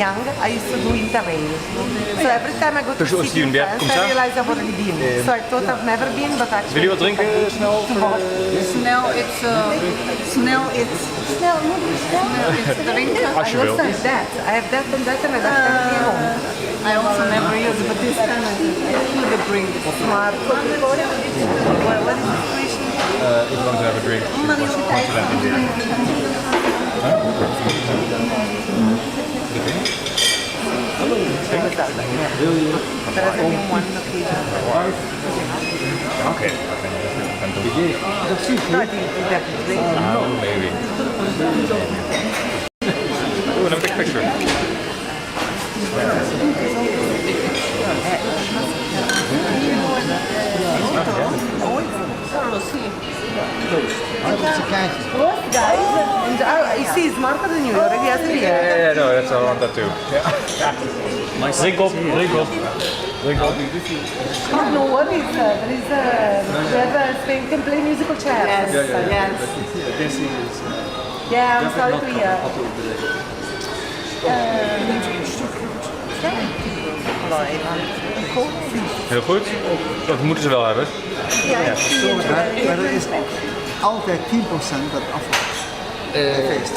young, I used to do interrail. So every time I go to Dus city friends, I realize I've already been. So I thought I've never been, but actually... Wil je wat drinken snel? Snel, it's drinken. Als je I wil. also have that. I have that and that and I have everything at home. I also never use it, but this time I feel the drink. Maar Coca-Cola, what is the situation? If you want to have a drink, you want to that in there. There has been one occasion. Okay. No, I think you definitely drink. Oh, maybe. Ooh, another big picture. You see, it's smarter than you. Already has it here. Yeah, no, that's I want that too. Drink op, drink op. Drink op. Oh, no worries. There is we have a, can play musical chairs. Yes. Yeah, I'm sorry to hear. Heel goed. Dat moeten ze wel hebben. Maar er is altijd 10% dat afvalt. Feest.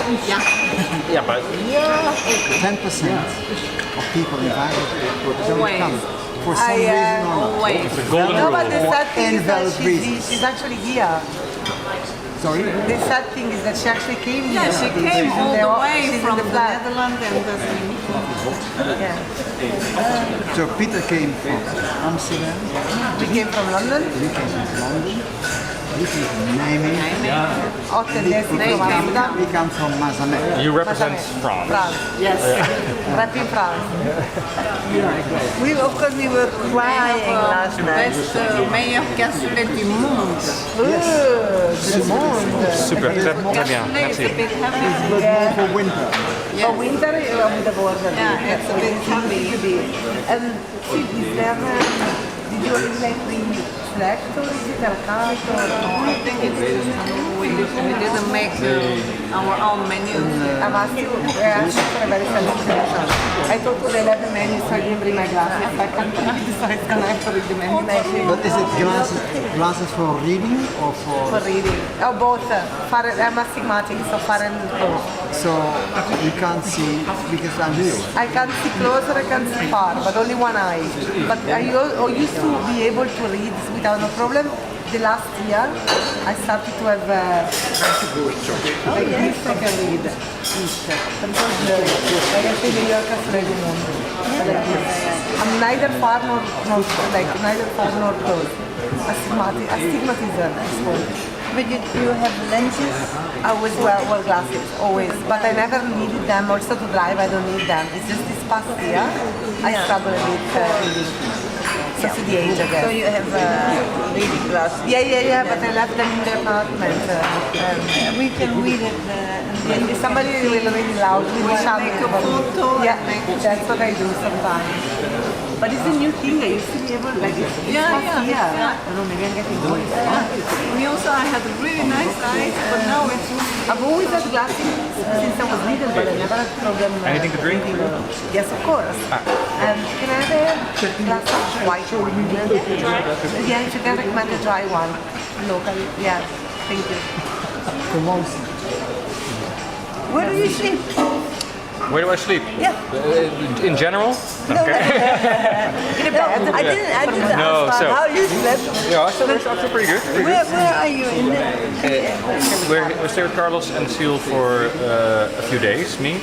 Ja, maar 10% of people invited don't come for some reason or not. Always. the golden No, but rule. the sad thing is that Invalid reasons. she's actually here. Sorry? The sad thing is that she actually came here. Yeah, she came all the way She's from in the the flat. Netherlands and doesn't. Yeah. So Peter came from Amsterdam, We came from London. you came from London, you came from Nijmegen, Authentic Amsterdam. we come from Mazamet. You represent France. France. Yes. Rap in France. Of course, we were crying last night. Best cassoulet du monde. Du monde. Super, très bien. Cassoulet is a Merci. bit heavy. But more for winter. For winter, with the border. Yeah, it's a bit heavy. And is there, did you like select or is it a cart or no? I think it's we didn't make our own menu. I'm asking, I asked for a very selection. I thought for 11 menus, so I didn't bring my glasses. I can't so it's gonna have to read the menu. But is it glasses for reading or For reading. Oh, both. I'm astigmatic, so far and close. So you can't see because I'm new. I can see close or I can see far, but only one eye. But I used to be able to read without no problem. The last year, I started to have like this I can read. Like I say New Yorker Fred like this. I'm neither far nor neither far nor close. Astigmatism is called. But you have lenses? I always wear glasses, always. But I never needed them. Also to drive, I don't need them. It's just this past year, I struggle a bit reading. So to the age, I guess. So you have reading glasses? Yeah, but I left them in the apartment. We can read it. If somebody will read it loud, we will shout Make it a for me. photo. Yeah, that's what I do sometimes. But it's a new thing. I used to be able, like, it's Yeah, past year. yeah. I don't know, maybe I'm getting old. Me also, I had really nice eyes, but now it's I've always had glasses since I was little, but I never had problem. Anything to drink? Yes, of course. Can I have a glass of white wine? Yeah, if you can recommend a dry one. Local, yeah. Thank you. Where do you sleep? Where do I sleep? Yeah. In general? In a bed. I didn't No, ask so- how you slept. Yeah, I feel pretty good. Where are you in the... We stayed with Carlos and Seal for a few days, me.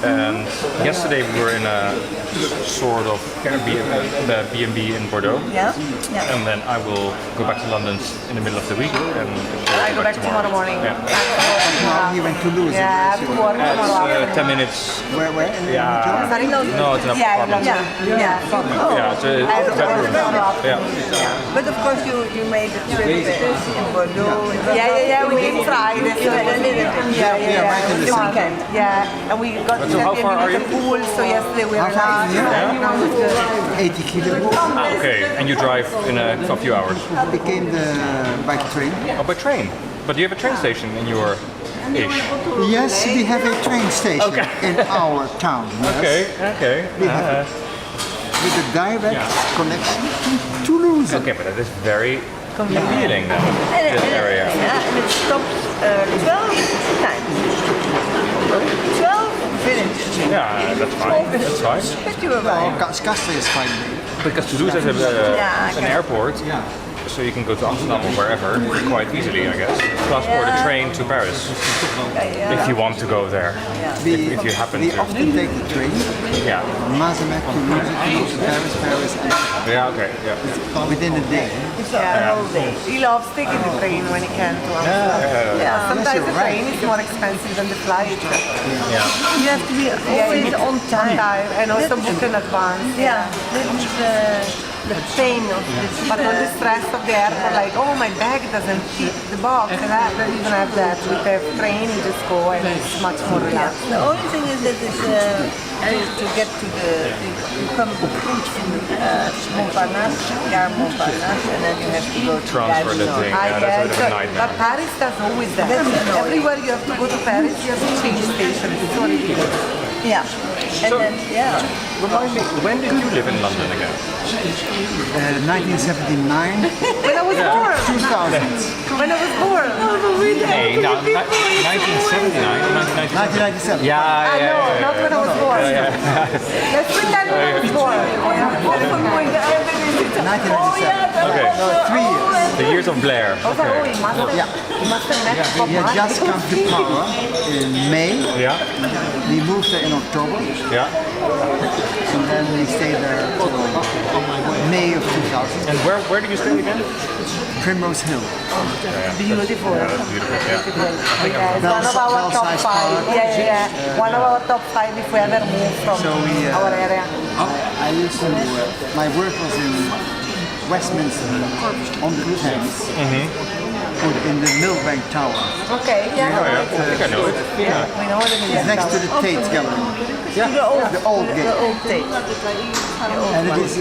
And yesterday we were in a sort of B&B in Bordeaux. Yeah? And then I will go back to London in the middle of the week. And I go back tomorrow morning. Yeah. Now he went to lose. Yeah, I have to work tomorrow. 10 minutes. Where? Yeah. Sorry? No, it's an Yeah, apartment. yeah. Yeah, it's a I have to work bedroom. tomorrow. Yeah. But of course you made a trip in Bordeaux. Yeah, we came Friday. So right in the this weekend. Yeah, and we got So how far are the you? pool, so yesterday we were far? lunch. Yeah. Now it's good. 80 kilos. Okay, and you drive in a few hours. We came by train. Oh, by train. But do you have a train station in your Yes, we have a train station in our town. Yes. Okay. We have it. With a direct connection to Toulouse. Okay, but that is very appealing then, this area. Yeah, and it stops 12 times. 12 villages. Yeah, that's fine. That's fine. But you were right. Castres is quite big. Because Toulouse has Yeah, an airport, so you can go to Amsterdam or wherever quite easily, I guess. Plus, or the train to Paris, if you want to go there. If you happen We to. often take the train. Yeah. Mazamet, Toulouse, to Paris, and Yeah. Okay. Yeah. within a day. Yeah. He loves taking the train when he can to Amsterdam. Yeah. Sometimes you're the right. train is more expensive than the flight. Yeah. You have to be always on time. And also book in advance. Yeah, that is the pain of this. But all the stress of the airport, like, oh, my bag doesn't fit the box, and I don't even have that. With the train, you just go and it's much more relaxed. The only thing is that is to get to you come Montparnasse, Gare Montparnasse, and then you have to go to Transfer the Gare thing. Nord. Yeah, that's a bit of a But nightmare. Paris does always that. That's annoying. Everywhere you have to go to Paris, you have to change station. It's so ridiculous. Yeah, and So- then Remind me, when did you live in London again? 1979, When I was born. 2000. When I was born. Nee, nou, 1979 or 1997? 1997. Yeah, I yeah, know, yeah, not when I was born. Let's pretend when I was born. oh yeah, Okay. No, 3 years. The years of Blair. Oh, Okay. he must have, Yeah. he must have met Bob He had Marley. just come to power in May. Yeah, We moved there in October, yeah. and then we stayed there till May of 2000. And where did you stay again? Primrose Hill. Beautiful. Yeah, that's beautiful. Yeah. Yeah, it's one of our top Bell-sized 5. park. Yeah. One of our top 5 if we ever move from So we, our area. I used to, my work was in Westminster on the Thames, in the Millbank Tower. Okay, yeah. Oh, yeah. I think I know it. Yeah. We know what it It's is. next to the Tate Gallery. The old gate. the old tape. And it is a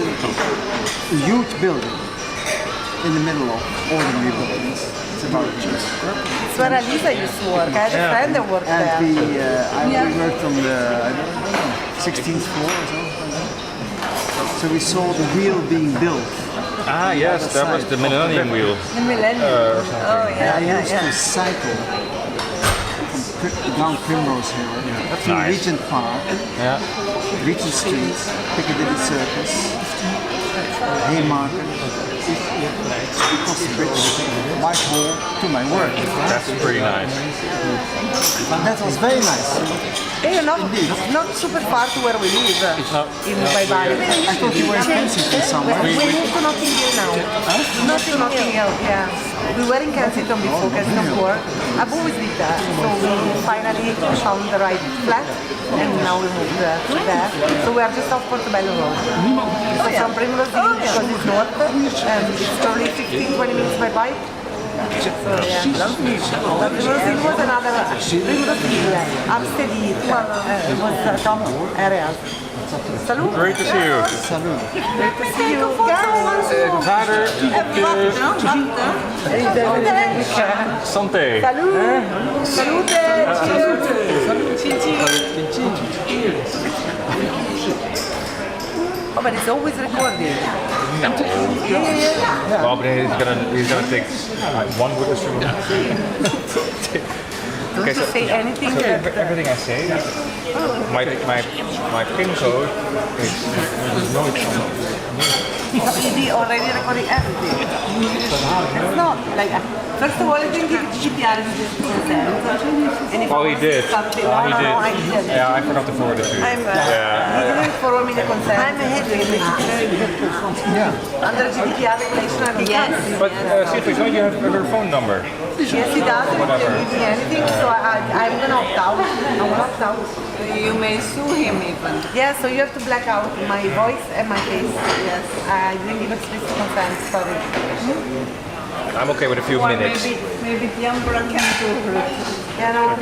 huge building in the middle of ordinary buildings. It's about It's where Alisa used to work. I had a friend that worked and there. we worked on the I don't know, 16th floor or so. So we saw the wheel being built. Ah, yes, that was the Millennium Wheel. The millennium. Oh And yeah, I yeah, used yeah. to cycle down Primrose Hill to Nice. Regent Park, Yeah. Regent Street, Piccadilly Circus, Haymarket, across the bridge, Whitehall, to my work. That's pretty nice. That was very nice. Hey, not super far to where we live. not- In Bye Bye. I thought you were in Kensington somewhere. We moved to Notting Hill now. Notting Hill, yeah. We were in Kensington before, Kensington Square. I've always lived there. So we finally found the right flat and now we moved there. So we are just off Portobello Road. So from Primrose Hill, because it's north, and it's probably 15-20 minutes by bike. So yeah, but Primrose Hill was another, Primrose Hill, Hampstead, it was top areas. Salut! Great to see you. Salud. Great to see you guys! Vader, santé. Salut! Salute! Oh, but it's always recorded. Well, but he's gonna take one with us. Don't you say anything that... Everything I say, my pin code is nooit He already recorded everything. It's not like... First of all, I think GDPR is just consent. And if Oh, he did. Something, Oh, he no, did. I didn't. Yeah, I forgot to forward it to you. I'm He didn't forward me the consent. I'm ahead of you. Yeah. Under GDPR regulation, I think. Yes. But Siegfriedtjs, don't you have her phone number? Yes, he does. He Whatever. can give me anything, so I'm gonna opt out. I will opt out. You may sue him even. Yeah, so you have to black out my voice and my face. Yes. I didn't give explicit consent, sorry. I'm okay with a few minutes. Maybe Tiambra can do it. Yeah, no, I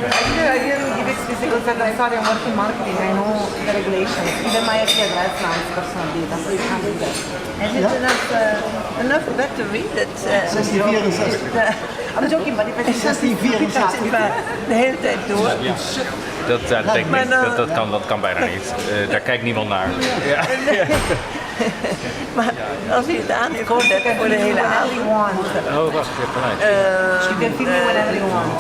didn't give it physical sense. I'm sorry, I'm working marketing. I know the regulations. Even my IP address now is personal data, so you can't do that. Is it enough battery that... 1664. I'm joking, but if I Dat zit maar de hele tijd door. Dat denk ik niet. Dat kan bijna niet. Daar kijkt niemand naar. Ja. Maar als hij het aan heeft gezet voor de hele avond. Oh, wacht, je hebt gelijk. You can film me whenever you want.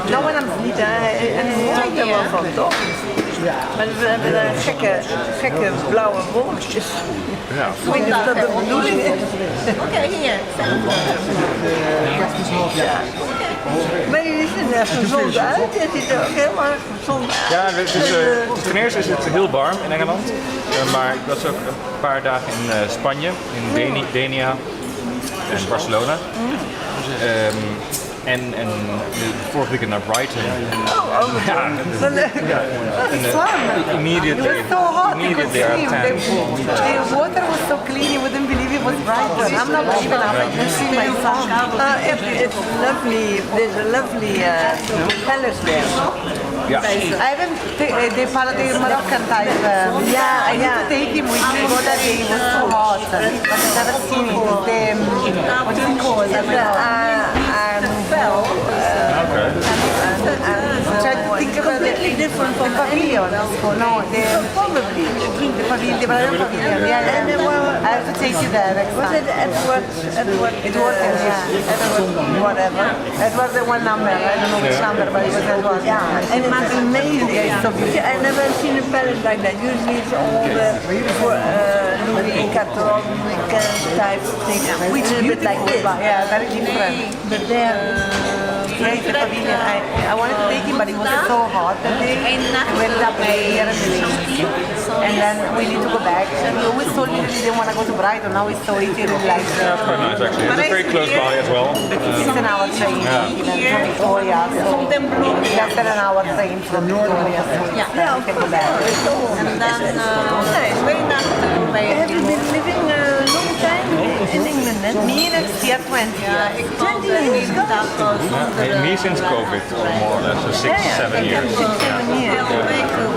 No, when I'm Niet, en hij houdt er wel van, toch? Maar we hebben daar gekke blauwe wolkjes. Ja. Ik weet niet of dat de bedoeling is. Okay, here. Maar jullie zien er gezond uit. Je ziet er ook helemaal gezond uit. Ja, ten eerste is het heel warm in Engeland. Maar ik was ook een paar dagen in Spanje, in Denia en Barcelona. En vorige weekend naar Brighton. Immediately It was so hot, you could immediately swim. are tan. The water was so clean, you wouldn't believe it was Brighton. I'm not even after you see my son. It's lovely. There's a lovely palace there. Yeah. I haven't the Moroccan type. I need to take him with me. That day it was so hot, but I've never seen it. What is it called? Try to think about Completely different from the pavilion. No, probably. the pavilion. Yeah. I have to take you there next Was time. it Edward? Edward, yeah. Edward, whatever. Edward the one number. I don't know which number, but it was Edward. Yeah, and it's amazing. I never seen a palace like that. Usually it's all the Louis XIV type thing, which is a bit like this. Yeah, very different. But they're Great the pavilion. I wanted to take him, but it was so hot that day. We ended up here and then we need to go back. And we always told me that we didn't want to go to Brighton. Now it's so easy to like. Yeah, it's quite nice actually. It's very close by as well. It's an hour train even from Victoria, so less than an hour train from Victoria. So we can go back. And then, very nice to Have you been living a long time in England then? Me next year 20. Ja, ik woon inderdaad al zonder Me since COVID, more or less, so 6-7 years. veel weken.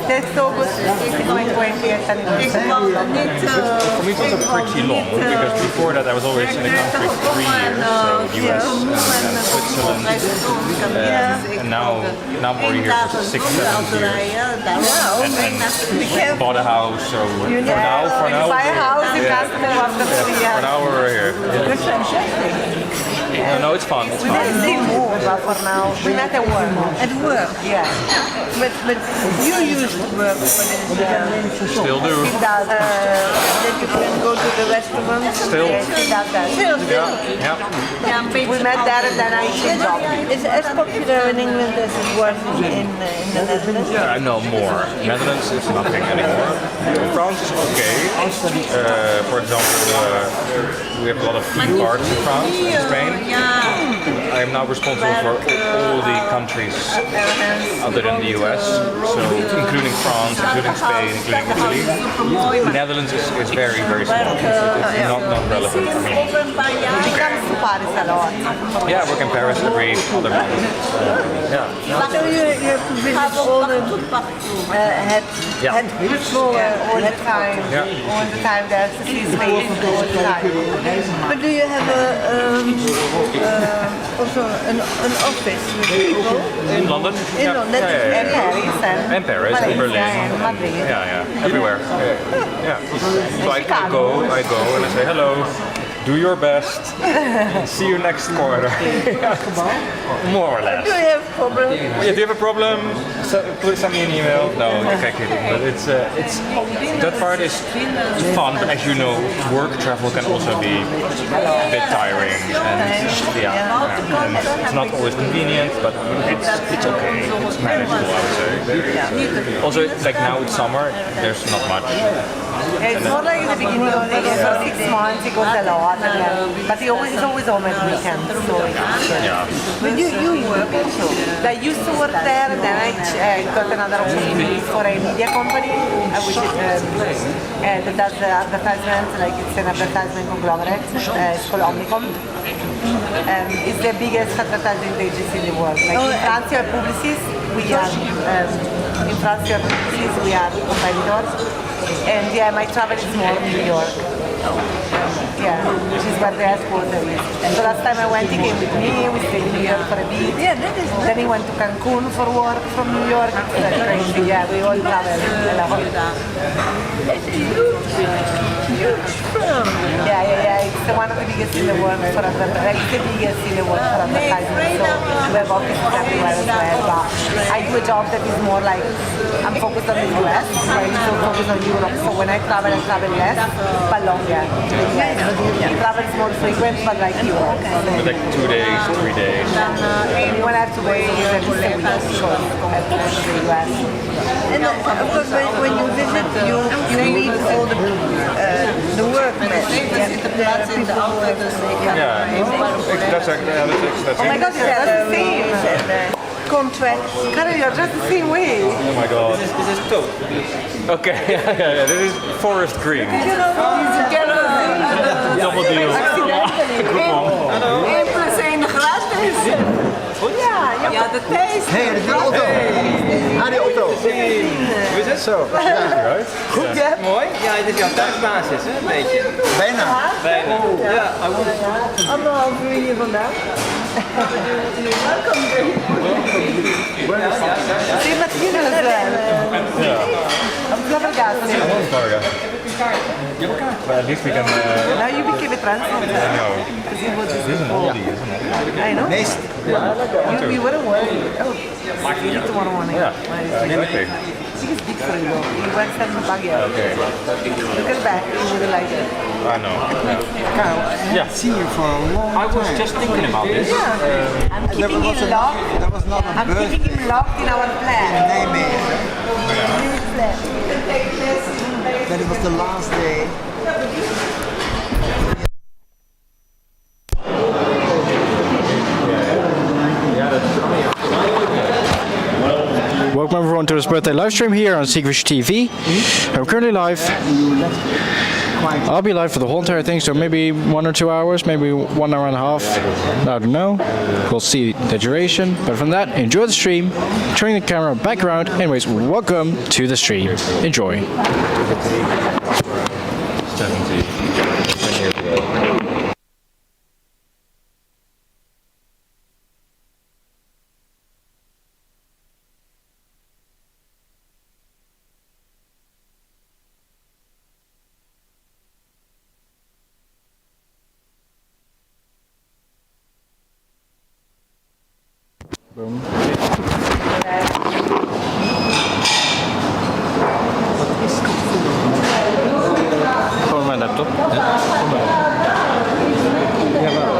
Next August is my 20th Ik anniversary. woon niet... For me it was pretty long, because before that I was always in the country 3 years, so US and Switzerland, and now I'm already here for 6-7 years. And bought a house, so for now, Buy a house in Castle after 3 for years. now we're here. That's fantastic. No, it's fun. It's We fun. didn't see more, but for now, we met at work. At work. Yeah. But you used to work for this. Still do. He does. That you can go to the restaurant. Still. Yes, he does that. Yeah. Ja, een beetje We met there and then I changed job. It's as popular in England as it was in the Netherlands. Yeah, I know more. Netherlands is nothing anymore. France is okay. For example, we have a lot of theme parks in France, in Spain. I am now responsible for all the countries other than the US, so including France, including Spain, including Italy. The Netherlands is very, very small. It's not relevant for me. He comes to Paris a lot. Yeah, I work in Paris every other month. Yeah. So you have to visit all the head people All the time. Yeah. All the time. There's to see space all the time. But do you have also an office with people? In London? In London. And Paris And Paris, and Malaysia Berlin. and Madrid. Yeah, everywhere. Yeah. So I go and I say hello. Do your best. See you next quarter. More or less. Do you have problems? Yeah, do you have a problem? Please send me an email. No, okay, kidding. But it's that part is fun. But as you know, work travel can also be a bit tiring, and and it's not always convenient. But it's okay. It's manageable, I would say. Also, like now it's summer, there's not much It's more like in the beginning of the year, for 6 months he goes a lot, but he's always home at weekends, so But you work also. I used to work there, then I got another opportunity for a media company, which is, that does advertisements, like it's an advertisement conglomerate, it's called Omnicom. It's the biggest advertising agency in the world. Like in France you have Publicis, we are competitors, and yeah, my travel is more in New York. Yeah, which is where the headquarters is. And so last time I went, he came with me, we stayed in New York for a bit. Yeah, that is Then he went to Cancun for work from New York. It's crazy, yeah, we all travel a lot. huge firm. Yeah, it's one of the biggest in the world for advertising. Like the biggest in the world for advertising. So we have offices everywhere as well. But I do a job that is more like, I'm focused on the US, right? So focused on Europe. So when I travel less, but longer. The travel is more frequent, but like Europe. Like 2 days, 3 days. When I have to wait, it's at least a week because I have to go to the US. And of course, when you visit, you meet all the workmen, the people who work. Oh my God, you're just the same. Contracts. Karen, you're just the same way. Oh my god. This is taupe. Okay, yeah, this is forest green. Double deal. Hallo. 1 plus 1 gratis. Ja, de taste. Hey, de auto. Ah, die auto. Hoe is het? Zo. Goed, ja. Mooi. Ja, dit is jouw thuisbasis, hè? Een beetje. Bijna. Bijna. Ja, Anderhalf uur hier vandaan. Sì, ma ti viene la Varga. But at least we can. Now you became a translator. I know. Because it was This is an oldie, isn't it? I know. Meest. You wouldn't worry. Oh, you need tomorrow morning. Yeah, exactly. I think it's big for you. You went stand in the bag here. Okay. Look at back. You would like it. I know. Kyle, I haven't seen you for a long time. I was just thinking about this. Yeah. I'm keeping was him locked. That was not a I'm birth keeping him locked in our plan. name. That it was the last day. Welcome everyone to this birthday live stream here on Siegfriedtjs TV. I'm currently live. I'll be live for the whole entire thing, so maybe 1 or 2 hours, maybe 1 hour and a half. I don't know. We'll see the duration. But from that, enjoy the stream. Turning the camera back around. Anyways, welcome to the stream. Enjoy. 70 years ago. Gewoon mijn laptop.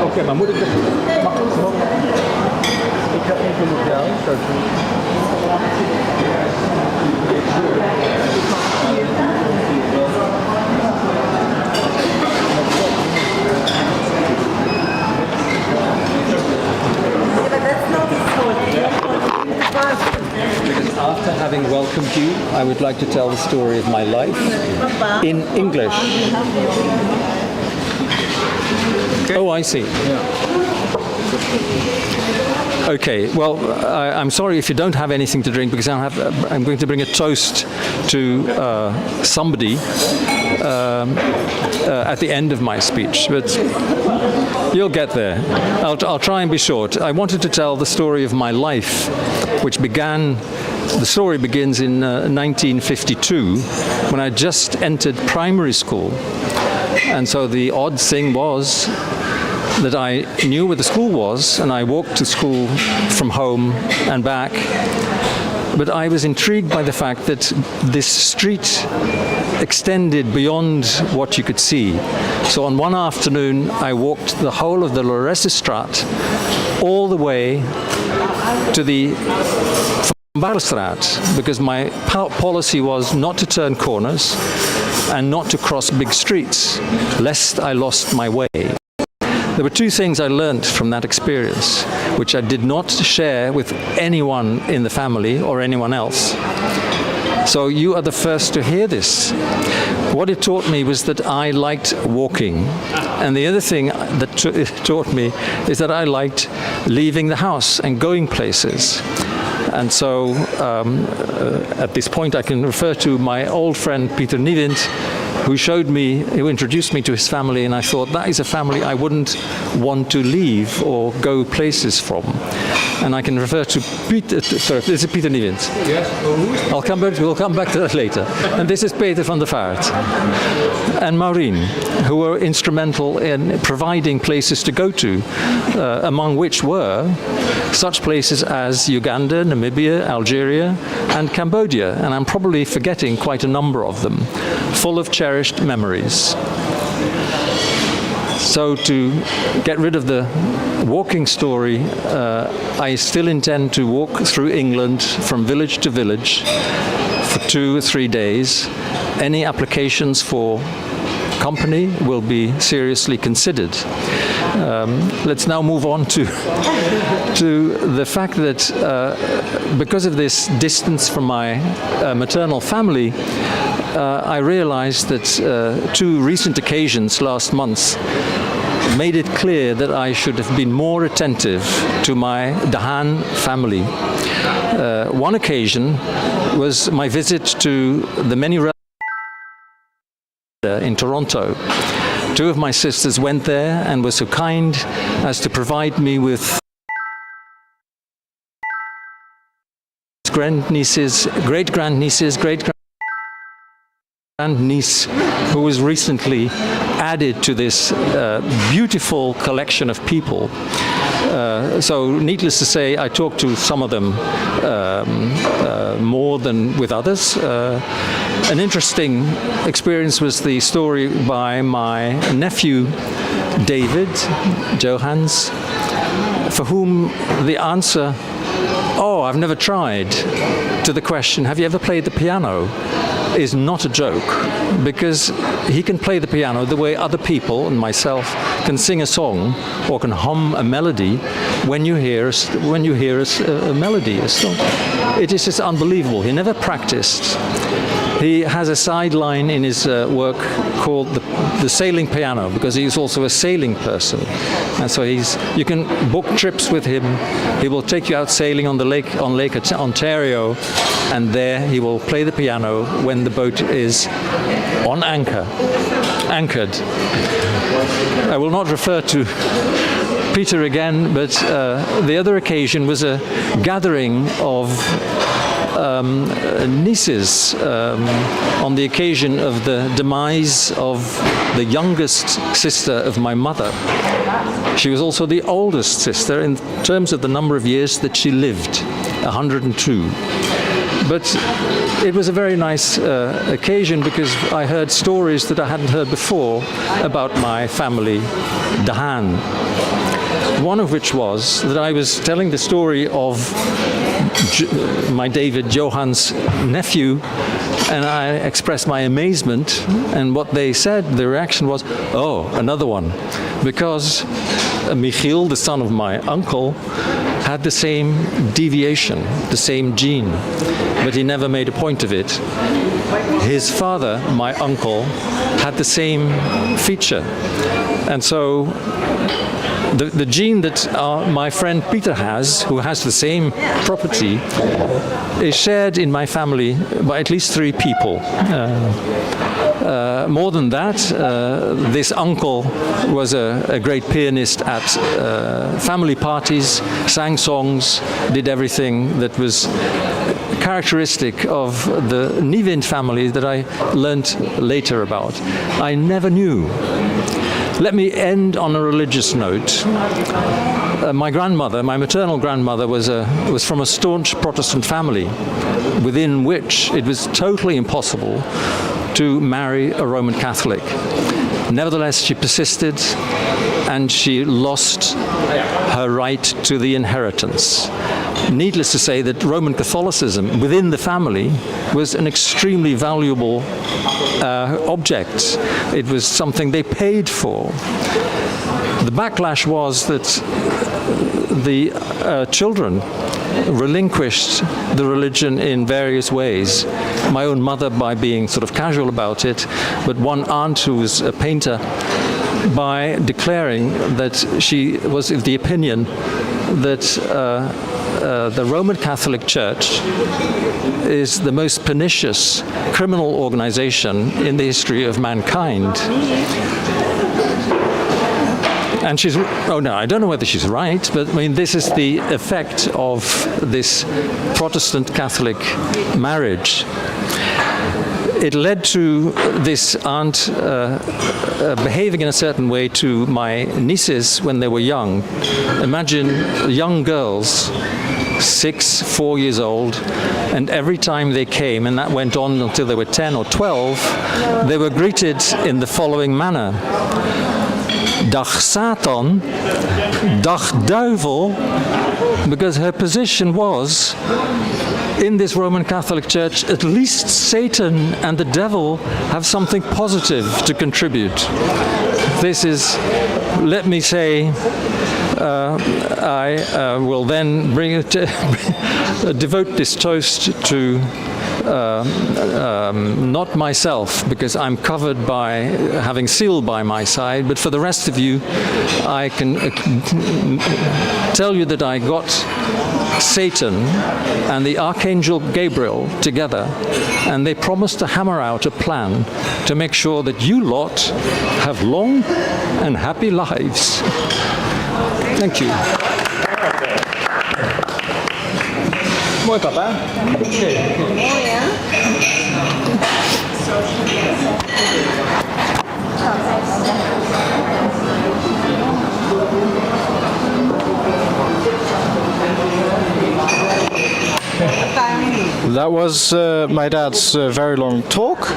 Oké, maar moet ik... Mag ik gewoon... Ik ga even op jou. Because after having welcomed you, I would like to tell the story of my life in English. Oh, I see. Okay, well, I'm sorry if you don't have anything to drink because I'm going to bring a toast to somebody at the end of my speech, but you'll get there. I'll try and be short. I wanted to tell the story of my life, which began. The story begins in 1952 when I just entered primary school, and so the odd thing was that I knew where the school was, and I walked to school from home and back. But I was intrigued by the fact that this street extended beyond what you could see. So on one afternoon, I walked the whole of the Loressestraat all the way to the Barstraat, because my policy was not to turn corners, and not to cross big streets, lest I lost my way. There were two things I learnt from that experience, which I did not share with anyone in the family or anyone else. So you are the first to hear this. What it taught me was that I liked walking. And the other thing that it taught me is that I liked leaving the house and going places. And so at this point I can refer to my old friend Peter Niewind, who introduced me to his family, and I thought that is a family I wouldn't want to leave or go places from. And I can refer to Peter, sorry, this is Peter Niewind. Yes. We'll come back to that later. And this is Peter van der Vaart and Maureen, who were instrumental in providing places to go to, among which were such places as Uganda, Namibia, Algeria, and Cambodia. And I'm probably forgetting quite a number of them, full of cherished memories. So to get rid of the walking story, I still intend to walk through England from village to village for 2 or 3 days. Any applications for company will be seriously considered. Let's now move on to the fact that because of this distance from my maternal family, I realized that 2 recent occasions last month made it clear that I should have been more attentive to my Dahan family. One occasion was my visit to the many relatives in Toronto. 2 of my sisters went there and were so kind as to provide me with grandnieces, great-grandnieces, great-grandniece who was recently added to this beautiful collection of people. So needless to say, I talked to some of them more than with others. An interesting experience was the story by my nephew David Johans, for whom the answer, "Oh, I've never tried," to the question, "Have you ever played the piano?" is not a joke, because he can play the piano the way other people and myself can sing a song or can hum a melody when you hear a melody, a song. It is just unbelievable. He never practiced. He has a sideline in his work called the sailing piano, because he's also a sailing person, and so you can book trips with him. He will take you out sailing on Lake Ontario, and there he will play the piano when the boat is on anchored. I will not refer to Peter again, but the other occasion was a gathering of nieces on the occasion of the demise of the youngest sister of my mother. She was also the oldest sister in terms of the number of years that she lived, 102. But it was a very nice occasion, because I heard stories that I hadn't heard before about my family, Dahan. One of which was that I was telling the story of my David Johans' nephew, and I expressed my amazement, and what they said, the reaction was, "Oh, another one," because Michiel, the son of my uncle, had the same deviation, the same gene, but he never made a point of it. His father, my uncle, had the same feature, and so the gene that my friend Peter has, who has the same property, is shared in my family by at least 3 people. More than that, this uncle was a great pianist at family parties, sang songs, did everything that was characteristic of the Niewind family that I learnt later about. I never knew. Let me end on a religious note. My grandmother, my maternal grandmother, was from a staunch Protestant family, within which it was totally impossible to marry a Roman Catholic. Nevertheless, she persisted, and she lost her right to the inheritance. Needless to say that Roman Catholicism within the family was an extremely valuable object. It was something they paid for. The backlash was that the children relinquished the religion in various ways. My own mother by being sort of casual about it, but one aunt who was a painter by declaring that she was of the opinion that the Roman Catholic Church is the most pernicious criminal organization in the history of mankind. And she's, oh no, I don't know whether she's right, but I mean, this is the effect of this Protestant Catholic marriage. It led to this aunt behaving in a certain way to my nieces when they were young. Imagine young girls, 6, 4 years old, and every time they came, and that went on until they were 10 or 12, they were greeted in the following manner. Dag Satan, dag duivel, because her position was, in this Roman Catholic Church, at least Satan and the devil have something positive to contribute. This is, let me say, I will then bring it devote this toast to not myself, because I'm covered by having seal by my side, but for the rest of you, I can tell you that I got Satan and the Archangel Gabriel together, and they promised to hammer out a plan to make sure that you lot have long and happy lives. Thank you. Mooi papa. That was my dad's very long talk.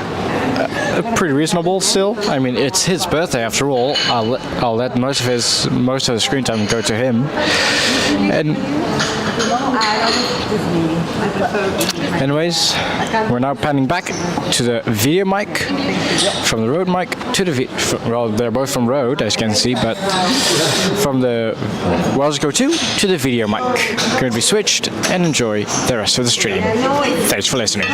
Pretty reasonable still. I mean, it's his birthday after all. I'll let most of the screen time go to him. And anyways, we're now panning back to the video mic, from the Rode mic to the well, they're both from Rode, as you can see, but from the Wells Go 2 to the video mic. Going to be switched, and enjoy the rest of the stream. Thanks for listening.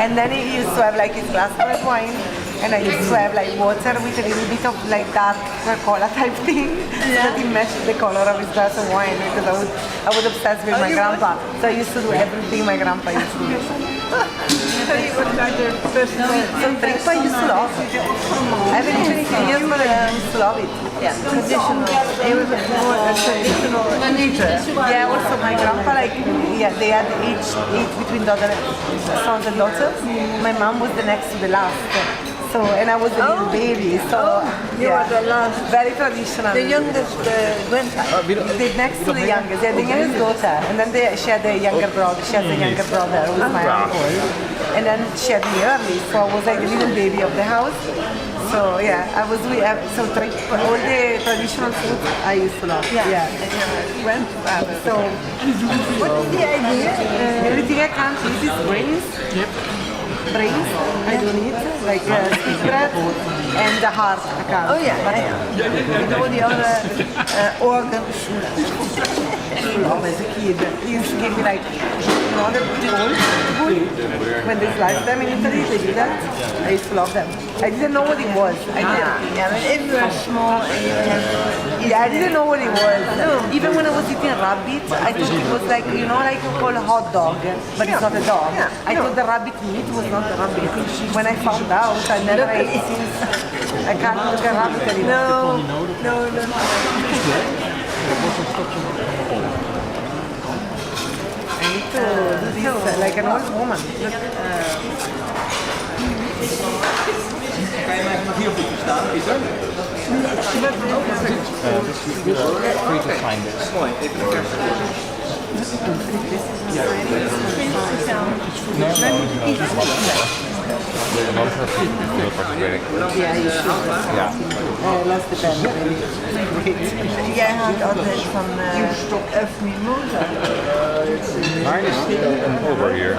And then he used to have like his glass of red wine, and I used to have like water with a little bit of like dark Coca-Cola type thing, so that it matched the color of his glass of wine, because I was obsessed with my grandpa. So I used to do everything my grandpa used to do. So drink I used to love. I haven't eaten it in years, but I used to love it. Yeah, traditional. It was more traditional eater. Yeah, also my grandpa, like, yeah, they had each between sons and daughters. My mom was the next to the last. So, and I was a little baby, so you were the last. Very traditional. The youngest grandchild. The next to the youngest, yeah, the youngest daughter, and then she had a younger brother. She has a younger brother who was my uncle, and then she had me early, so I was like the little baby of the house. So yeah, I was so all the traditional food I used to love. Yeah. So what is the idea? The only thing I can't eat is brains. Yep. Brains, I don't eat, like sweetbread and the heart I can't. Oh yeah. And all the other organs. As a kid, he used to give me like, you know, the old food. When this last time in Italy they did that, I used to love them. I didn't know what it was. I didn't. Yeah, but if you were small and you had... Yeah, I didn't know what it was. No. Even when I was eating rabbit, I thought it was like, you know, like you call a hot dog, but it's not a dog. Yeah. I thought the rabbit meat was not a rabbit. When I found out, I never ate it since. I can't look at rabbit anymore. No. need to do this like an old woman. Look, Free to sign this. yeah, you should. Lost the pen. Jij had altijd van mimosa. Mine is over here.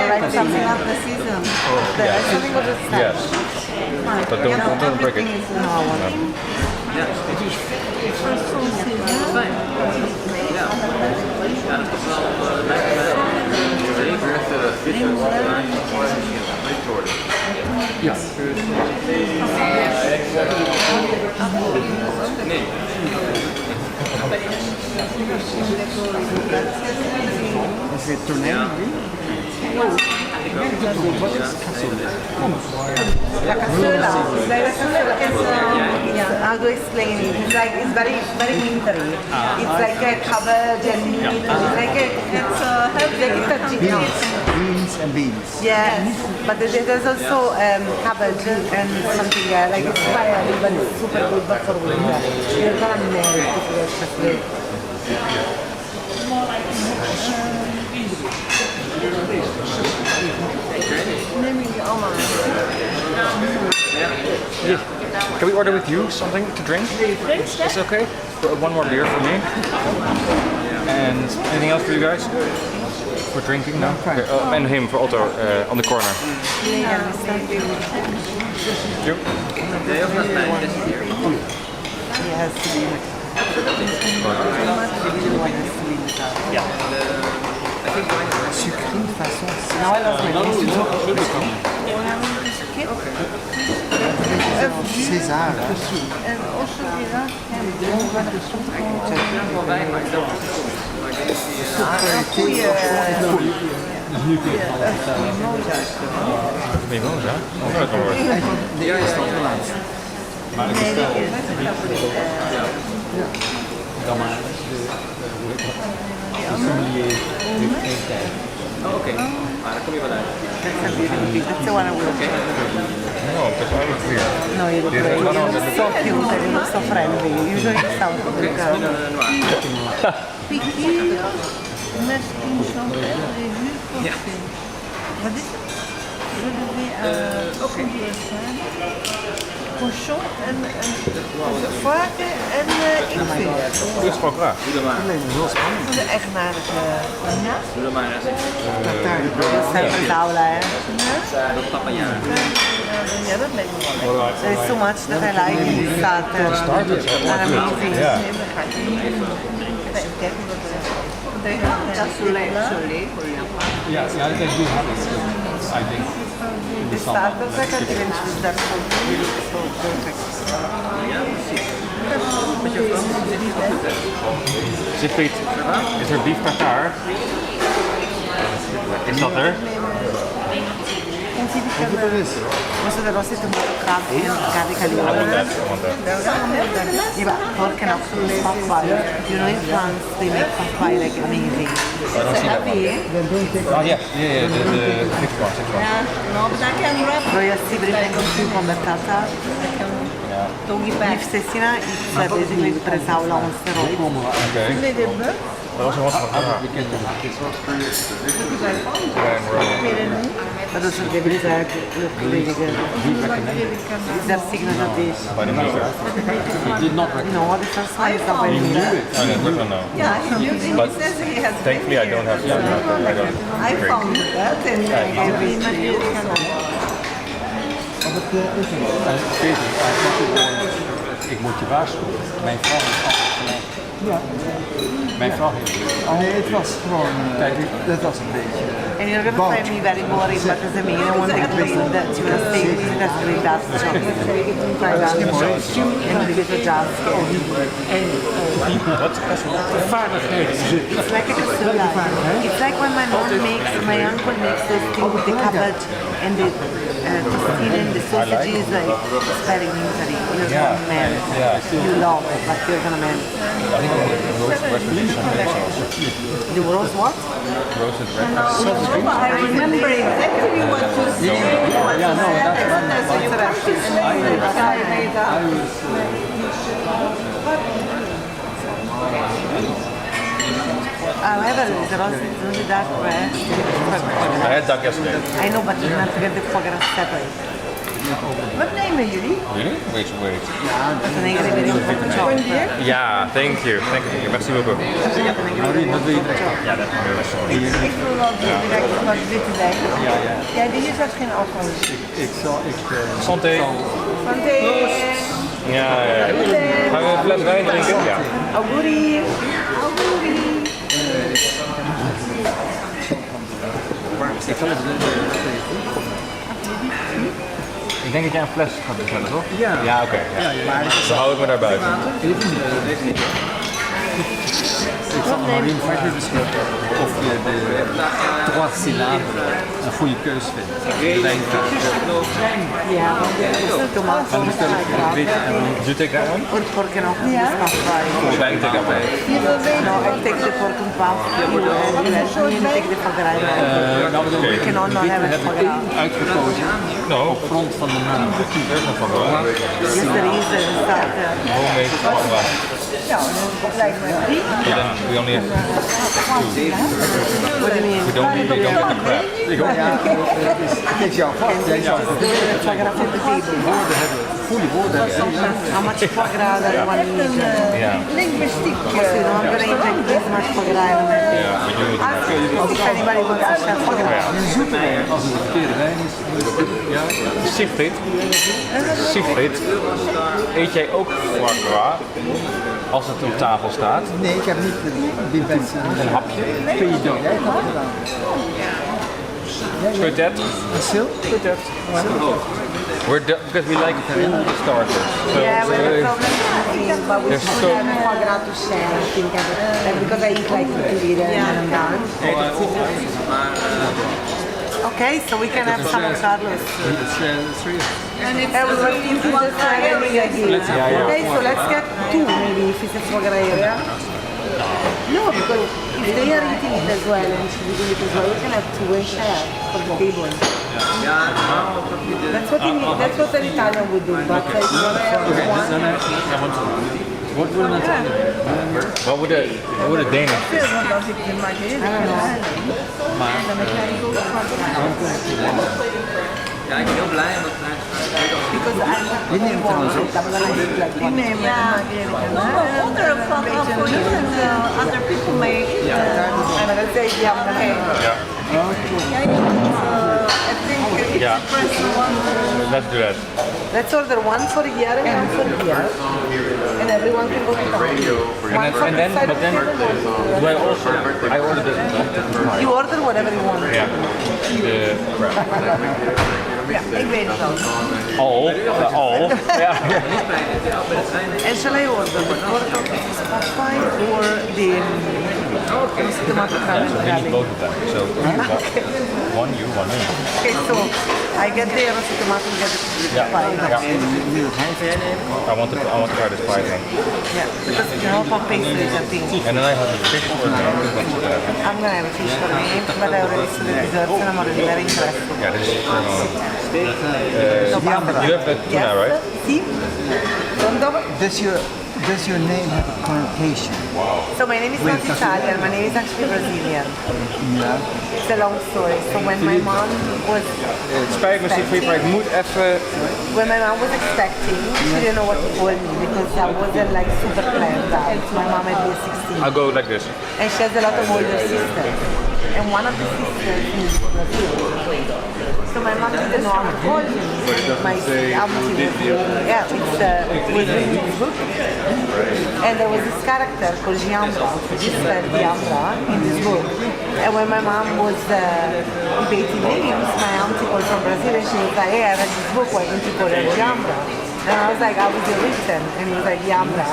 Like something of the season. Something of the season. Yes. But don't break it. Is it tornado? La cazuela. It's like a cazuela. How to explain it? It's like it's very wintry. It's like a cabbage and meat. It's like Beans and beans. yes, but there's also cabbage and something like it's fiery, but it's super good but for winter. You're gonna nail it if you just wait. Can we order with you something to drink? Is okay? One more beer for me. And anything else for you guys? For drinking? No? Okay. And him for Otto on the corner. You? Sucré de façon. Now I lost my César. And also without Mimosa? Dat hoor. De eerste of de laatste? Oké, maar dan kom je wel uit. That's the one I will try. No, because I was here. No, you look great. You look so cute and you look so friendly. Usually you sound good girl. piquillos, mesquin champêtre et jus corsé. Wat is het? Je devais cochon en varken en infuus. Dat is gewoon graag. Dat is echt nadig. Doe dat maar eens. Dat is een taula, hè. Dat papaya. Ja, dat lijkt me wel. There is so much that I like in this starter. Amazing. Yeah. Yeah, they do have it, I think. The starters I can even choose that for me. So perfect. Siegfried, is er beef tartare? Is dat er? Most of the roasted tomato crab and garlic I want alioli. that. I want that. Yeah, but pork and absolutely pot pie. You know in France they make pot pie like amazing. I don't see that one. Oh yeah, the sixth one. No, but I can wrap Royal Siegfriedtjs and cucumber tartar. Beef cecina is basically bresaola on steroids. Okay. de bœuf. Dat was een wat van But also give it look really good. It's their signature dish. By the meter. You did not recommend. No, the first one is the way meat. I don't know. Yeah, But he says he has thankfully I don't have to. I don't I drink. found that and I Every Peter, ik moet je waarschuwen. Mijn vrouw is altijd gelijk. Mijn vraag is. Nee, het was gewoon. Dat was een beetje. And you're going to find me very boring, but as a man, I want to explain that you will stay with it as great as the chocolate. And the little jazz. It's like a cassoula. It's like when my uncle makes this thing with the cabbage and the tostine and the sausages, like experimentally. You're one man. You love it, but you're gonna man. I think The roast what? roasted red. I remember exactly what you said. Yeah, no, that's However, the roast is only dark breast. I had duck yesterday. I know, but you have to get the foie gras separate. Wat nemen jullie? Really? Wait. Dat is een ingrediënt van de chocolate. Ja, thank you. Merci beaucoup. Ja, dat is Ik wil wel direct wat witte wijn. Ja, die is geen alcohol. Santé. Santé. Ja. Gaan we een fles wijn drinken? Ja. Auguri. Ik denk dat jij een fles gaat bestellen, toch? Ja, oké. Dan hou ik me daar buiten. Ik zal Marien vragen of je de trois syllabes een goede keus vindt. De wijnkaart. Ja, tomaat. Do you take that one? Or pork and all this stuff fried. Wijn take that one. No, I take the pork and puff. You take the foie gras. You cannot not have it foie gras. Uitgekozen No. op grond van de naam. There's no foie gras. Yes, there is. Homemade foie gras. Nou, dat lijkt me prima. But then we only have two. What do you mean? We don't need the crab. Het is jouw vak. Jij zou The foie gras on the table. goede woorden hebben. How much foie gras do you want to eat? Yeah. Linguïstiek. So I'm going to eat like this much foie gras in a minute. Yeah, but you need If anybody wants to share foie gras. Een zoete wijn, als het een verkeerde wijn is. Ja, Siegfried, eet jij ook foie gras als het op tafel staat? nee, ik heb niet die mensen. Een hapje? Payton. Jij hebt dat gedaan. Squirtet? Sil? Squirtet. Because we like all the starters. So, Yeah, well, the problem is, but we There's should so- have foie gras to share, I think, like, because I eat like little and I'm done. Okay, so we can have some of Carlos. It's three. I was waiting to just try anything again. Okay, so let's get two maybe if it's a foie gras area. No, because if they are eating it as well and she's eating it as well, we can have two and share for the table. That's what an Italian would do, but if you have one. What would it What would a Danish do? Want als ik de margarita dan heb jij ook Ja, ik ben heel blij omdat het Because I'm not trouwens ook. die nemen de margarita. Order from for you and other people may eat. I'm gonna say yeah, okay. I think it's Yeah. press one. Let's do that. Let's order one for here and one for here. And everyone can go to town. One for And then, this side but of then, the table, one for the do I other. also, I ordered it. You order whatever you want. Yeah. Ja, ik weet het al. All. Yeah. And shall I order the pork spot pie or the tomato crab and We need cabbage? both of them. So one you, one me. Okay, so I get the roasted tomato and get the pie. I want to try this pie thing. Yeah, because you know what pastries and things. And then I have a fish for me. I'm gonna have a fish for me, but I already said the desserts and I'm already very impressed. Yeah, this is you have that tuna, Yes? right? See? Tondo? Does your name have a connotation? So my name is not Italian, my name is actually Brazilian. Yeah. It's a long story. So when my mom was Spijt me, Siegfried, maar ik moet even... when my mom was expecting, she didn't know what to call me because I wasn't like super planned out. My mom had been 16. I'll go like this. And she has a lot of older sisters. and one of the sisters moved to Brazil. So my mom didn't know how to call him. My auntie was reading his book, and there was this character called Giambra, Giambra, in this book. And when my mom was debating names, my auntie called from Brazil, and she was like, "Hey, I read this book. Why don't you call her Giambra?" And I was like, "I was written," and it was like Giambra.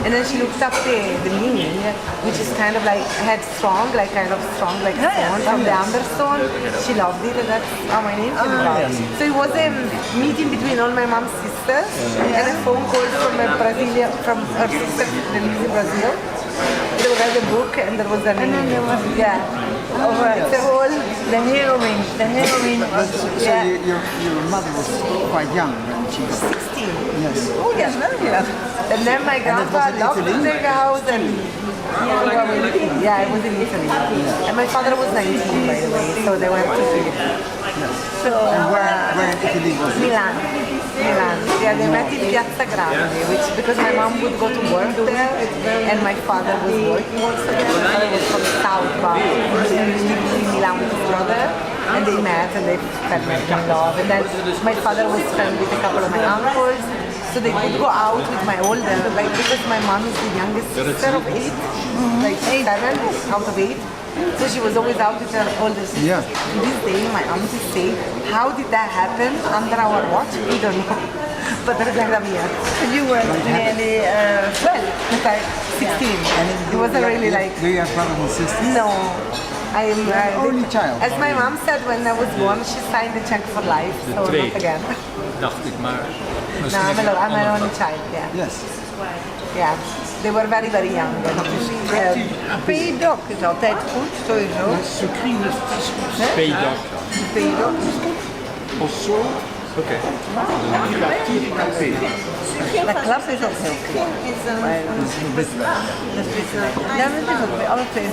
And then she looked up the meaning, which is kind of like headstrong, like kind of strong, like stone from the understone. She loved it, and that's how my name came about. So it was a meeting between all my mom's sisters and a phone call from her sister that lives in Brazil. They read the book, and there was a name. The heroine was, So your mother was quite young when she was 16. Yes. Oh, yes, very young. And then my grandpa loved to take a house and it was in Italy. And my father was 19, by the way, so they went to see it. so And where in Italy was it? Milan. Yeah, they met in Piazza Grande, which because my mom would go to work there, and my father was working also there. My father was from South, but he lived in Milan with his brother, and they met and they fell in love. And then my father was friends with a couple of my uncles, so they could go out with my older, like because my mom is the youngest sister of 8, like 7 out of 8. So she was always out with her older sister. Yeah. To this day, my auntie say, how did that happen under our watch? We don't know. But there's like you were nearly 12, like 16. It wasn't really like... Do you have brothers and sisters? No. I am Only child. As my mom said when I was born, she signed the check for life, so not again. Dacht ik, maar No, misschien I'm an only child, yeah. Yes. Yeah. They were very, very young. P-doc is altijd goed, sowieso. P-doc. P-doc. De klap is ook heel goed. Ja, maar het is ook weer alle twee.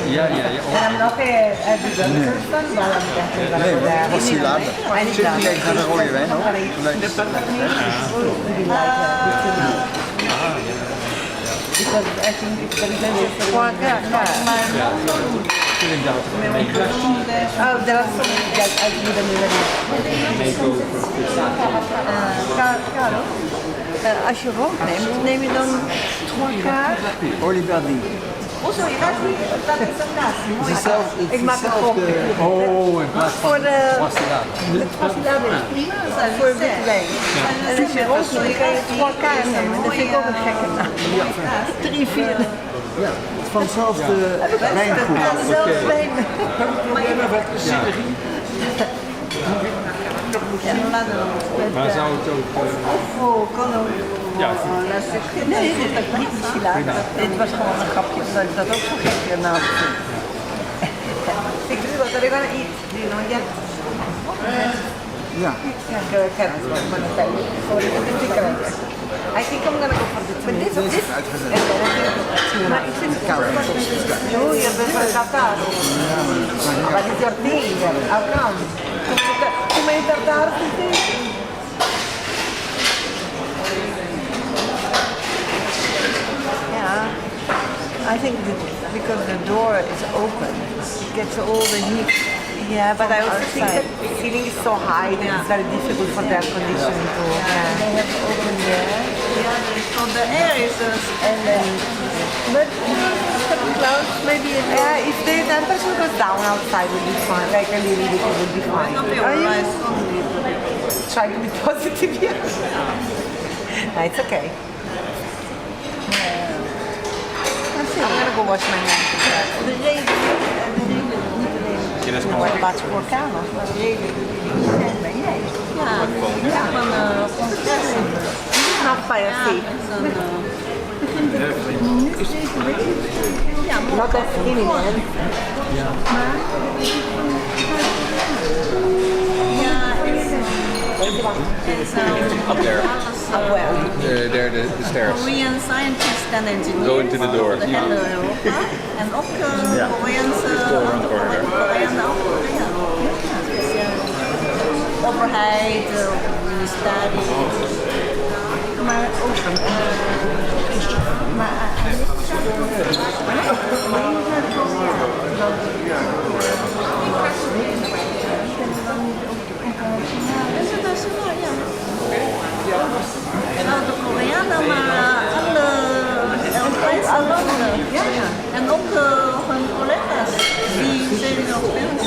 Ja. And I'm not a design person, but I'm definitely going to go there. Was hij later? I need Zit that. je kijkt naar de rode wijn ook? Because I think it's the reason Oh, there are so many that I didn't even Karel, als je rood neemt, neem je dan trois quarts? Olieberdi. Het is hetzelfde. Ik maak een kop. Oh, in plaats van Voor de... pastillade. Voor witte wijn. En als je rood neemt, kan je trois quarts nemen. Dat vind ik ook een gekke naam. 3/4. Ja, van hetzelfde wijngoed. Van dezelfde wijn. Maar zou het ook... Oh, kan ook. Ja, Nee, dit is niet silaat. Dit was gewoon een grapje, omdat ik dat ook zo gek naam vind. What are you going to eat? Do you know yet? Ja. I think I'm going to go for the two. Maar ik vind het No, you're going for Qatar. But it's your thing. How come? Too many tartars today? Yeah, I think because the door is open, it gets all the heat. Yeah, but I also think outside. that the ceiling is so high that it's very difficult for the air conditioning to... They have open there. So the air is And then, but some clouds, maybe it Yeah, if the temperature goes down outside, it will be fine. Like a little bit, it will be fine. Are you? Try to be positive here. No, it's okay. I'm gonna go wash my hands. De regen, What about your camera? ben jij. Not fire safe. Not that skinny, man. Up there. Up where? There, the stairs. Korean scientists and engineers. Go into the door. De hele Europa. En ook Koreaanse overheid, ministerie. Maar ook, maar Internationaal, ja. Zuid-Koreanen, maar alle Europese landen. Ja. En ook hun collega's die zijn Europeans.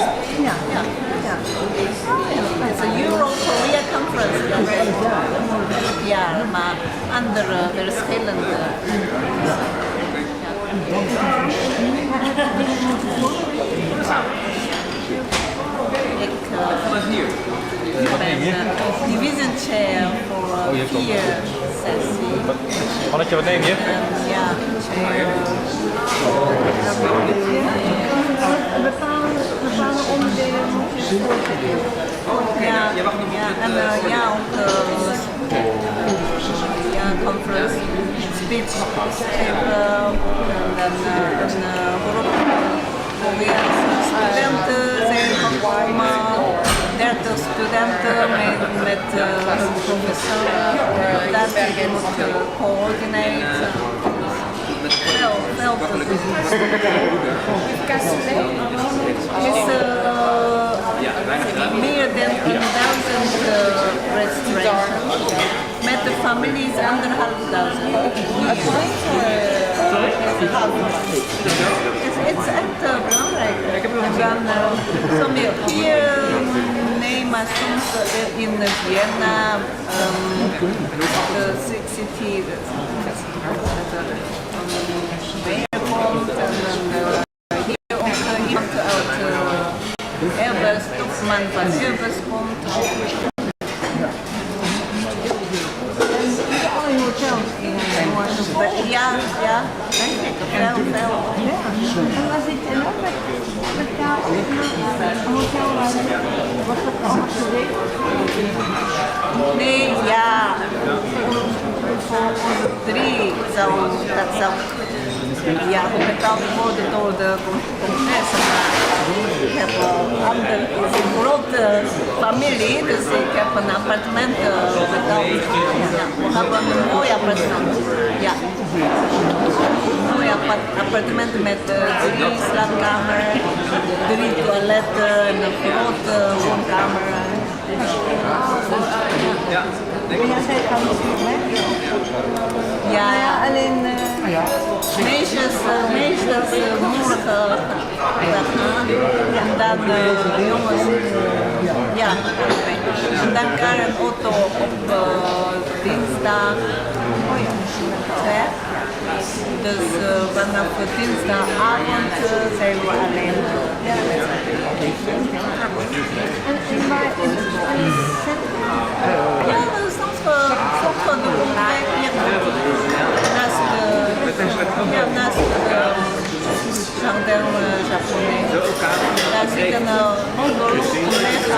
Ja. Ja. Ja. Het is een Euro-Korea conference. Ja, maar andere verschillende. Ik ben division chair voor 4 sessie. Hannetje, wat neem je? Ja, chair. Bepaalde onderdelen moet je voorzitten. Ja, en ja, ook ja, conference, speech geven en dan een groep Koreaanse studenten zijn gekomen, 30 studenten met professor, dat je moet coördineren. Veel meer dan 1000 registrations. Met de families 1.500. Het is echt belangrijk. En dan hier, nee, maar soms in Vienna, de city, bijeenkomt en hier ook iemand uit Airbus, topman van Airbus komt. Alle hotels in Ja, denk ik, veel. En was dit en ook met elkaar een hotel was dat allemaal geregeld? Nee, ja, voor onze 3 zou ja, betaald worden door de congres, maar ik heb een grote familie, dus ik heb een appartement betaald. Ja, we hebben een mooi appartement. Ja. Een mooi appartement met 3 slaapkamers, 3 toiletten en een grote woonkamer. Ja. En jij zei het anders niet, hè? Ja, alleen meisjes morgen en dan jongens, ja. En dan kan een auto op dinsdag. Dus vanaf dinsdagavond zijn we alleen. Ja, soms voor de omweg naast de jardin japonais. Daar zit een collega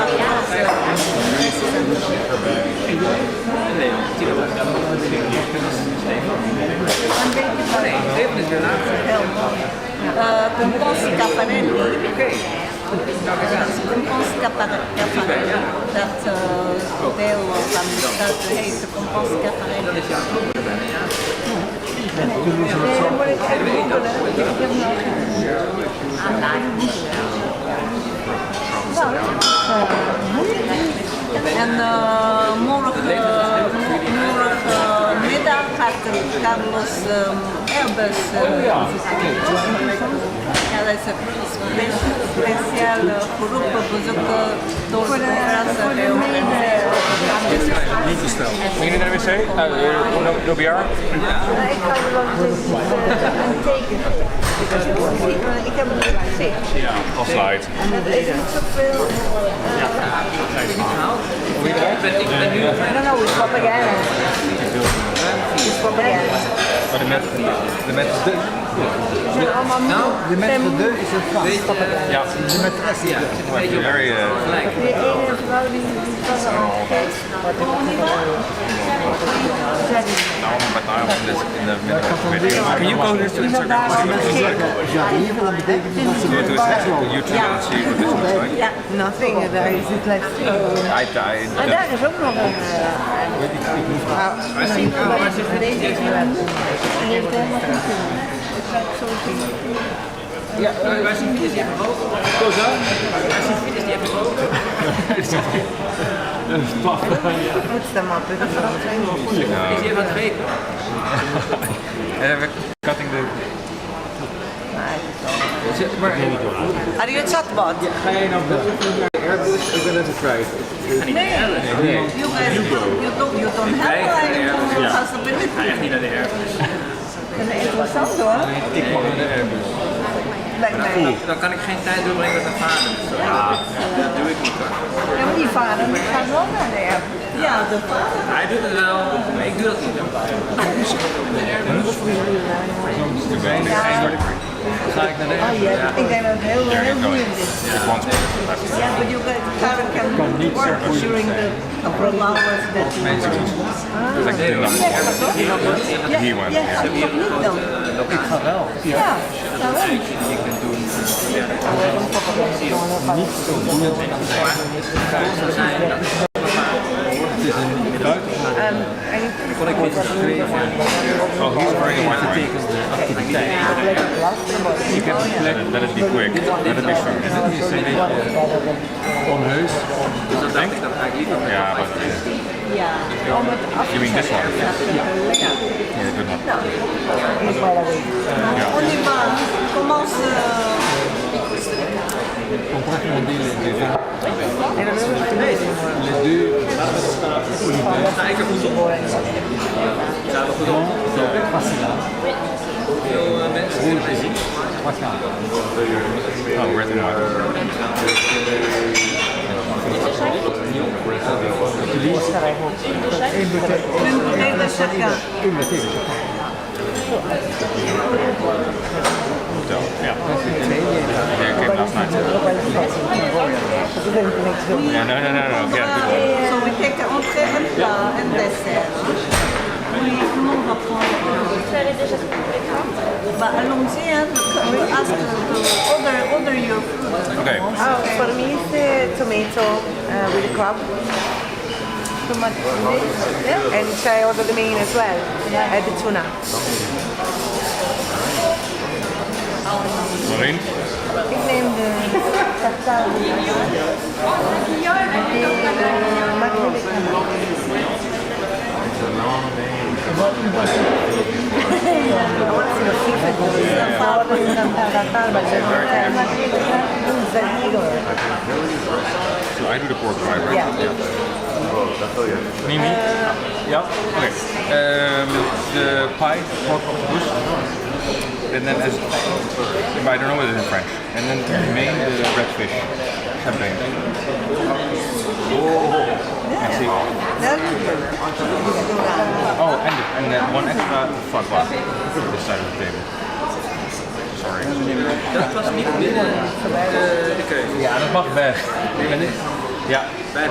heel mooi. Compost Caparelli. Compost Caparelli. Dat deel van de stad heet Compost Caparelli. dan word ik echt googelen. Ik heb nog En morgenmiddag gaat Carlos Airbus. Ja, dat is een speciale groep bezoeken door de Franse Niet besteld. Ging je naar de wc? Door bejaard? ik ga er wel een teken geven. Ik heb het gezien. Ja, afsluit. Dat is niet zoveel. No, we swap again. We swap again. Maar de met de. Zijn allemaal De maître de is een Frans. Ja. De maîtresse is Very, die ene vrouw die was al gegeven. nou, met name in de middag. Can you go to Instagram? ja, hier dan betekent dat ze Go to YouTube and see what this looks like. Ja, nothing. Daar is het livestream. Maar daar is ook nog een. Deze is helemaal niet. Ja, wij zien Fides die even roken. Koza, wij zien Fides die even roken. Put them up because Fides die even aan het weken. We're cutting the... Are you a chatbot? Ga jij nou Airbus? Ik ben net een kwijt. Nee, you guys, you don't have possibility. Ga echt niet naar de Airbus. Dat is interessant hoor. Ik mag naar de Airbus. Lijkt mij. Dan kan ik geen tijd doorbrengen met mijn vader. Ja, dat doe ik niet hoor. Ja, maar die vader gaat wel naar de Airbus. Ja, de vader. Hij doet het wel, maar ik doe dat niet. Ga ik naar de Airbus? Ik denk dat het heel moeilijk is. Yeah, but you guys, Karen can work during the couple of hours that you He went. Ja, toch niet dan? Ik ga wel. Ja, nou wel. Ik ben doen. Kon ik niet geschreven. Oh, he's very much Betekent de activiteit. Ik heb een plek. Let it be quick. Let it be short. Het is een beetje onheus. Dus dat denk ik dat ga ik liever. Ja, but you mean this one? Yeah, the good one. On y va. Commence. On pourrait faire un deal les deux. Ga ik er goed op? Zijn we goed op? Veel mensen die erbij zien. Oh, red and white. Une de chacun. Hotel. Yeah. There came last night. Yeah, no. Yeah, good one. So we take entrée, un plat, un dessert. Oui, tout le monde va prendre. Bah, allons-y, hein. We ask to order your food. Okay. For me it's the tomato with the crab. Tomato. Yeah. And should I order the main as well? Yeah. And the tuna. Marine? Ik neem de tartare. So I do the pork pie, right? Yeah. Mimi? Yeah? Okay. The pie, pork octopus. And then as, I don't know what it is in French. And then the main, the red fish, champagne. And see. Oh, and then one extra front one for this side of the table. Sorry. Dat was niet binnen de keuken. Ja, dat mag best. Ja. Bij de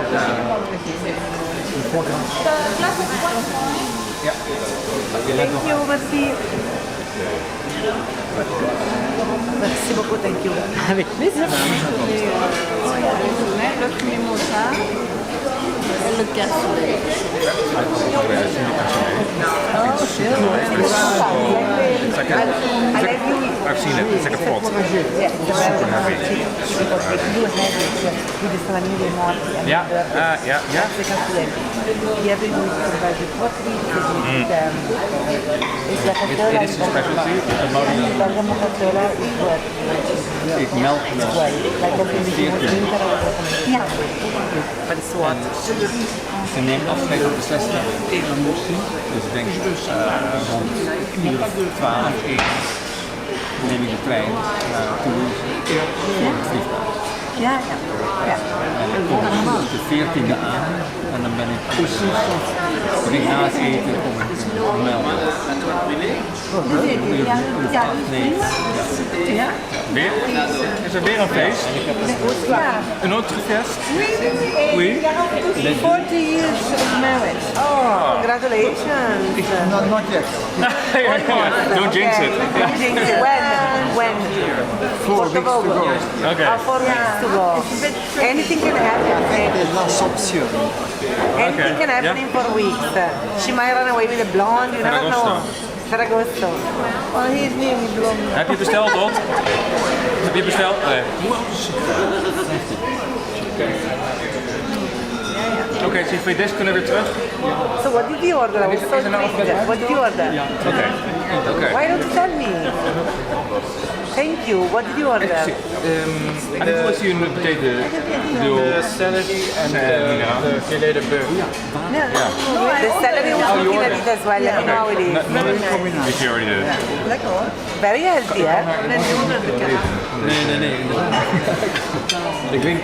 Ja. Thank you, merci. Merci beaucoup, thank you. Avec plaisir. Le mimosa et le cassoulet. Oh, sure. It's like a, I've seen it. It's like a pot. Yeah, it's Super heavy. Super you heavy. have it with the salami morti and Yeah, yeah. the cassoulet. You have it with the potri, it's like a It is a specialty. Bergamo cacciola is what? Ik meld It's white. Like a winter or Ja. but it's what? en neem afscheid op de 60 emotie. Dus ik denk rond uur 12, 1 neem ik de trein naar Toulouse. Het vliegtuig. Ja. En ik kom de 14e aan en dan ben ik precies na het eten kom ik melden. Nee. Ja. Weer? Is er weer een feest? Een autre fest? Oui. 40 years of marriage. Oh, congratulations. Not yet. Don't jinx it. Don't jinx it. When? 4 weeks to go. Okay. 4 weeks to go. Anything can happen. The last option. Anything can happen Yeah. in 4 weeks. She might run away with a blonde, you never know. Ferragosto. Ferragosto. Well, he's nearly blown. Heb je besteld, Dot? Heb je besteld? Nee. Oké, Siegfriedtjs kunnen weer terug. So what did you order? I was so intrigued. What did you order? Oké. Why don't you tell me? Thank you. What did you order? En ik wil zien een potato. The celery and the filet de bœuf. The celery was looking at it as well. Let me know how it is. If you already did. Very healthy, eh? Nee. Ik weet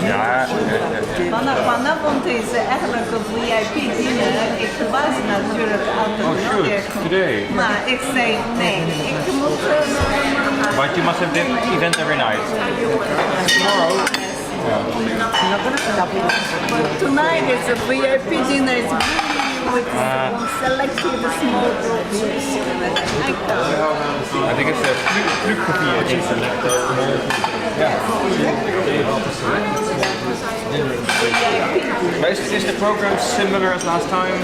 Ja. Vanavond is eigenlijk een VIP-dinner. Ik was natuurlijk uitgenodigd. Today. Maar ik zei nee, ik moet... But you must have event every night. Tomorrow. But tonight is a VIP dinner. It's really with selected small groups. I think it's a But is the program similar as last time?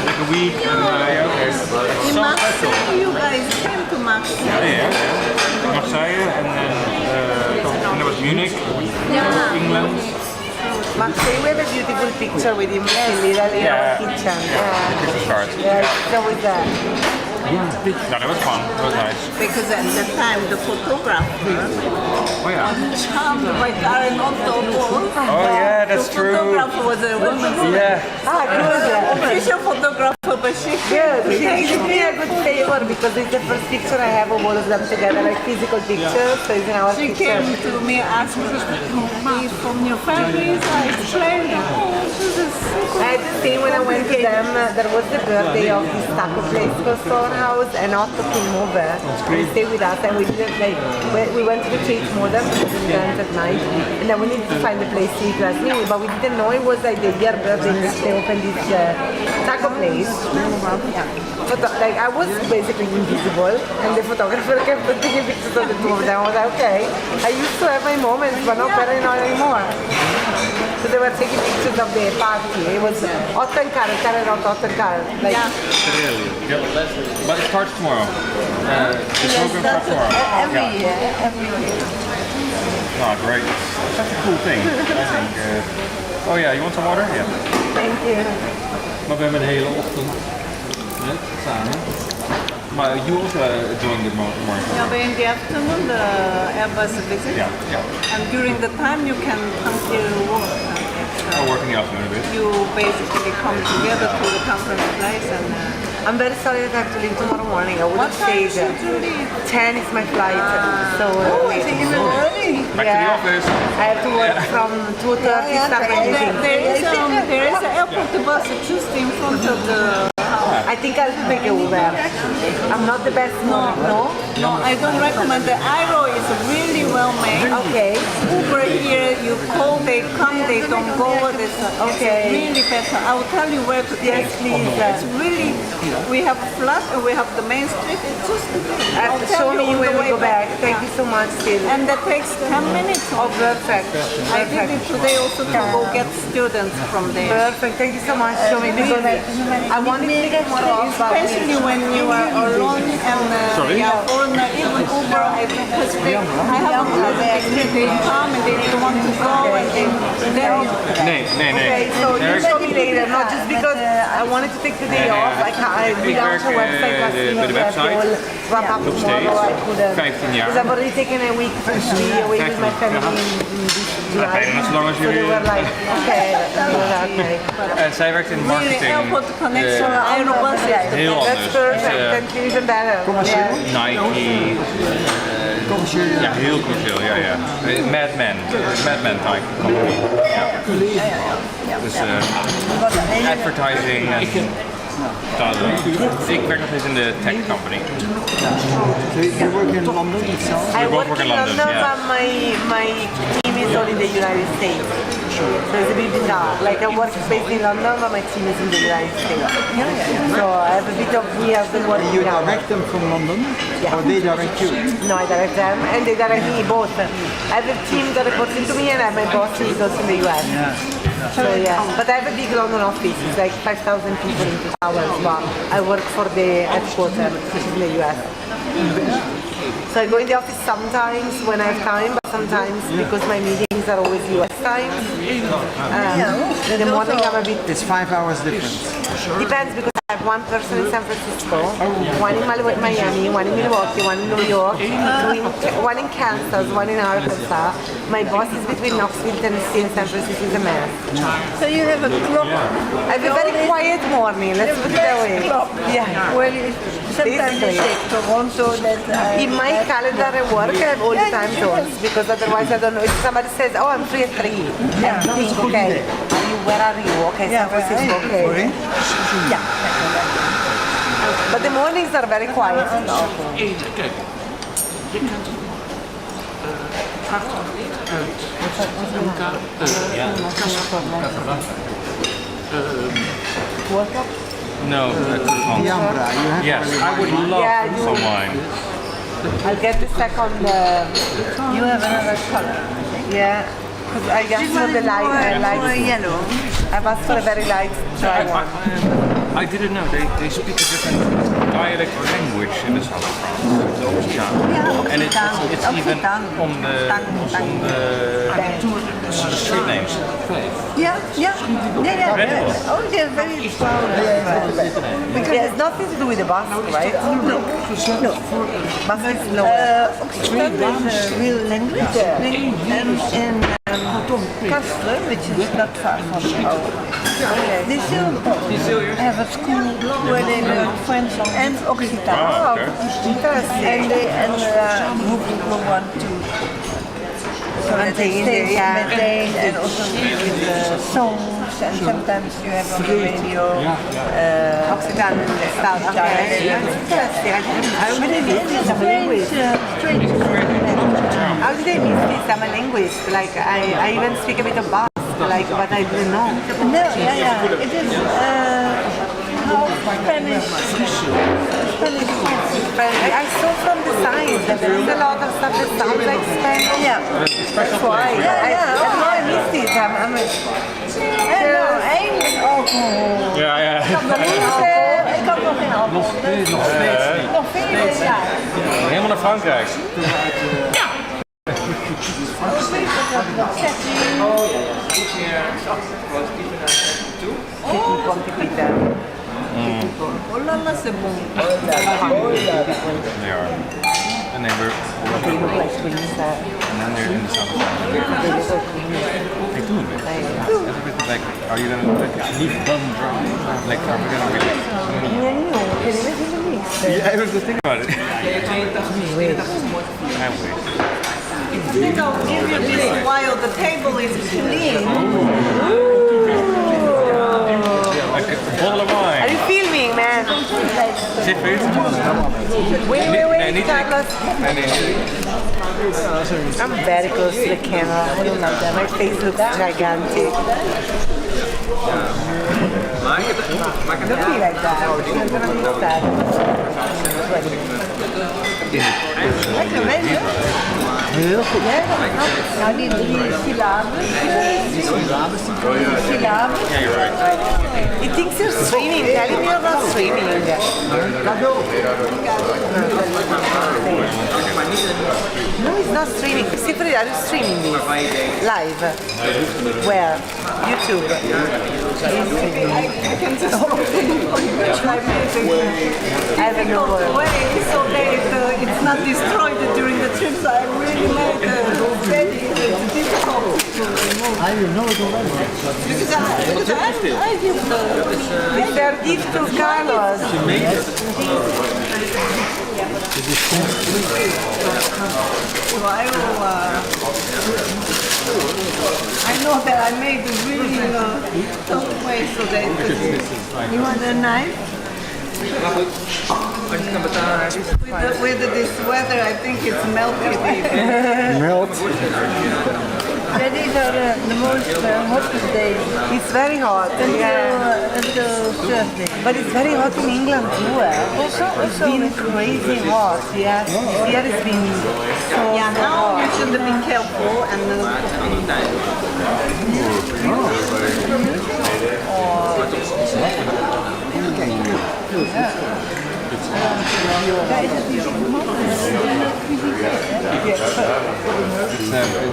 Like a week? Okay. In Marseille, you guys came to Marseille. Yeah. Marseille and then there was Munich, England. Marseille, we have a beautiful picture with him in our kitchen. Christmas card. So with that. No, that was fun. That was nice. Because at the time the photographer Oh yeah. charmed by Karen Otto. Oh yeah, that's The true. photographer was a woman. Yeah. Good. Official photographer, but she Good. She did me a good favor because it's the first picture I have of all of them together, like physical pictures. So it's in our She picture. came to me asking me from your families. I explained, this is so cool. I had the same when I went to them. There was the birthday of this taco place called Storehouse, and Otto came over to stay with us, and we didn't like. We went to the Tate Modern because we went at night, and then we needed to find a place to eat last night, but we didn't know it was like the year birthday in which they opened this taco place. Like I was basically invisible, and the photographer kept taking pictures of the two of them. I was like, okay, I used to have my moments, but not better not anymore. So they were taking pictures of the party. It was Otto and Karen, not Otto and Karen. Like, Yep. But it starts tomorrow. The program starts tomorrow. Every year. Oh, great. Such a cool thing. I think. Oh yeah, you want some water? Yeah. thank you. Maar we hebben de hele ochtend samen. Maar you also joined the morning. Yeah, but in the afternoon the Airbus visit. Yeah. And during the time you can come here work. I work in the afternoon a bit. You basically come together to the conference place and. I'm very sorry that I have to leave tomorrow morning. I would What have time stayed. should you leave? 10 is my flight. So It's even early. Back to the office. I have to work from 2:30 start my meeting. There is an airport bus just in front of the house. I think I'll take a Uber. I'm not the best one, no? No, I don't recommend. The Aero is really well made. Okay. Uber here, you call, they come, they don't go. Okay. It's really better. I will tell you where to take. Yes, please. It's really, we have flat and we have the main street. It's just, I'll tell Show you me on when the we way go back. Thank you so much, Sid. And that takes 10 minutes. Oh, perfect. I did it today also to go get students from there. Perfect. Thank you so much. Show me because I want to take tomorrow off. But Especially when you are alone and you are foreigner, even Uber, I think I have a experience. They come and they don't want to go and then Nee. Okay, so you show me later, not just because I wanted to take the day off. I relaunched a website last week. bij de website. Wrap up Nog steeds. tomorrow. I couldn't. 15 jaar. Because I've already taken a week to be away with my family in this July. bijna net zo lang als So they jullie. were like, okay, okay. En zij werkt in really marketing. airport connection, Aerobus is the Heel That's anders. perfect. That's even better. Yeah. Nike. Ja, heel commercieel, ja. Mad Men type company. Ja. Dus advertising en ik werk nog steeds in de tech company. So you work in London itself? I both work work in in London, London, yeah. but my team is all in the the United States. So it's a bit bizarre. Like I work based in London, but my team is in the United States. So I have a bit of years in working You now. direct them from London, or they direct you? No, I direct them, and they direct me both. I have a team that reports into me, and I have my boss who is also in the US. So yeah, but I have a big London office. It's like 5,000 people in 2 hours, but I work for the headquarters, which is in the US. So I go in the office sometimes when I have time, but sometimes because my meetings are always US time. In the morning I'm a bit... It's 5 hours difference. Depends because I have one person in San Francisco, one in Miami, one in Milwaukee, one in New York, one in Kansas, one in Arkansas. My boss is between Knoxville, Tennessee and San Francisco. Is a mess. So you have a clock. I have a very quiet morning, let's put it that way. Yeah. Well, sometimes they say Toronto that in my calendar at work I have all the time zones because otherwise I don't know. If somebody says, oh, I'm free at 3, I think, okay, where are you? Okay, San Francisco, okay. Yeah. But the mornings are very quiet. Kijk, je kunt karton No, The Ambra, you have yes, I would love some wine. I'll get the second. you have another color. Yeah, because I asked for the light. Yellow. I've asked for a very light dry one. I didn't know they speak a different dialect or language in the south of France. Yeah, And it's even on the street names. Yeah. Oh, they're very proud. Because it has nothing to do with the Basque, right? No. Basque is low. Occitan is a real language. And in Castle, which is not far from our. They still have a school where they learn French and Occitan. Oh, okay. And people want to so that they stay maintained and also with the songs and sometimes you have on the radio Occitan style. Okay. Interesting. but it is a strange How did I miss this? I'm a linguist. Like I even speak a bit of Basque, like, but I didn't know. No, it is how Spanish I saw from the signs that there is a lot of stuff that sounds like Spanish. Yeah. That's why. I missed it. I'm Ja. Ik had nog geen alcohol. Nog 4 jaar. Helemaal naar Frankrijk. Oh là là, c'est bon. They are. And they were and then they're in the south of France. They do it. Everything like, are you gonna leave them dry? Like, are we gonna Yeah, I was just thinking about it. I wish. I think I'll give you this while the table is clean. Like a bottle of wine. Are you filming, man? Siegfried? Wait, Carlos. I'm very close to the camera. I don't like that. My face looks gigantic. Don't be like that. You're gonna be sad. Lekker, weet je? Heel goed. Nou, die syllabes. Yeah, you're right. He thinks you're streaming. Tell him you're not streaming. No, he's not streaming. Siegfried, are you streaming this? Live? Where? YouTube? I can just try music. I don't know where. Way so that it's not destroyed during the trips. I really like steady. It's difficult to remove. I know it already. I give the It's their gift to Carlos. I know that I made a really tough way so that You want a knife? with this weather I think it's melted even. Melt. That is the most hottest day It's very hot. Yeah. until Thursday. But it's very hot in England too. It's been crazy hot. Yes. This year it's been so Now you hot. should be careful and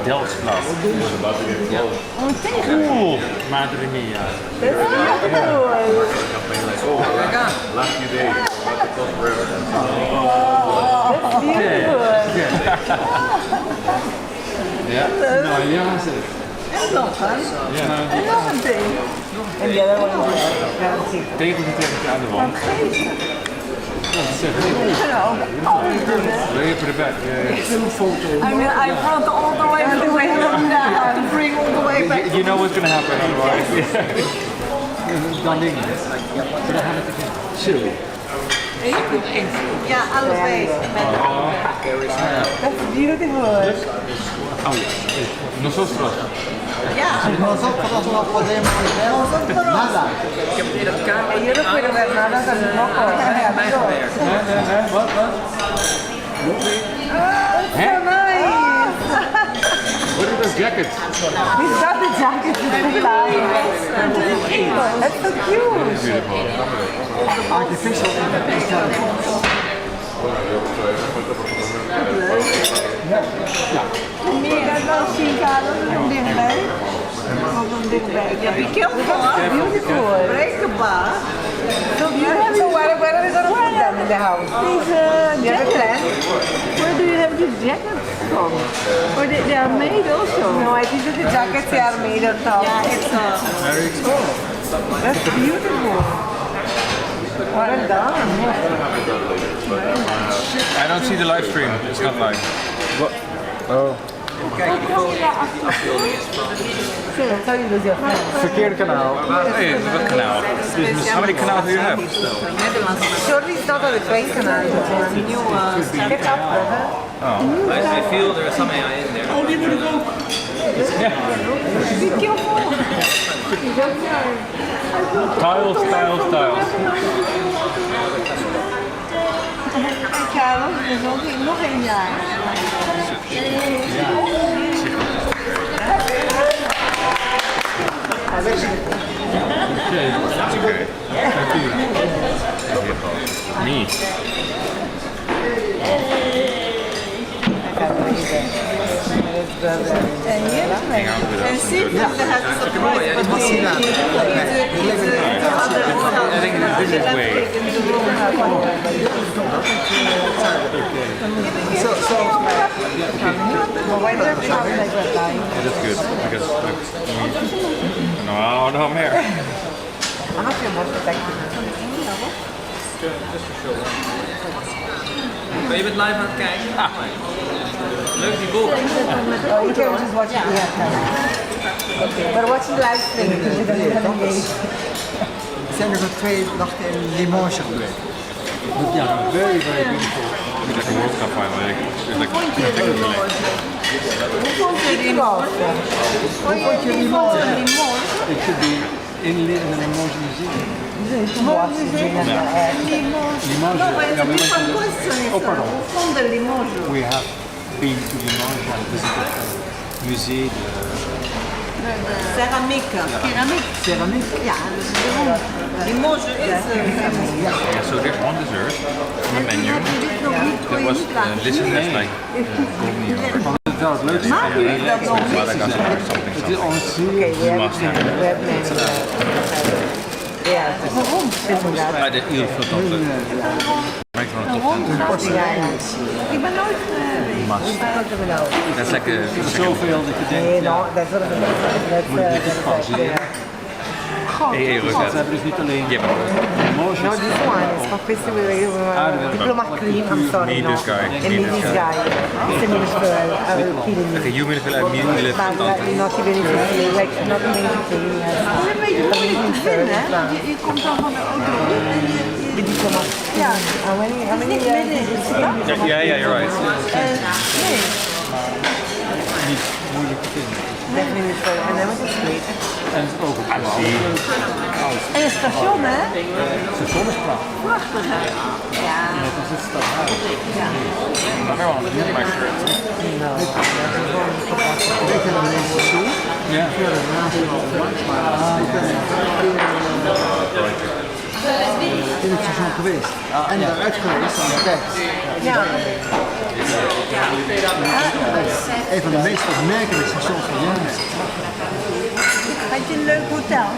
Delftsblad. Oeh, madre mia. Lucky day. Nou ja, zeg. And the other one is Tegels die tegen aan de wand. Dat is echt Lay for the back. I brought all the way to bring all the way back. You know what's going to happen otherwise. Dan ding. We gaan het again. Silly. Ja, allebei. That's beautiful. Oh ja. Nosotros. Ja, Nosotros no podemos ver nada. Yo no puedo ver nada tampoco. Nee, wat? So nice. What is this jacket? He's got the jacket to fly. That's so cute. Artificial intelligence. Meer dan wel zien, Karel, van dichtbij. Van dichtbij. ja, be careful. Beautiful. Breakbaar. So beautiful. So where are we going to put them in the house? These You have a plan? where do you have these jackets from? Or they are made also? No, I think that the jackets they are made on top. Yeah, it's That's beautiful. Well done. I don't see the live stream. It's not live. That's how you lose your friends. Verkeerde kanaal. Hey, what canal? How many canals do you have? Surely it's not on the train canal. Catch up, brother. I feel there's some AI in there. Tiles. Karel, er is nog een jaar. Me. Hang out with And us. Siegfried had a surprise for me. I think this is way. Why do you have like that guy? It is good because no, I'm here. I'm not your most protective. Ben je bent live aan het kijken? Leuk die boek. Oh, you can just watch it here. Okay, we're watching live stream. We zijn nog 2 nachten in Limoges geweest. Very, very beautiful. It's like a World Cup final. It's like Hoe vond je Limoges? It should be in the Limoges Museum. No, my different question is, hoe vond je Limoges? We have been to Limoges and visited the museum. Ceramiek. Ceramiek. Ja, dus Limoges is... yeah. So there's one dessert on the menu. That was listeners like told me over. Dat is het leukste. Maak jullie dat nog niet? Madagascar or something. Het is on Okay, we have must have. we have many. Yeah. Waarom? Ah, de heel veel tante. Maakt van een top 10. Ik ben nooit That's like a zoveel dat je denkt, No, that's not Hey, ze hebben dus niet alleen Yeah, but Limoges. No, this one is for festival. Diploma clean. I'm sorry. Need No. this guy. And Need need this this guy. guy. It's a minister. I will kill him. Okay, you will have me live But tante. not even if it's like not even if it's clean. Het is een beetje moeilijk te vinden, hè? Want je komt dan van de auto en The diploma. ja, How many niet years? midden in de stad. Yeah, you're right. Nee. Niet moeilijk te vinden. definitely for and then we can sleep. En ook het gebouw. En het station, hè? Het station is prachtig. Prachtig, hè? Ja. Net als het stadhuis. Ja. Maar wel een beetje my shirt. Ja. In het station geweest. En daaruit geweest aan de tijd. Ja. Een van de meest opmerkelijke stations van Nederland. Had je een leuk hotel?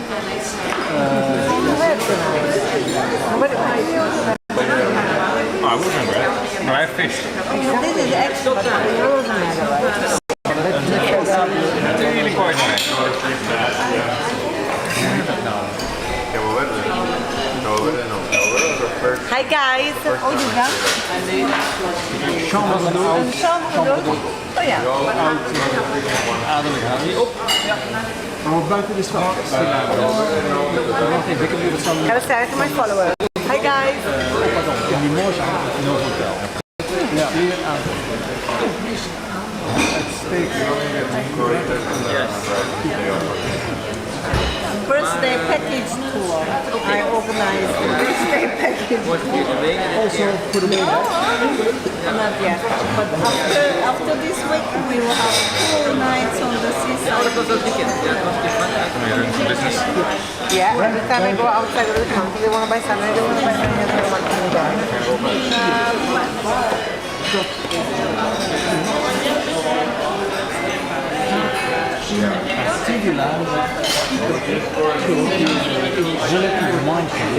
Oh, I wasn't bad. No, I fished. Dit is extra. It's really quite nice. Hi guys. Oh, je gaat? Een chambre d'eau. Oh ja. Maar buiten de stad. Gotta say hi to my followers. Hi guys. Birthday package tour. I organized the birthday package tour. Also voor de middag. Not yet. But after this week we will have 4 nights on the seaside. Business. Yeah, every time I go outside of the country, they want to buy something, they want to buy something, they want to buy. Singula, relatief mindful.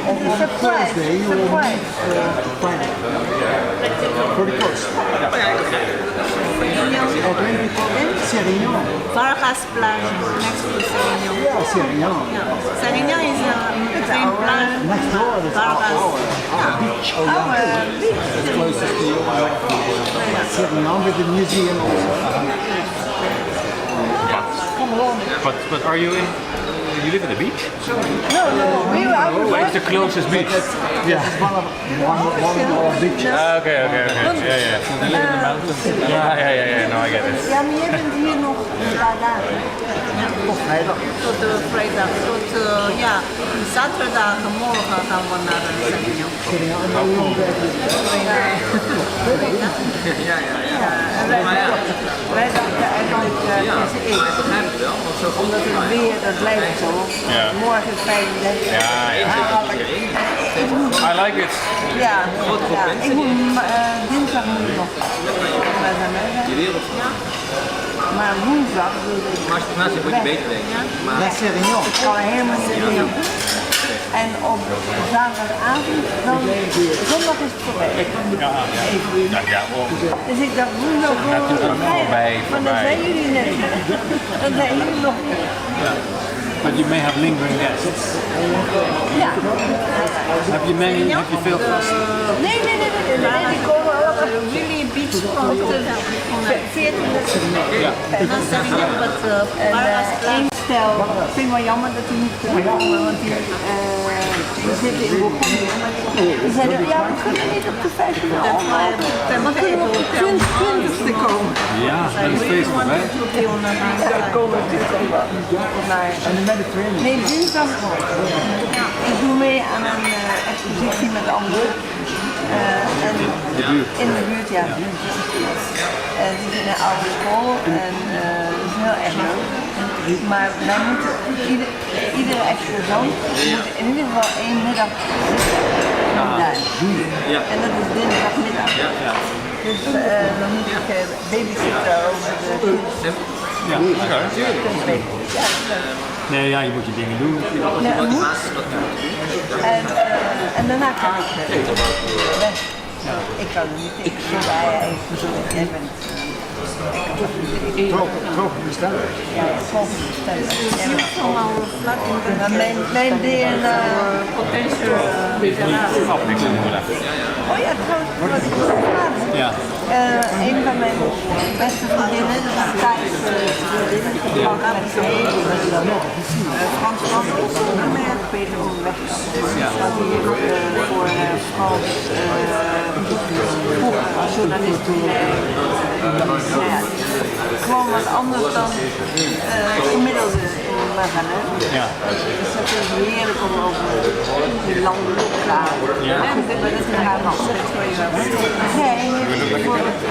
It's a price. It's a price. Voor de kost. Sérignan. Vargas Plage, next to Serignan. Ja, Sérignan. Serignan is a green plage. Next door. Vargas. Beach. Beach. Closest to you. Sérignan with the museum also. But are you in? You live at the beach? No, we were Where is the closest beach? Yeah, one beach. Okay. Yeah. They live in the mountains. Yeah. No, I get it. Ja, maar je bent hier nog een paar dagen. Tot vrijdag. Tot zaterdag morgen gaan we naar Serignan. Wij dachten eigenlijk tussen ik. Omdat het weer, dat blijft zo. Ja. Morgen is 35. I like it. Ja, ik moet dinsdag moet ik nog bij zijn mensen. Maar woensdag wilde ik weg. La Sérignan. Ik kan helemaal niet meer. En op zaterdagavond, dan zondag is het voorbij. Dus ik dacht, woensdag Voorbij. Maar dan zijn jullie net. Dan zijn jullie nog. But you may have lingering guests. Ja. Have you veel gasten? Nee, die komen allemaal. Really beach hotel. 14 Ja. Not Serignan, but Vargas En Plage. één stel, ik vind het wel jammer dat die niet kunnen komen, want die zitten in Bourgondië. Die zeiden, ja, we kunnen niet op de 15e maar kunnen we op de 20e komen. Ja, dat is feestelijk, hè? Ja, we komen natuurlijk ook wel naar... En de Mediterranean. Nee, dinsdag. Ik doe mee aan een expositie met anderen. En in de buurt, ja. Het is in een oude school en dat is heel erg leuk. Maar wij moeten, iedere exposant moet in ieder geval 1 middag daar. En dat is dinsdagmiddag. Dus dan moet ik babysitten over de Ja, oké. ja, Nee, ja, je moet je dingen doen. nee, het moet. En daarna kan ik weg. Ik kan er niet. Ik jij bent Tropenbestellen. Ja, tropenbestellen. Mijn DNA. Potential Oh ja, trouwens, wat ik wil vragen. Ja. Een van mijn beste vriendinnen, dus een Thaise vriendin, die kwam met Frans Wandels, met Peter Overweg. Dat hij voor Frans vroeger als journalist gewoon wat anders dan gemiddelde in Magalen. Ja. Dus dat is heerlijk om over die landen te praten. Ja. Maar dat is een haar man. Zij heeft bijvoorbeeld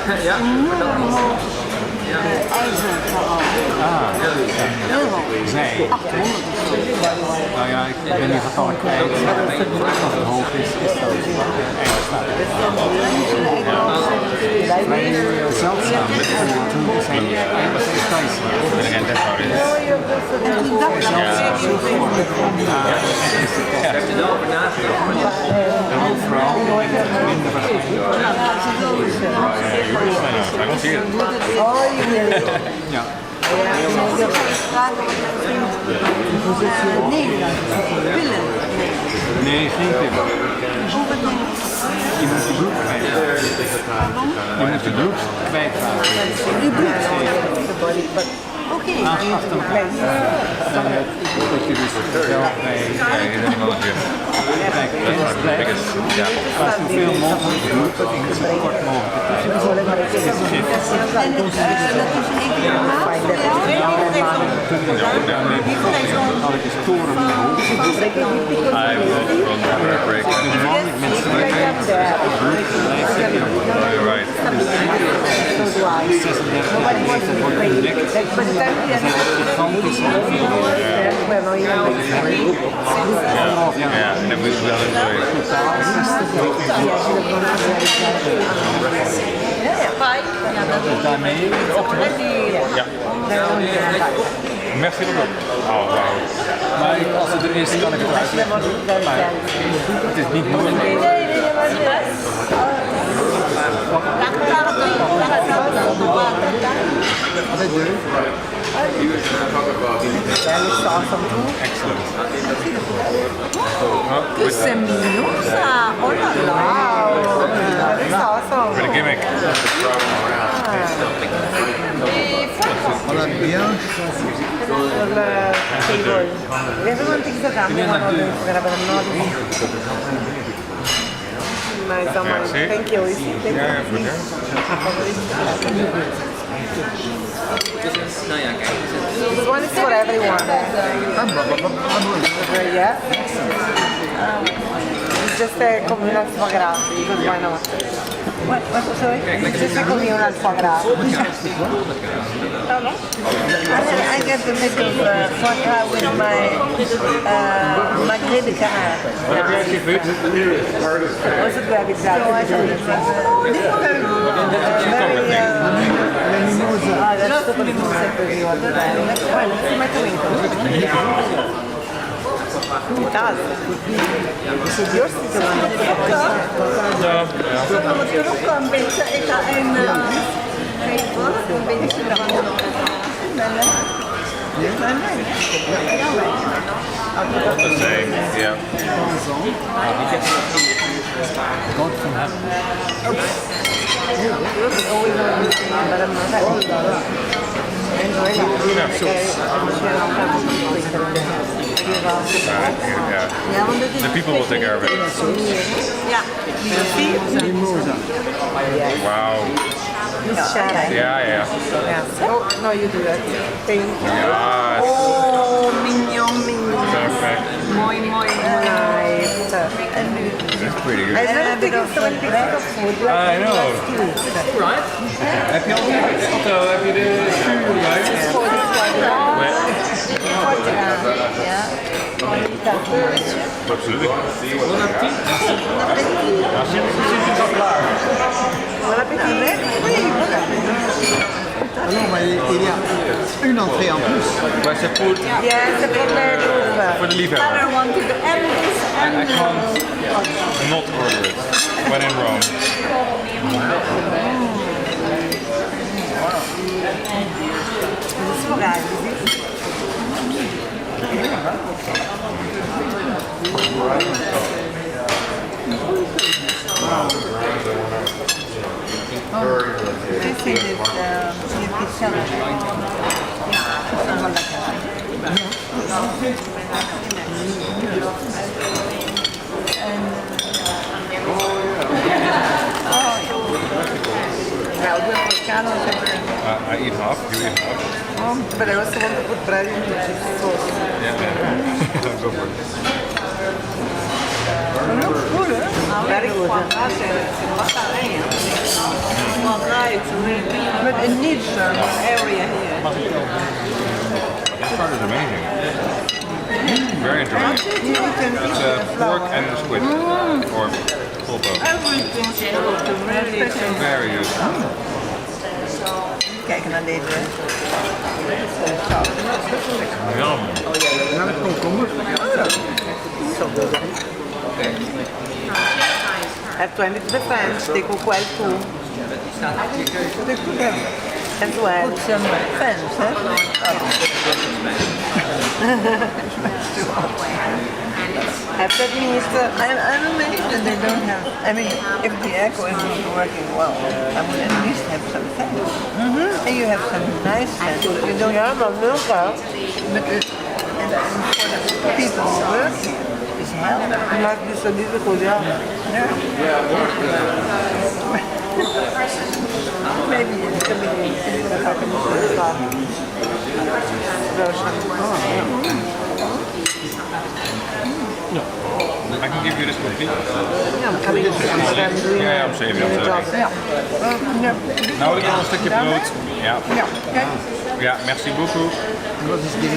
een enorm hoog ijzer gehad. Heel hoog. Zij. 800 of zo. Nou ja, ik ben die getallen kwijt. Als het hoog is, is dat erg staat. Vrij zeldzaam. Toen zijn die details Ja. Nee, geen tip. Je moet je bloed kwijtraken. Je moet je bloed kwijtraken. Oké. Dat je dus wel bij kennis blijft. Maar zoveel mogelijk bloed in zo kort mogelijk tijd. En dat is één keer per maand? Daarmee had ik dus toren hoog. I will run a break. Mensen You're right. 36 wordt ontdekt. Yeah, and we will enjoy it. Daarmee Ja. Merci beaucoup. Oh, wow. maar als het er is, kan ik het uitleggen. Maar het is niet moeilijk. Que c'est mignon ça! Oh là là! For the gimmick. On a bien Merci. Thank you. Yeah, for there. This one is for everyone. Yeah. It's just a communal foie gras, because why not? Sorry? It's just a communal foie gras. I get a bit of foie gras with my magret de canard. What heb jij gevoeld? Also grab it, grab it. Very that's the mimosa. It does. Yours is Zullen we het ook een beetje, ik ga een geven, een beetje van The same, yeah. God from heaven. Yeah. The people will take care of it. ja. Wow. Yeah. Oh, no, you do that. Thank you. Yes. Oh, mignon. Perfect. Mooi. Nice. That's pretty good. I never think of so many pieces of food. I know. Right? Heb je al Otto, heb je de schuur Absoluut. Bon appétit. Bon appétit. non, mais il y a une entrée en plus. Maar c'est pour, Yeah, c'est pour le groupe. voor de liefhebber. Father wanted to end this and I can't not order it when in Rome. Sfogati. This is Siegfriedtjs. I eat half, you eat half. But I also want to put bread into cheese sauce. Yeah. Go for it. Very good. But it needs an area here. This part is amazing. Very interesting. It's pork and the squid. Or pulpo. Everything's good to really Very good. Kijk naar deze. Yum. Have to end it to the French. They cook well too. As well. Put some fans, hè? Have to admit, I'm amazed that they don't have. I mean, if the airco is not working well, I would at least have some fans. And you have some nice fans. You don't have a milk out, but and for the people who work here, it's hell. not this a difficult, yeah. Maybe it's coming in the I can give you this complete. Yeah, I'm coming to Amsterdam doing Ja, I'm saving it. Nou, ik wil een stukje brood. Ja. Ja, merci beaucoup. Wat is dit?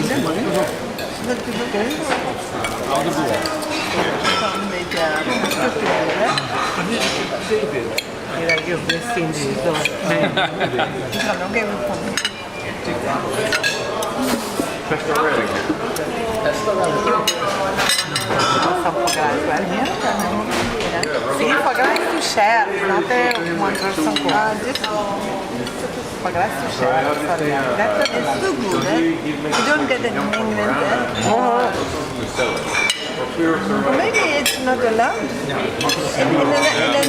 Oude boel. een beetje structureel, hè? Here I give this in the Ik kan ook even van. some foie gras as well. See, foie gras is to share, it's not one person cook. Just foie gras is to share. Sorry. It's too good, hè? You don't get it in England, hè? Maybe it's not allowed.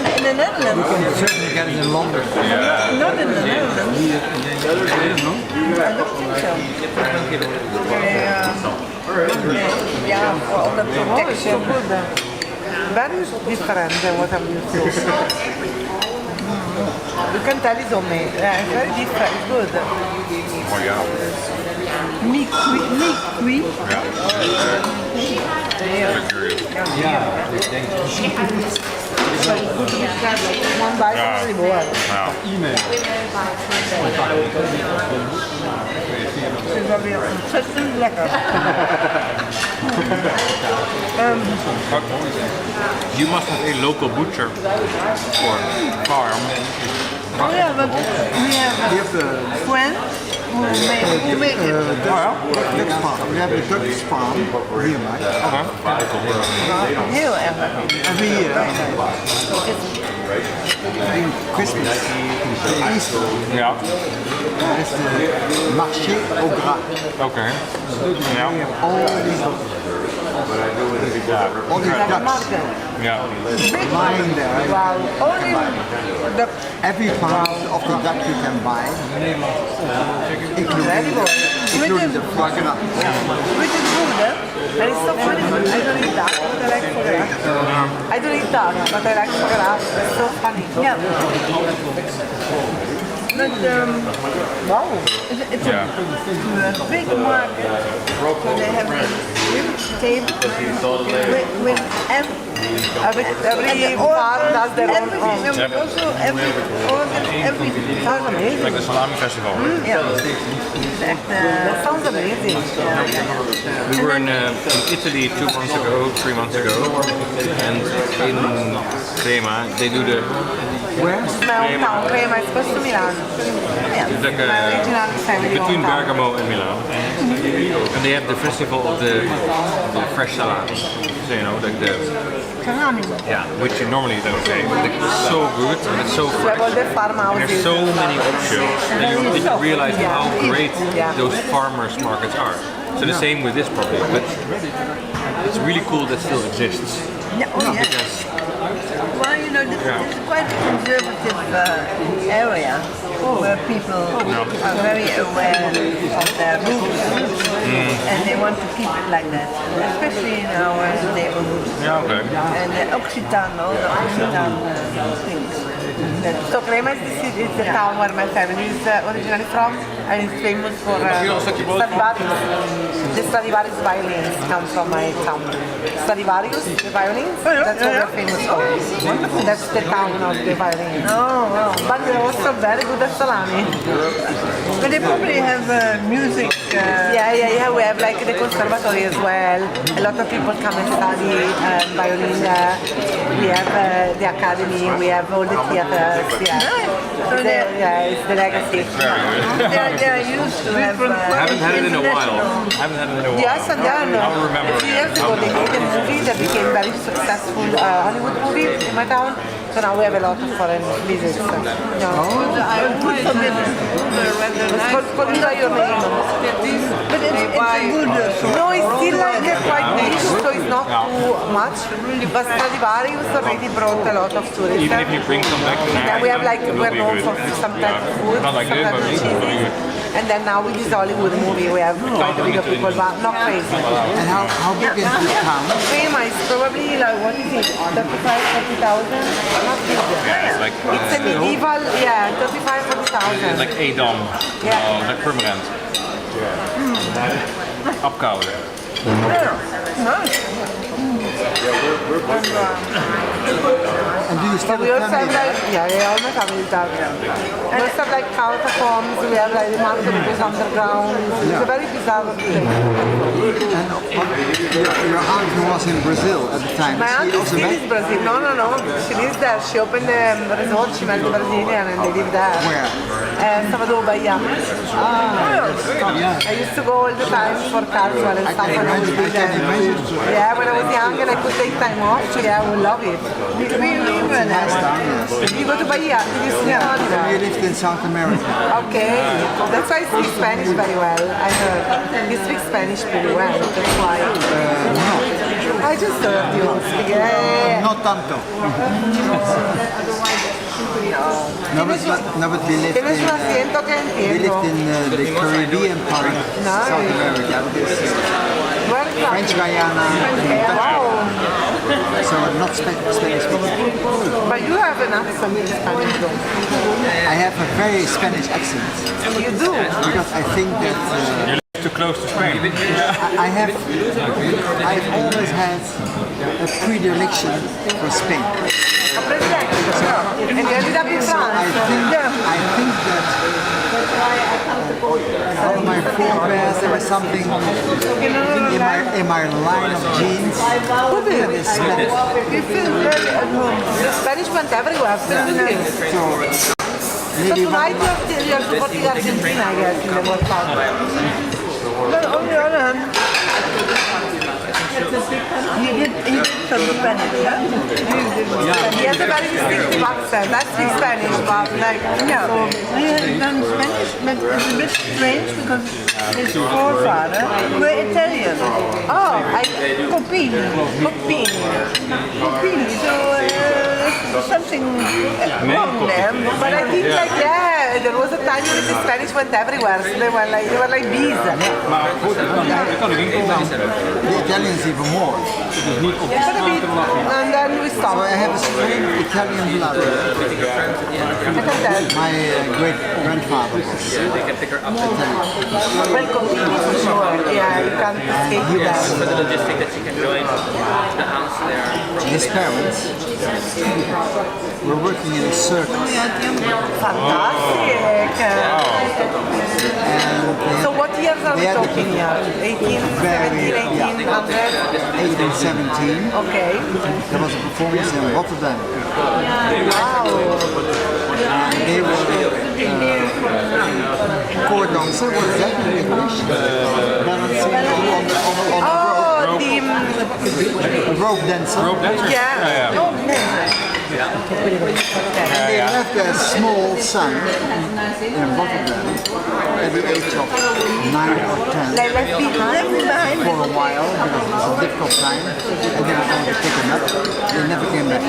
In the Netherlands. You can certainly get it in London. Not in the Netherlands. I don't think so. Yeah, for all the protection. Very different than what I'm used to. You can tell it's homemade. Yeah, it's very different. It's good. Oh ja. Meat cuit. One bite is really good. Nou, Het is wel weer ontzettend lekker. you must have a local butcher or farm. Oh yeah, but we have a friend who make it. Dutch farm. We have a Dutch farm nearby. Heel erg lekker. Every year, during Christmas, in Iceland, Ja, there is the marché au gras. oké. Ja, All these ducks ja. lying there. Wow. Only the Every pound of the duck you can buy, including the foie gras. Which is good, hè? and it's so funny. I don't eat that, but I like foie gras. I don't eat that, but I like foie gras. It's so funny. Yeah. But Wow. it's Ja. a big market. So they have a huge table with Every farm does their own. everything. And Yep. also every organ, everything. Sounds amazing. Like the salami festival. Yeah. It's echt, That sounds amazing. We were in Italy 2 months ago, 3 months ago, and in Crema they do the Smell town crema is close to Milan. it's like My original family between hometown. Bergamo and Milan, and they have the festival of the fresh salad. So you know, like the farming. Yeah, which you normally don't say. But it's so good and it's so We have all fresh. the farmhouses. There's so many options that you didn't realize how great Yeah. those farmers markets are. So the same with this probably, but it's really cool that still exists. Yeah, oh yeah. Because Well, you know, this is quite a conservative area where people are very aware of their roots and they want to keep it like that, especially in our neighborhood. yeah, okay. And the Occitan, all the Occitan things. So Crema is the town where my family is originally from, and it's famous for Stradivarius. The Stradivarius violins come from my town. Stradivarius, the violins, that's what we're famous for. That's the town of the violins. Oh, wow. But we're also very good at salami. But they probably have music. Yeah, we have like the conservatory as well. A lot of people come and study violin there. We have the academy, we have all the theaters. Yeah, So it's the legacy. they are used to have Haven't had it in a while. international- Haven't had it in a while. Yes, and then I'll remember. a few years ago they made a movie that became very successful Hollywood movie in my town. So now we have a lot of foreign visits. I always It's called By Your Name. But it's a good No, it's still like quite niche, so it's not too much. But Stradivarius already brought a lot of tourists. Even if you bring some back to Then we have like, it will we're be known good. for some type of food, Not like some this, type but of it's very cheese. good. And then now with this Hollywood movie, we have quite a bit of people, but not crazy. And how big is this town? Crema is probably like, what is it, 40,000? Not big. Yeah, it's like It's a medieval, 40,000. like Edam, Yeah. like Purmerend. Apkoude. And do you still But we also have family? like, all my family is down there. We also have like catacombs, we have like the market that goes underground. It's a very bizarre thing. And your aunt who was in Brazil at the time, My aunt she also still met? is Brazil. No. She lives there. She opened the resort, she met the Brazilian and they live there. Where? Salvador Bahia. I used to go all the time for cultural and stuff when I was I can imagine. Yeah, when I was young and I could take time off, yeah, I would love it. Nice town, yes. Did you go to Bahia? Did you see Oliver? You lived in South America. Okay, that's why I speak Spanish very well. I heard you speak Spanish pretty well. That's why. I just heard you speak. Yeah. Not tanto. No, but we lived Tienes un in, acento que we entiendo. lived in the Caribbean part of South America. Where is that? French Guyana, Wow. so not Spanish speaking. But you have an accent in Spanish though. I have a very Spanish accent You do. because I think that You live too close to Spain. I've always had a predilection for Spain. And you ended up in So I think that all my forebears, there was something in my line of genes that is Spanish. You feel very at home. The Spanish went everywhere. So So tonight you have supporting Argentina, I guess, in the World Cup. But on the other hand, he did some Spanish, yeah? He has a very distinctive accent. I speak Spanish, but like, Yeah, he has done Spanish, but it's a bit strange because his forefather were Italian. oh, Copini. Copini. So there's something wrong there. But I think like, there was a time when the Spanish went everywhere, so they were like bees. the Italians even more. For a bit, and then we So stopped. I have a strong Italian blood. I can tell. My great grandfather was Italian. Well, Copini for sure. Yeah, you can't escape that. His parents were working in a circus. Fantastic. And So what years are we They had- talking here? 18, 17, 1800? 1817, Okay. there was a performance in Rotterdam. Wow. And they were court dancer, was that in English? Balancing on the rope. rope. rope dancer. Rope dancer? Yeah. They left their small son, both of them, at the age of 9 or 10 Like, let's be behind. for a while because it was a difficult time, and they were going to pick him up. They never came back.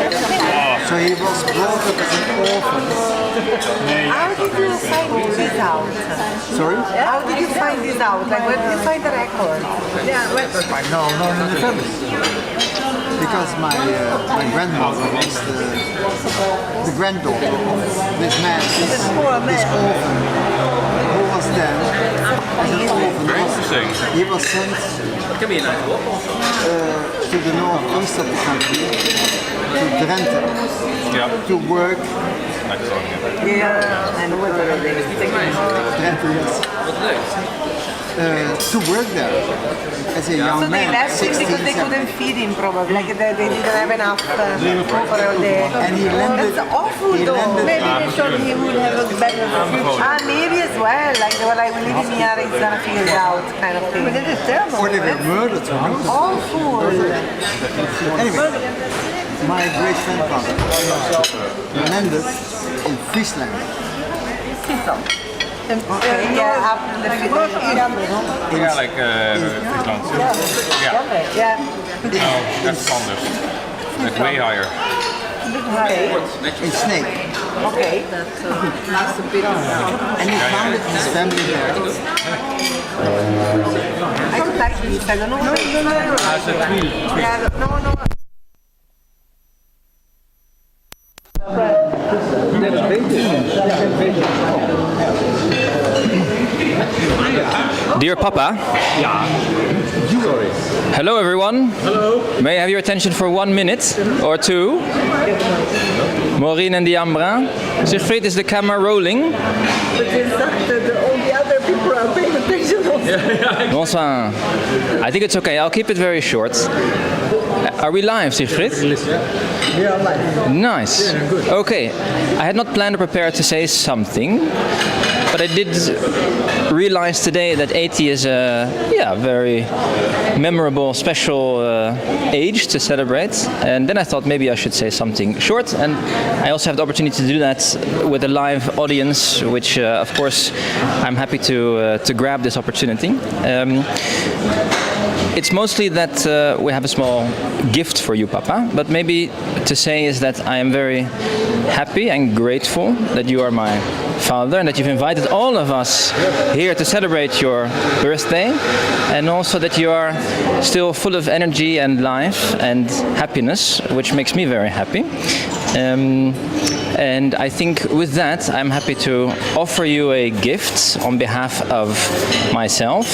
So he was brought up as an orphan. How did you find this out? Sorry? How did you find this out? Like, where did you find the record? No, in the family. Because my grandmother was the granddaughter of this man, this orphan, who was then, as an orphan, he was sent to the northeast of the country, to Drenthe, to work. Yeah, and what are they? Drenthe, yes. To work there as a young So they man. left him 16, because they couldn't feed him probably, like they didn't have enough for all day. And he landed. That's awful He though. landed. Maybe they thought he would have a better future. Ah, maybe as well, like they were like, we live in here, he's gonna figure it out, kind of thing. But it is terrible. Or they were murdered. Awful. Anyway, my great grandfather landed in Friesland. Okay, yeah, up in the Yeah, like Friesland. Yeah. yeah. No, that's Flanders. Like way higher. In Snake. Okay. And he founded his family there. I don't like this. I don't know. No. As a tweet. Yeah, no. Dear Papa. Hello everyone. Hello. May I have your attention for 1 minute or two? Maureen and Diambra. Siegfried, is the camera rolling? But it's not that all the other people are paying attention also. Bonsoir. I think it's okay. I'll keep it very short. Are we live, Siegfried? We are live. Nice. Okay. I had not planned or prepared to say something, but I did realize today that 80 is a very memorable, special age to celebrate. And then I thought maybe I should say something short. And I also have the opportunity to do that with a live audience, which of course I'm happy to grab this opportunity. It's mostly that we have a small gift for you, Papa, but maybe to say is that I am very happy and grateful that you are my father and that you've invited all of us here to celebrate your birthday, and also that you are still full of energy and life and happiness, which makes me very happy. And I think with that, I'm happy to offer you a gift on behalf of myself,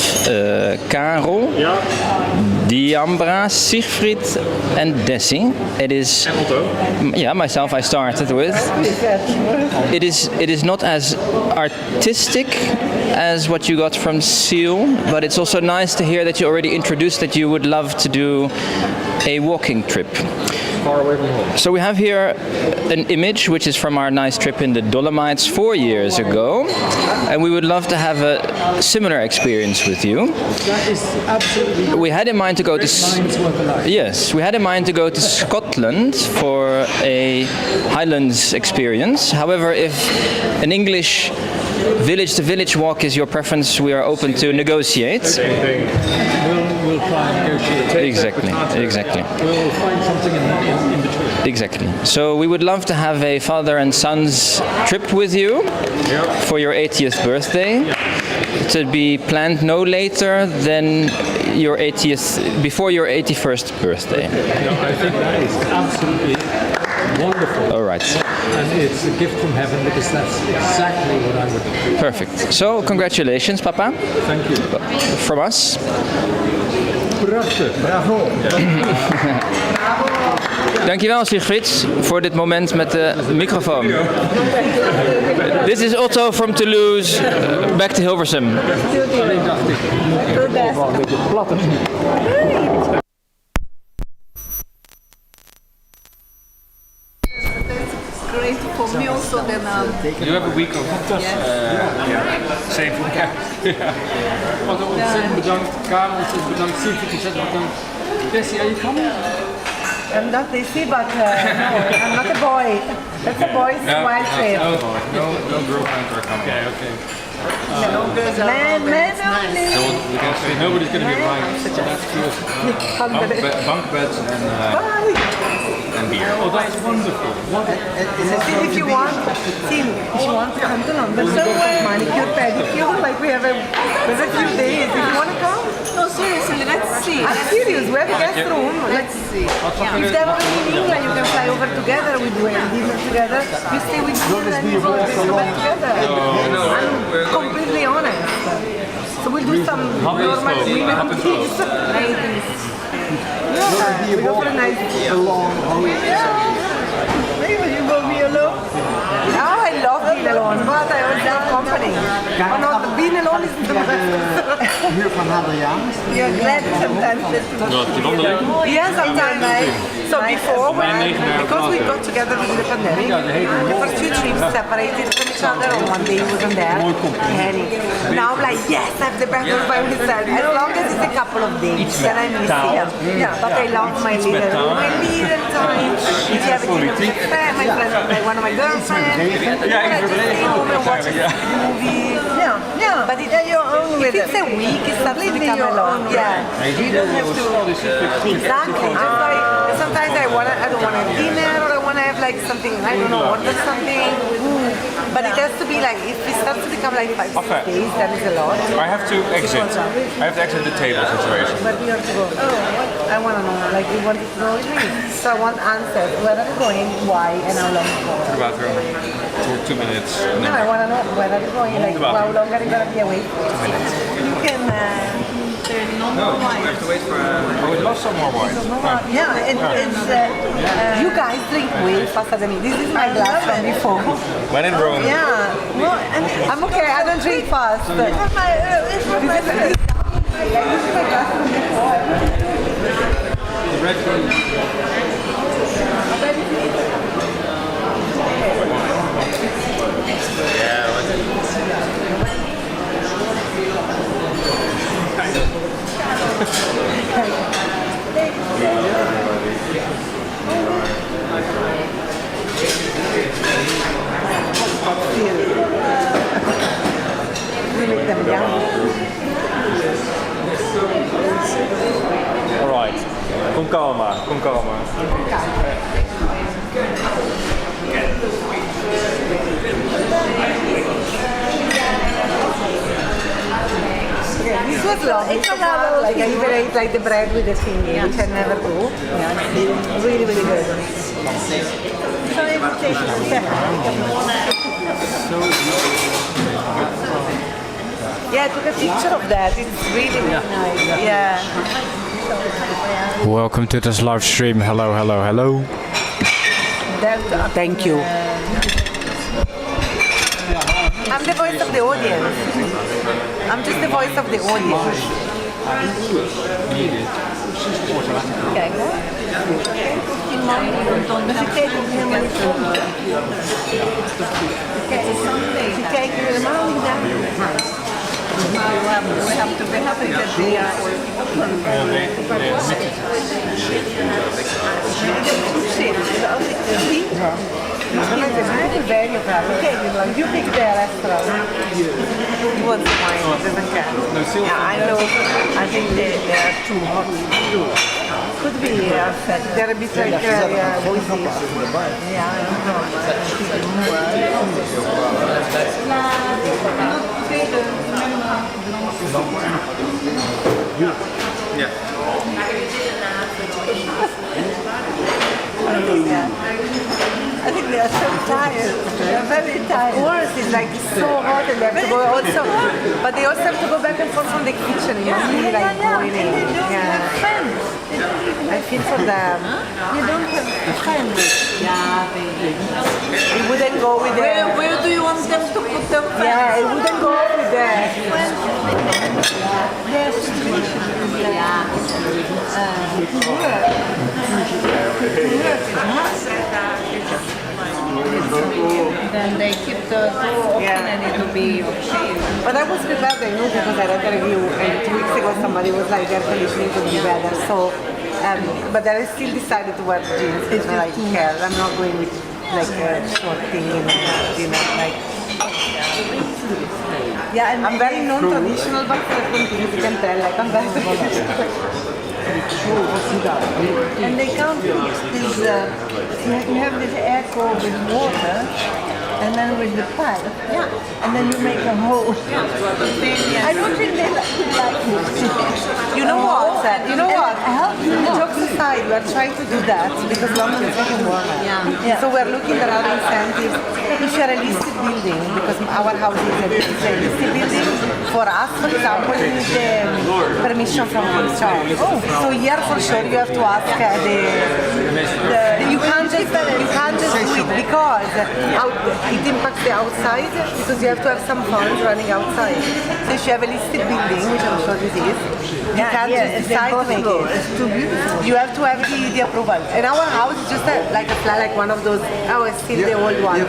Karel, Diambra, Siegfried, and Desi. It is, myself I started with. It is not as artistic as what you got from Seal, but it's also nice to hear that you already introduced that you would love to do a walking trip. Far away from home. So we have here an image which is from our nice trip in the Dolomites 4 years ago, and we would love to have a similar experience with you. That is absolutely. We had in mind to go to we had in mind to go to Scotland for a Highlands experience. However, if an English village-to-village walk is your preference, we are open to negotiate. We'll try and negotiate. Exactly. We'll find something in between. Exactly. So we would love to have a father and son's trip with you for your 80th birthday. To be planned no later than your 80th, before your 81st birthday. I think that is absolutely wonderful. All right. And it's a gift from heaven because that's exactly what I would do. Perfect. So congratulations, Papa. Thank you. From us. Prachtig. Bravo. Dankjewel, Siegfried, voor dit moment met de microfoon. This is Otto from Toulouse, back to Hilversum. Great for me also then. You have a week of same. Otto, ontzettend bedankt. Karel, ontzettend bedankt. Siegfried, ontzettend bedankt. Bessie, are you coming? I'm not Desi, but no, I'm not a boy. That's a boy's wild trip. No girlfriends are coming. Okay. Man only. So we can say Nobody's going to be right. That's cute. bunk beds and beer. Oh, that's wonderful. If you want to come to London, manicure, pedicure, like we have a few days. If you want to come, No, seriously, let's see. I'm serious. We have a guest room. Let's see. If they're already in England, you can fly over together. We do a dinner together. You stay with me and you go back together. I'm completely honest. So we'll do some normal women things. Yeah, we go for a nice maybe you go be alone. Oh, I love being alone, but I always have company. But not being alone is the best. Hier van Adriaan. You're glad sometimes that Yeah, sometimes. So before, because we got together during the pandemic, the first few trips separated from each other, and one day he wasn't there. And now I'm like, yes, I have the best one by myself. As long as it's a couple of days, then I miss him. Yeah, but I love my little time. If you have a dinner with a friend, my friend, like one of my girlfriends, I just stay home and watch a movie. yeah, But your own if it's a week, it starts to become a long. Yeah. You don't have to. Exactly. Just like, sometimes I don't want to have dinner, or I want to have like something, I don't know, order something. But it has to be like, if it starts to become like 5-6 days, that is a lot. I have to exit. I have to exit the table situation. But we have to go. I want to know, like, you want to go with me? So I want answers. Where are we going, why, and how long for? To the bathroom for 2 minutes. And No, then I want to know where are we going, like, how long are you going to be away? You can. we have to wait for. Oh, we lost some more wine. Yeah, it's. You guys drink way faster than me. This is my glass from before. When in Rome. Yeah. Well, and I'm okay, I don't drink fast. it's from my This is my glass from before. The red one. We make them young. Alright. Con calma, con calma. This was lovely. Like I even ate like the bread with the thingy, which I never do. Really, really good. Yeah, I took a picture of that. It's really, really nice. Yeah. Welcome to this live stream. Hello, hello, hello. Thank you. I'm the voice of the audience. I'm just the voice of the audience. We have to be happy that they are You pick the restaurant. You want the wine, doesn't care. Yeah, I know. I think they are too hot. Could be, they're a bit like voices. Yeah, I don't I think they are so tired. They are very tired. Of course, it's like so hot and they have to go also, but they also have to go back and forth from the kitchen. It must be like boiling. I feel for them. You don't have friends. It wouldn't go with the... Where do you want them to put them? Yeah, it wouldn't go with the... Their situation is Then they keep the door open and it will be okay. But I was prepared, I knew, because I read a review and 2 weeks ago somebody was like, air conditioning could be better. So But then I still decided to wear jeans because I like care. I'm not going with like a short thing, you know, like. Yeah, and I'm very non-traditional, but certain things you can tell, like I'm very traditional. And they can't fix this, you have this air core with water, and then with the pipe, and then you make a hole. I don't think they like this. You know what? You know what? Help Jokes aside, we are trying to do that because London is getting warmer. Yeah. So we're looking at other incentives. If you're a listed building, because our house is a listed building, for us, for example, you need the permission from King Charles. So here for sure you have to ask you can't just do it because it impacts the outside because you have to have some funds running outside. So if you have a listed building, which I'm sure this is, you can't just decide to make it. It's too beautiful. You have to have the approval. And our house is just like a flat, like one of those. Oh, it's still the old one.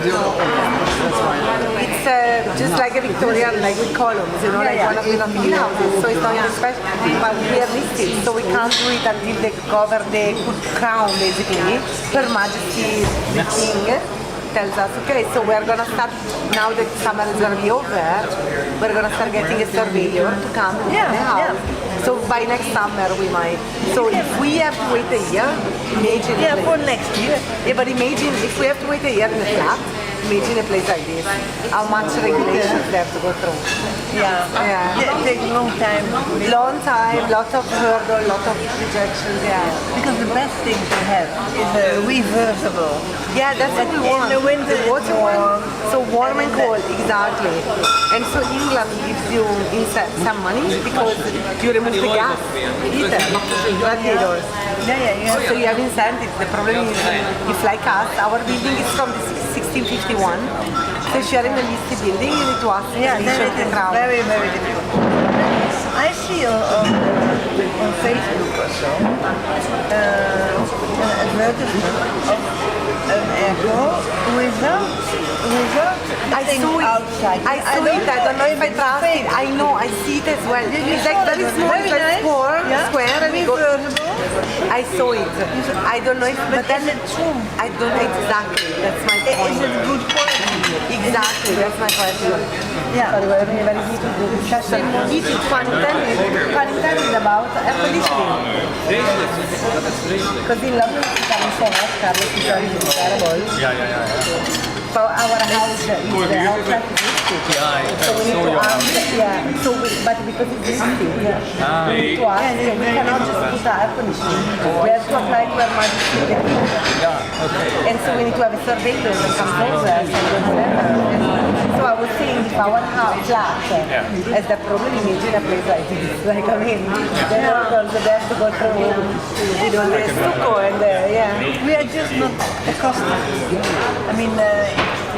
It's just like a Victorian, like with columns, you know, like one of the European houses. So it's not even special, but we are listed, so we can't do it until they cover the crown, basically. Her Majesty, the King, tells us, okay, so we're gonna start, now that summer is gonna be over, we're gonna start getting a surveyor to come to the house. So by next summer we might. So if we have to wait a year, imagine. Yeah, for next year. Yeah, but imagine if we have to wait a year in a flat, imagine a place like this. How much regulations they have to go through. Yeah. It takes a long time. Long time, lot of hurdle, lot of rejections, Because the best thing to have is a reversible. Yeah, that's what we want. In the winter the water it's warm. So warm and cold, exactly. And so England gives you some money because you remove the gas heater, radiators. Yeah. So you have incentives. The problem is, if like us, our building is from the 1651. So if you're in a listed building, you need to ask permission to the crown. Very, very difficult. I see on Facebook or so an advertisement of an airco without outside. I saw it. I don't know if I trust it. I know. I see it as well. It's like very small, very like nice. square, and I saw it. I don't know if, but then I don't know exactly. That's my point. Is it good quality? Exactly. That's my question. Yeah. Sorry, we're very discussion. This is fun intended about air conditioning. Because in London it's coming so much, Carlos is very terrible. So our house is the outside is listed. So we need to ask, but because it's listed, we need to ask, we cannot just put the air conditioning. We have to apply to our Majesty. And so we need to have a surveyor that comes over and whatever. So I was saying if our flat has that problem, imagine a place like this. Like, I mean, they have to go through with all the stucco and We are just not accustomed. I mean,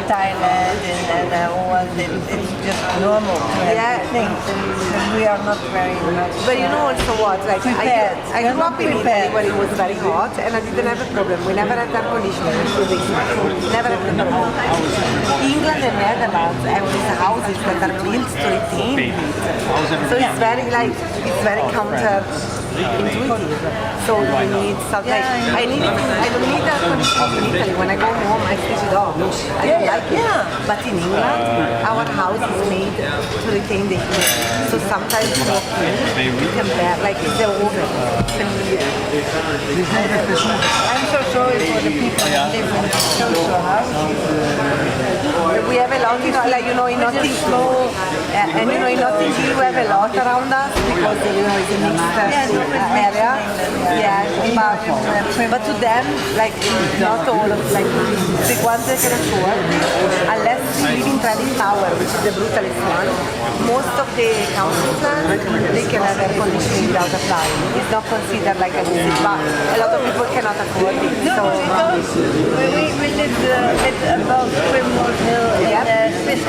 Thailand and all, it's just normal to have things. And we are not very much. But you know also what? Like I grew up in Italy where it was very hot and I didn't have a problem. We never had air conditioning. Never had a problem. England and Netherlands have these houses that are built to retain heat. So it's very counterintuitive. So we need something. I don't need air conditioning in Italy. When I go home, I switch it off. I don't like it. But in England, our house is made to retain the heat. So sometimes you compare, like it's an oven. I'm so sorry for the people that live in social houses. We have a lot, in Notting Hill, and in Notting Hill we have a lot around us because it's a mixed area. But to them, like not all of the ones that can afford, unless you live in Trading Tower, which is the brutalist one, most of the council plans they can have air conditioning without applying. It's not considered like a visit, but a lot of people cannot afford it. No, because we lived above Primrose Hill in Swiss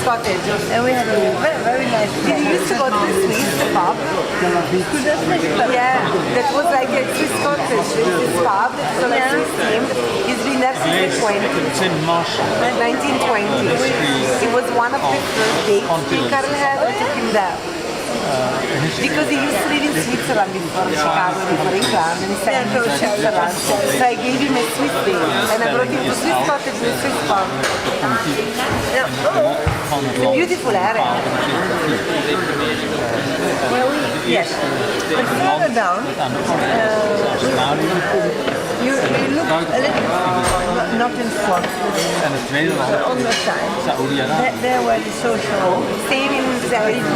Cottage. And we had a very, very nice Did you used to go to the Swiss pub? Yeah, that was like a Swiss cottage, Swiss pub, so like Swiss themed. It's been there since the 20s. It's in Marshall. 1920. It was one of the first dates Carl had. I took him there. Because he used to live in Switzerland before Chicago, before England, and he said he moved to Switzerland. So I gave him a Swiss day, and I brought him to Swiss cottage with Swiss farm. It's a beautiful area. Yes. But further down, you look a little, not in front, on the side. There were the social. Same in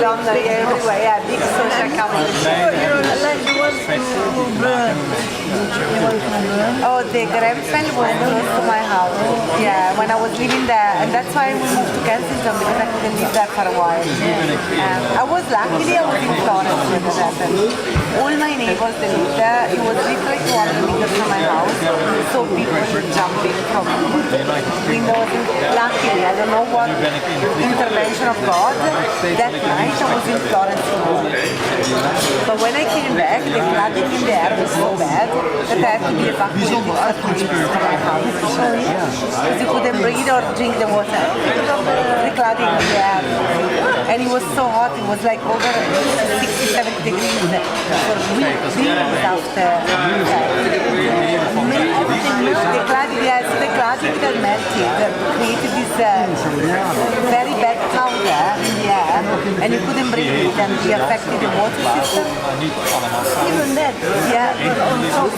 London, everywhere, yeah, big social community. You're like the ones who burn. Oh, the Grenfell was close to my house. Yeah, when I was living there, and that's why we moved to Kensington because I couldn't live there for a while. I was luckily I was in Florence when that happened. All my neighbors they lived there. It was literally 200 meters from my house, so people were jumping from windows. Luckily, I don't know what intervention of God. That night I was in Florence too. But when I came back, the flooding in the air was so bad that I had to be evacuated for 2 weeks from my house. Because you couldn't breathe or drink the water. The flooding in the air. And it was so hot, it was like over 60, 70 degrees for weeks after. The cladding, yes, the cladding that melted created this very bad cloud in the air, and you couldn't breathe it, and it affected the water system. Even that, yeah.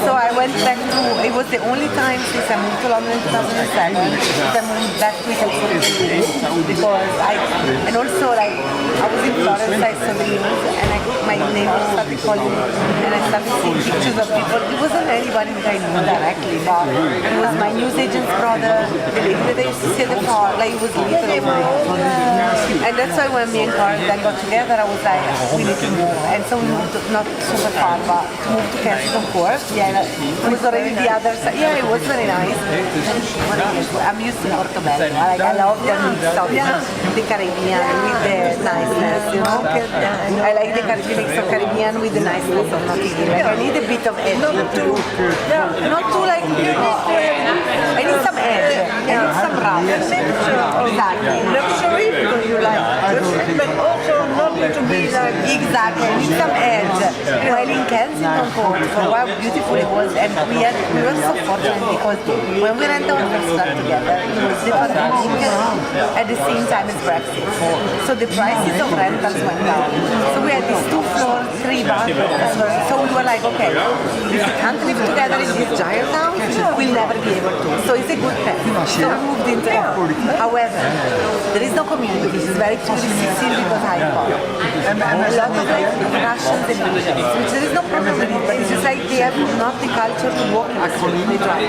So I went back to, it was the only time since I moved to London in 2007 that I moved back to Italy because and also like I was in Florence, I saw the news, and my neighbors started calling me, and I started seeing pictures of people. It wasn't anybody that I knew directly, but it was my news agent's brother, the lady that I used to see at the car, like it was literally and that's why when me and Carl then got together, I was like, we need to move. And so we moved, not super far, but moved to Kensington Court. Yeah, it was already the other side. Yeah, it was very nice. I'm used to Portobello. I love the mix of the Caribbean with the niceness, you know? I like the mix of Caribbean with the niceness of Notting Hill. Like, I need a bit of edge. Not too like, I need some edge. I need some rough. Exactly. Luxury because you like but also not to be like exactly. I need some edge. While in Kensington Court, for a while beautiful it was, and we were so fortunate because when we rented our first flat together, it was the pandemic at the same time as Brexit. So the prices of rentals went down. So we had these 2 floors, 3 bathrooms. So we were like, okay, if we can't live together in this giant house, we'll never be able to. So it's a good bet. So we moved into it. However, there is no community. It's very Sicily because Hyde Park. A lot of like Russians and Indians, which there is no problem with it, but it's just like they have not the culture to walk in the street, they drive.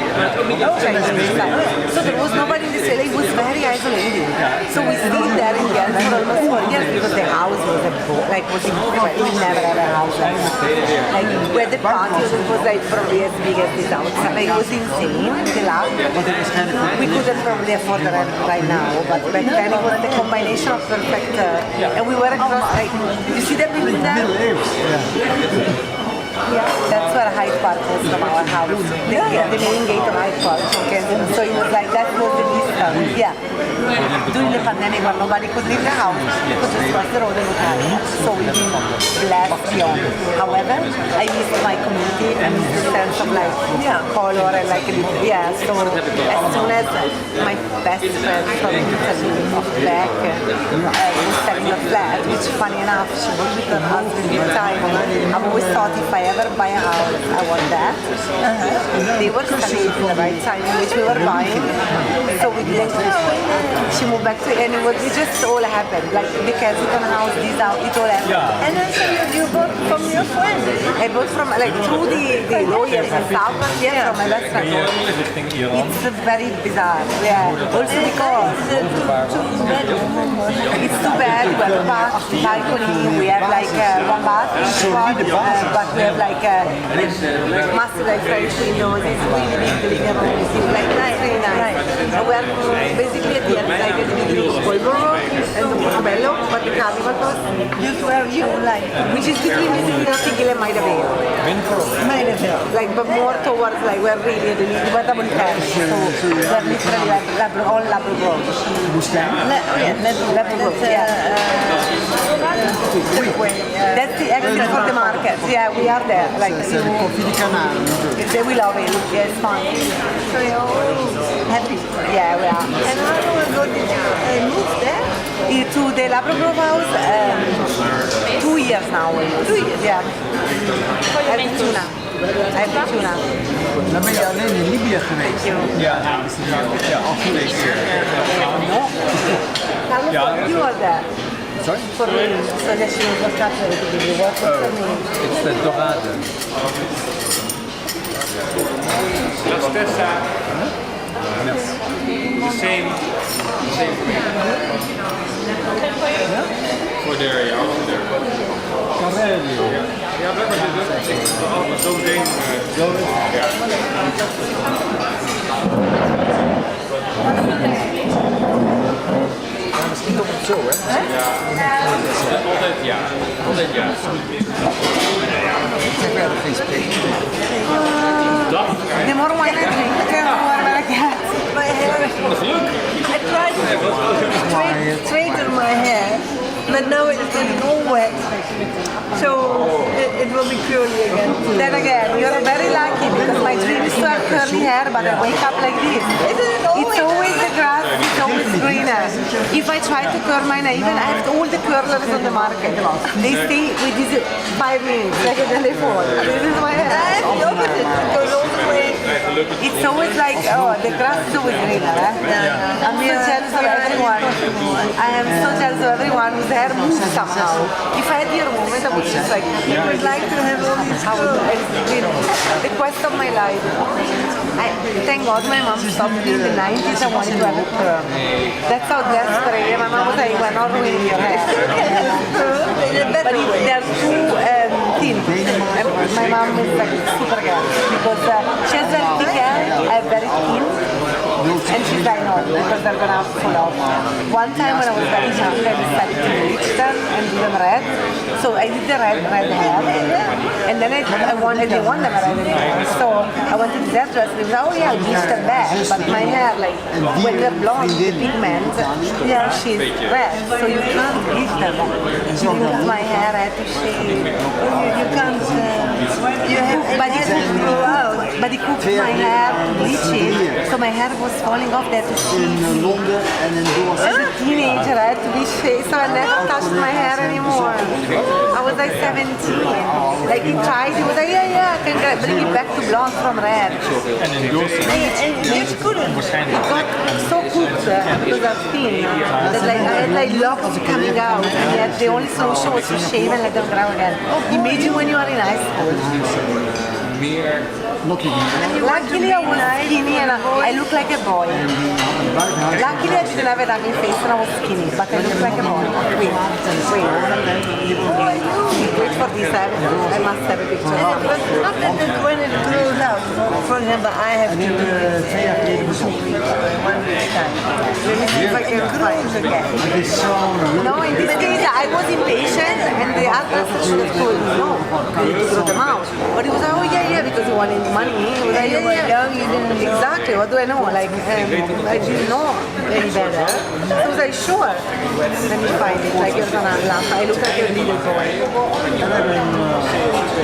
So there was nobody in the city, it was very isolated. So we stayed there in the end for almost 4 years because the house was incredible. We never had a house like that. Like we had the patio that was like probably as big as this house. Like it was insane, the lab. We couldn't probably afford the rent right now, but back then it was the combination of perfect, and we were across, like, you see that building there? Yeah, that's where Hyde Park was from our house. The main gate of Hyde Park. Okay. So it was like, that was the distance. Yeah. During the pandemic when nobody could leave the house, we could just cross the road and look at it. So we've been blessed beyond. However, I miss my community and the sense of like color and like, so as soon as my best friend from Italy of back was selling a flat, which funny enough, she was with her husband at the time. I've always thought if I ever buy a house, I want that. They were selling it in the right time in which we were buying. So we didn't. She moved back to it, and it just all happened. Like the Kensington house, this house, it all happened. And then so you bought from your friend? I bought from like through the lawyers and stuff, but from my best friend. It's very bizarre. Yeah. Also because it's too bad. We have a balcony. We have like 1 bathroom, but we have like massive like French windows. It's really big. The living room is like really nice. And we are basically at the end, like at the beginning of Colborough and the Portobello, But the carnival cost, Just where you like. which is between Tigil and Maida Vale. Like, but more towards like we're really debatable cash. So we're literally like all Labrador. That's the exit for the market. Yeah, we are there. Like, they will love it. Yeah, it's fun. So you're all happy. Yeah, we are. And how long ago did you move there? To the Labrador house, 2 years now. 2 years? Yeah. I have tuna. Dan ben je alleen in Libië geweest. Ja, al geweest. Carlos, you are there. Sorry? For me, suggestion for cutlery to give you. What for me? It's the dorade. La stessa. The same for there, yeah, over there. Carrelio. Ja, we hebben dus zo'n ding. Ja. Misschien toch zo, hè? Altijd ja. Altijd ja. Ik zeg verder geen spreken. The more wine I drink, the more I get. My hair. I tried to straighten my hair, but now it's getting all wet. So it will be curly again. Then again, you're very lucky because my dream is to have curly hair, but I wake up like this. It's always the grass, it's always greener. If I try to curl mine, I have all the curlers on the market. They stay with this 5 minutes, like a telephone. This is my hair. And the opposite, it goes all the way. It's always like, oh, the grass is always greener. I'm so jealous of everyone. I am so jealous of everyone whose hair moves somehow. If I had your moment, I would just like, I would like to have all these curls. it's been the quest of my life. Thank God my mom stopped me in the 90s. I wanted to have a perm. That's how desperate. My mom was like, we're not ruining your hair. But they're too thin. My mom is like super girl because she has very thick hair, I have very thin. And she's like, no, because they're gonna fall off. One time when I was very young, I decided to bleach them and do them red. So I did the red hair, and then I didn't want them red anymore. So I went to the hairdresser and they was, oh yeah, I'll bleach them back. But my hair, like, when they're blonde, the pigment, yeah, she's red. So you can't bleach them back. Because my hair, I had to shave. You can't, you have But it to grow out. But he cooked my hair, bleach it, so my hair was falling off. They had to shave In Londen en in Doorn. As a teenager, I had to be shaved, so I never touched my hair anymore. I was like 17. Like he tried, he was like, yeah, I can bring it back to blonde from red. And you couldn't. It got so cooked because I'm thin that like I had like locks coming out, and yet the only solution was to shave and let them grow again. Imagine when you are in high school. Luckily I was skinny and I look like a boy. Luckily I didn't have an ugly face and I was skinny, but I look like a boy. Wait for this, I must have a picture. But not that when it grows out. For example, I have to do it 2 weeks, 1 week's time. Let me see if I can find it again. No, in this case I was impatient and the hairdresser should have told me no, you need to grow them out. But he was like, oh yeah, because he wanted money. He was like, You were young, you didn't know. Exactly, what do I know? Like, I didn't know any better. So I was like, sure. Let me find it, like you're gonna laugh. I look like a little boy.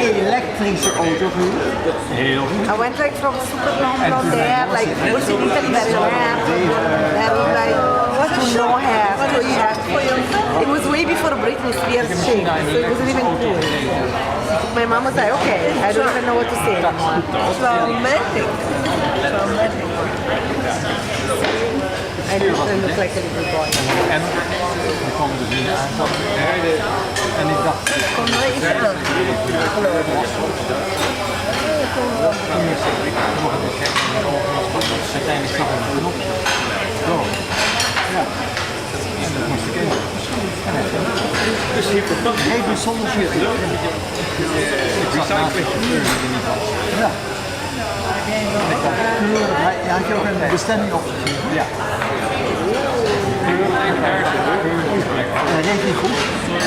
Elektrische auto gehuurd. I went like from super long blonde hair, like also in Italy very rare. And like to no hair, to hair. It was way before Britney Spears shake, so it wasn't even cool. My mom was like, okay, I don't even know what to say anymore. Traumatic. I look like a little boy. En die kwam dus niet aan. En ik dacht, Kom maar iets aan. uiteindelijk zag ik een knop. Zo. Ja. En dat moest ik even. Dus Even zonder filter. ik zat naast de kleur die er niet was. Ja. Ja, had je ook een bestemming opgegeven? Ja. Kleur en kaarten. hij reed niet goed.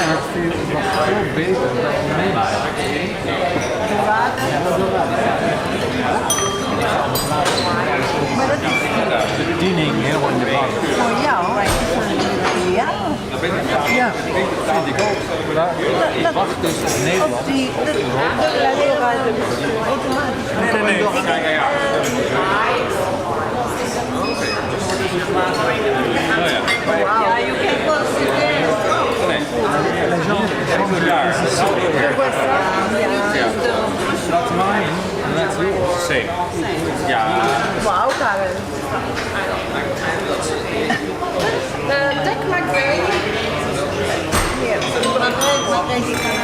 En het was veel beter dan mee. Maar dat is De bediening helemaal in de war. voor jou, ja. Ja, vind ik ook. Maar ik wacht dus op Nederland. Op die, dat lijkt wel automatisch. Nee. Ja. Yeah, you can consider. That's mine and that's yours. Same. Ja. Wauw, Karen. Take my grade.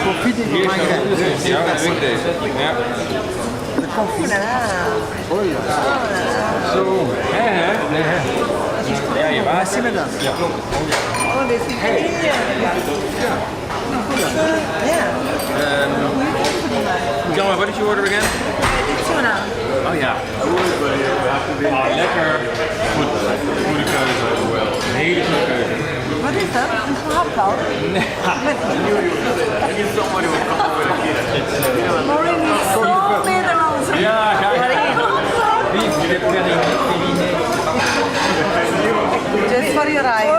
Koffie die Hier van mij is krijgt. ja, dat vind ik deze. Ja. Zo. Ja, je Waar waait. zien we dat? Ja, klopt. Oh, dit is John, what did you order again? tuna. Oh ja. Lekker. Goede keuze. Een hele goede keuze. Wat is dat? Een gehaktbal? Maureen is zo Nederlands. Ja, Just for your eyes.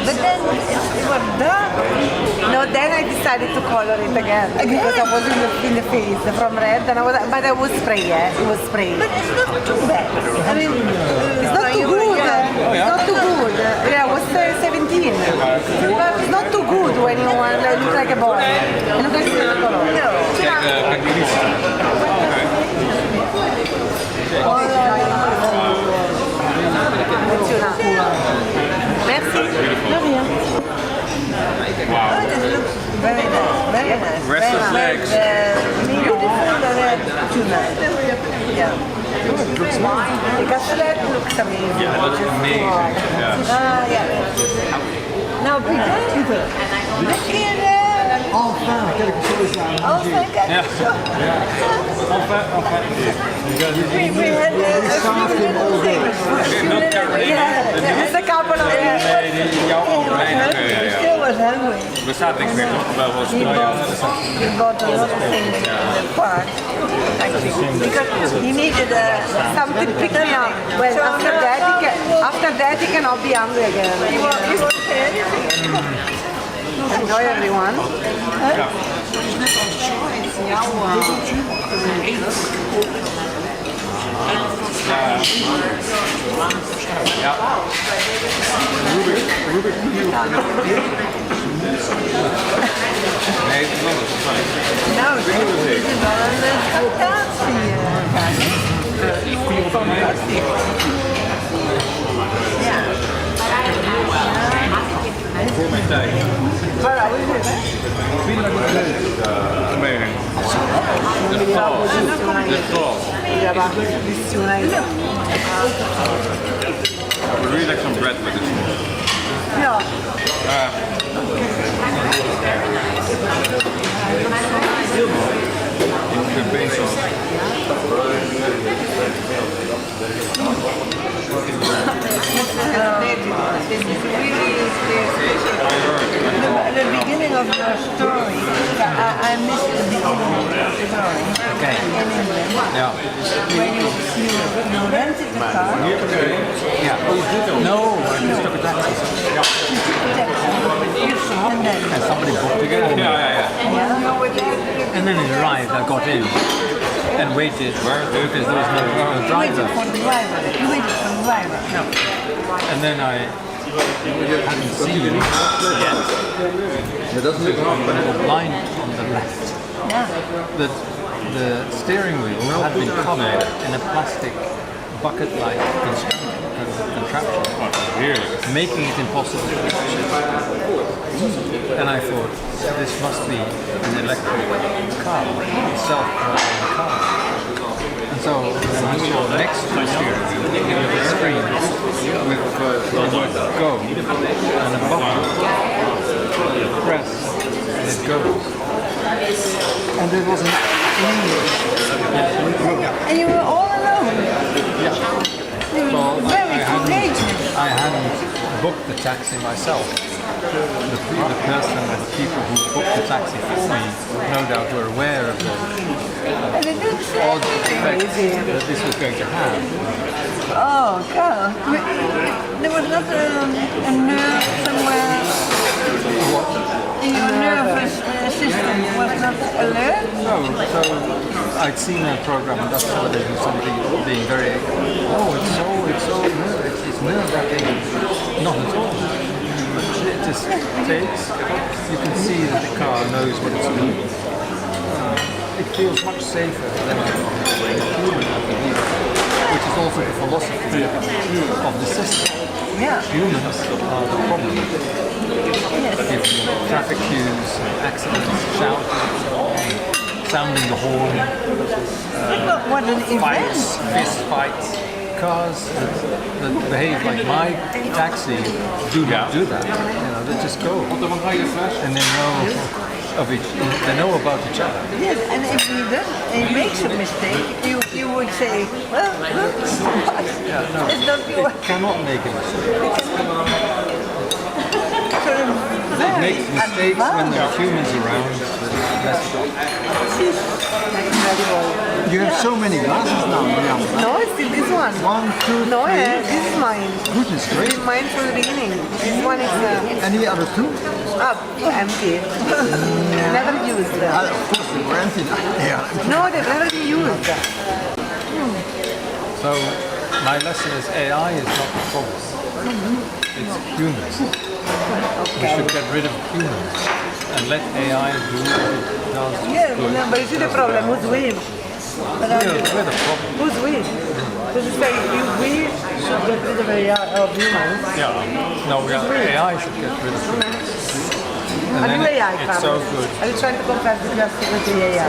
But then it was dark. No, then I decided to color it again because I was in the face from red, and but I was spray. It was spray. But it's not too bad. I mean, It's not too good. It's not too good. Yeah, I was 17. But it's not too good when you look like a boy. You look like a color. kijk jullie. Merci. Wow. very nice, very nice. Restless very legs. Beautiful tuna. Yeah. The cassoulet looks amazing. Yeah, that looks amazing. Yeah. Yeah. Now, Peter, look here. Enfin, quelque chose à Oh, thank God. Ja. Enfin. We had We served him all day. Milk Cabernet. Yeah, it's a couple of Nee, jouw overleden. He still was hungry. Er staat niks meer, toch? Wel was He bought a lot of things in the park. Actually, because he needed something pick me up. Well, after that he cannot be hungry again. Enjoy everyone. Ja. Rubik. Nee, het is anders. Nou, dit is wel een fantasie. Ja. Voor mijn tijd. Amazing. De val. Yeah, but this tuna is... I would really like some bread with this. Yeah. The base of The beginning of your story, I missed the beginning of your story. Okay. In England, Ja. when you rented the car, Ja. No, I just took a taxi. and then And somebody booked again. And then it arrived, I got in and waited because there was no you driver. waited for the driver. You waited for the driver. And then I hadn't seen yet the blind on the left. Yeah. That the steering wheel had been covered in a plastic bucket-like contraption, making it impossible to reach it. And I thought, this must be an electric car, a self-driving car. And so then I saw next to the steering wheel a screen with the word go and a button. Press and it goes. And there was an English. And you were all alone. Yeah. You were Well, very I courageous. I hadn't booked the taxi myself. The person or the people who booked the taxi for me no doubt were aware of the odd effects that this was going to have. Oh, God. There was not a nerve somewhere in your nervous system was not alert? No, so I'd seen a program on Dutch television, somebody being very, it's nerve-wracking. Not at all. It just takes, you can see that the car knows what it's doing. It feels much safer than a human, which is also the philosophy of the system. Yeah. Humans are the problem. If traffic queues, accidents, sounding the horn, What an fights, event! fist fights, cars that behave like my taxi do not do that. You know, they just go. And they know they know about each other. Yes, and if he makes a mistake, you would say, well, Yeah, no, it's not your... it cannot make a mistake. So It makes mistakes when there are humans around that mess it up. You have so many glasses now, Miriam. No, it's still this one. 1, 2, 3. No, this is mine. Goodness This gracious. is mine from the beginning. This one is Any other two? empty. Never used. Of course, they were empty now. Yeah. No, they've never been used. So my lesson is AI is not the problem. It's humans. We should get rid of humans and let AI do what it does. Yeah, good. no, but you see the problem. Who's we? We're the problem. Who's we? Does it say we should get rid of AI of humans? Yeah. No, AI should get rid of humans. And Are then you AI, it's so Carlos? good. Are you trying to compare the just with the AI?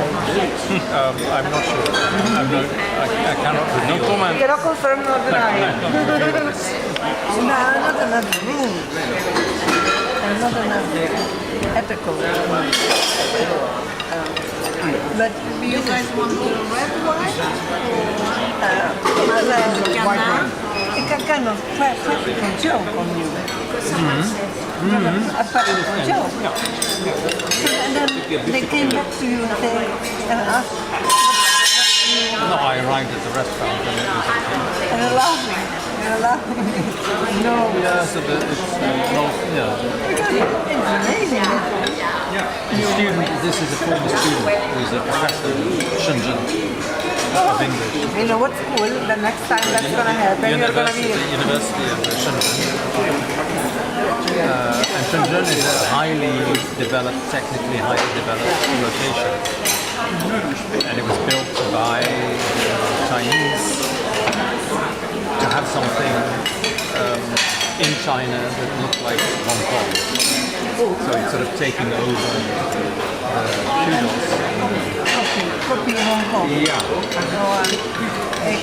I'm not sure. I cannot reveal. No comment. You cannot confirm nor deny. No, not another rule. And not another ethical rule. But You guys want the red wine? it's a kind of practical joke on you. A practical joke. And then they came back to you and asked, No, I arrived at the restaurant and it was okay. and they're laughing. They're laughing. No, yeah, so It's amazing. The student, this is a former student who's a professor in Shenzhen of English. You know what's cool? The next time that's gonna happen, you're gonna be. University of Shenzhen. And Shenzhen is a highly developed, technically highly developed location. And it was built by Chinese to have something in China that looked like Hong Kong. So it's sort of taking over kudos. Copy Hong Kong. Yeah.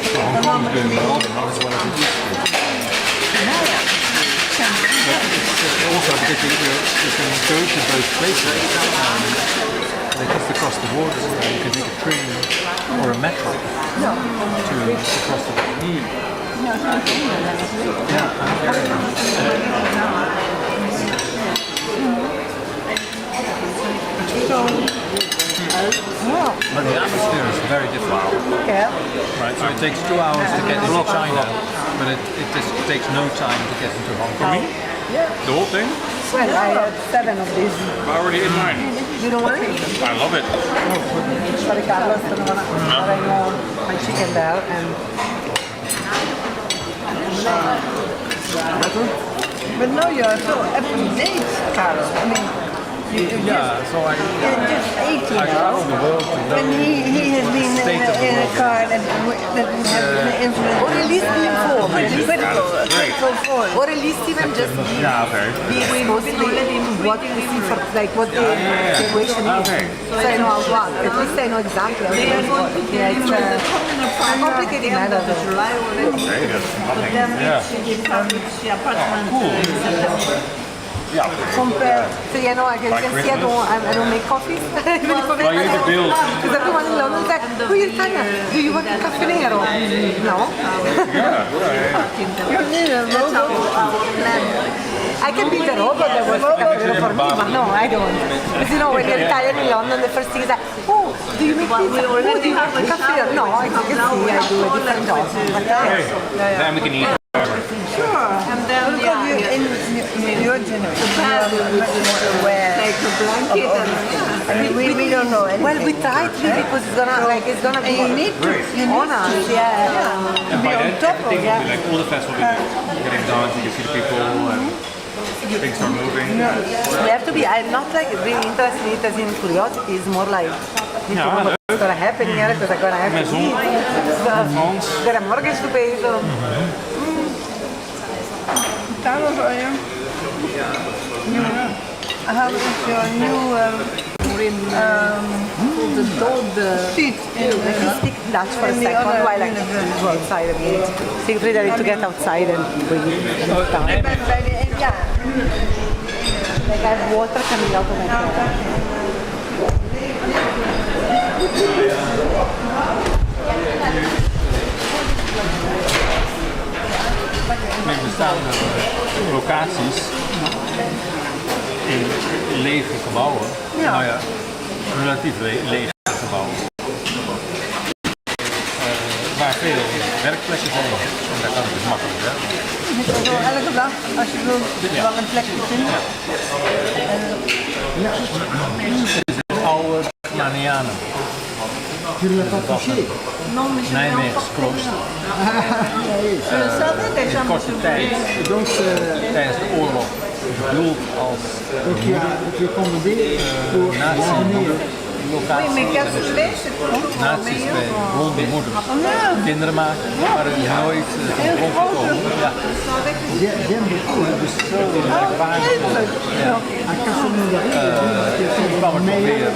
So Hong Kong's doing modern, not as well as it used to. But it's also because you can go to both places. They're just across the border. You can take a train or a metro to across the border. But the atmosphere is very different. Yeah. Right, so it takes 2 hours to get into China, but it just takes no time to get into Hong Kong. The whole thing? Well, I had 7 of these. I already ate mine. You don't want it? I love it. Sorry, Carlos, I don't wanna. I know my chicken there and. But now you're so up to date, Carol. I mean, Yeah, so you're just 80 I now. travel the world to know. And he has been State of the in a world. car that has influenced. Or at least be informed. Critical force. Or at least even just Yeah, okay. be exposed to what you see for like what the situation is. Okay. So I know what. At least I know exactly how to do it. Yeah, it's a complicated matter though. Okay, that's nothing. Yeah. Apartment in September. Ja. Compared. So you know, I can see I don't make coffee. Well, you have to build. Because everyone in London is like, oh, you're Tanya, do you want a caffè nero? No. You need a robot. I can be the robot that works the caffè nero for me, but no, I don't. Because you know, when you're Italian in London, the first thing is like, oh, do you make pizza? Oh, do you have a caffè nero? No, I can see, I do a different job. But, Then we can eat. Sure. And then in your generation, you are much more aware. Take a blanket and I mean, we don't know anything. well, we try to because it's gonna be You need to. You on need us. to. Yeah. To be on top of Everything will be it. like all the festivals will be getting done, you can see the people and things start moving. We have to be. I'm not like really interested in it as in curiosity. It's more like need to know what's gonna happen here, because I'm gonna have to eat. Got a mortgage to pay. So. Carlos, how is your new seat in Let me speak Dutch for a in the second other while I university? go outside a bit. Siegfried, I need to get outside and breathe. Ik ben bij de ja. Like I have water coming out of my throat. Met bestaande locaties in lege gebouwen. Ja. Nou ja, relatief lege gebouwen. Waar veel werkplekken zijn. En daar kan het dus makkelijk werken. Je zit zo elke dag, als je wil, wel een plekje vinden. Het is een oude Germanianen. Nijmegens klooster. In korte tijd, tijdens de oorlog, bedoeld als nazi-locatie. Nazi's bij blonde moeders. Kinderen maken, maar er is nooit van grond gekomen. Ja. Dus zo merkwaardig. Ja. Toen kwam er nog weer een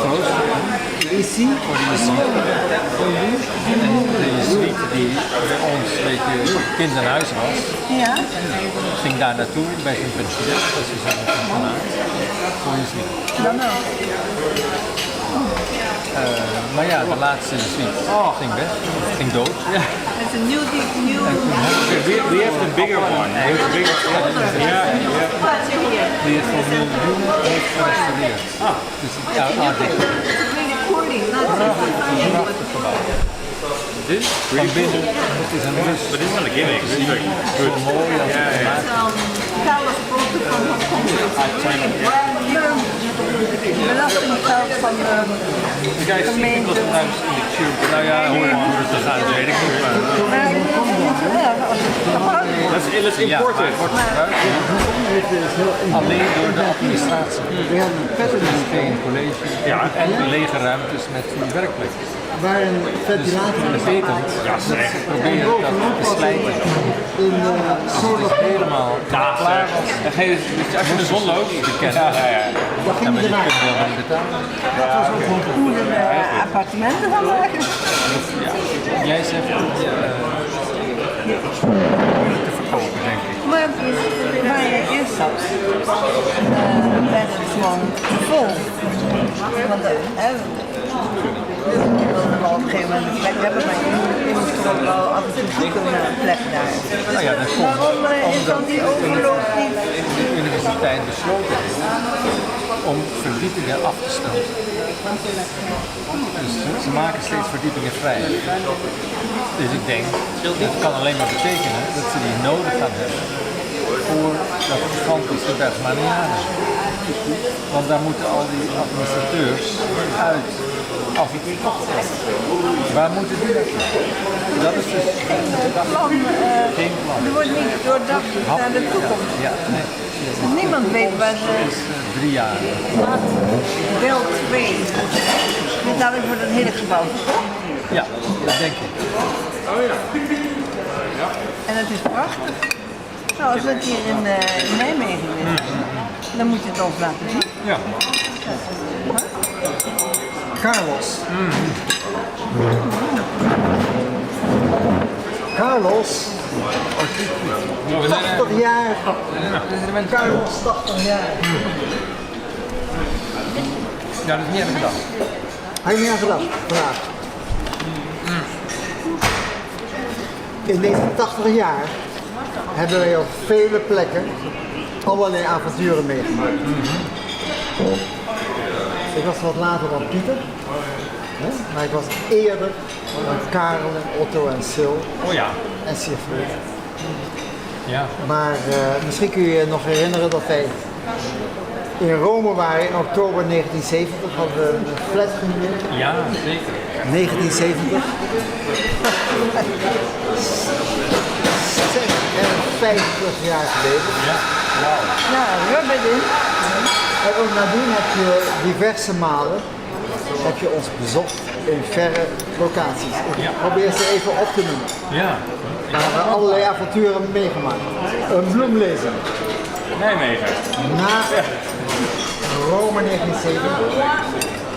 klooster. Voor de jezuïeten. En de jezuïet die bij ons een beetje kind aan huis was, ging daar naartoe bij zijn pensionaris, dat is zijn pensionaris, voor jezuïet. Maar ja, de laatste jezuïet ging weg, ging dood. it's a new We have the bigger one. We have the bigger one. Die het voor miljoenen heeft gerestaureerd. Dus het art deco. Prachtig gebouw. This? Van binnen, het is een rust. But this is not a gimmick. It's like Goed mooi als het gemaakt Carlos brought it from Hong Kong. Belastinggeld van de The guy speaks sometimes in the tube. Nou ja, hoe het te gaan, weet ik niet. let's import Ja, it. wordt gebruikt. Alleen door de administratie. Het is geen college en lege ruimtes met die werkplekken. Waar een ventilator Dat betekent dat ze proberen dat te slijten. Als het helemaal klaar was, Als je de zon loopt, te kennen. Dan ben je wel niet betalen. appartementen van maken. Jij zegt te verkopen, denk ik. Maar waar je eerst zat, werd het gewoon vol. Want je wilde wel op een gegeven moment een plek hebben, maar je moest toch wel af en toe zoeken naar een plek daar. Nou ja, dat komt Waarom is dan die overloop niet? de universiteit besloten om verdiepingen af te stoten. Dus ze maken steeds verdiepingen vrij. Dus ik denk, dat kan alleen maar betekenen dat ze die nodig gaan hebben voor dat gigantische Bergmanianen. Want daar moeten al die administrateurs uit. Als ik waar moeten die naartoe? Dat is dus geen plan. Er wordt niet doordacht naar de toekomst. Ja, nee. Niemand weet waar ze Het is 3 jaar. deel 2. Dus dadelijk wordt het hele gebouw. Ja, dat denk ik. En het is prachtig. Nou, als het hier in Nijmegen is, dan moet je het ons laten zien. Ja. Carlos. Carlos 80 jaar. Carlos, 80 jaar. Ja, dat is niet aan gedacht. Heb je niet aan gedacht vandaag? In deze 80 jaar hebben wij op vele plekken allerlei avonturen meegemaakt. Ik was wat later dan Pieter, hè? Maar ik was eerder dan Karel en Otto en Sil Oh ja. en Siegfried. Ja. Maar misschien kun je je nog herinneren dat wij in Rome waren in oktober 1970, hadden we een flat gehuurd. Ja, zeker. 1970. 56 jaar geleden. Ja. Ja, rubber in. En ook nadien heb je diverse malen heb je ons bezocht in verre locaties. Ik probeer ze even op te noemen. Ja. We hebben allerlei avonturen meegemaakt. Een bloemlezing. Nijmegen. Na Rome 1970.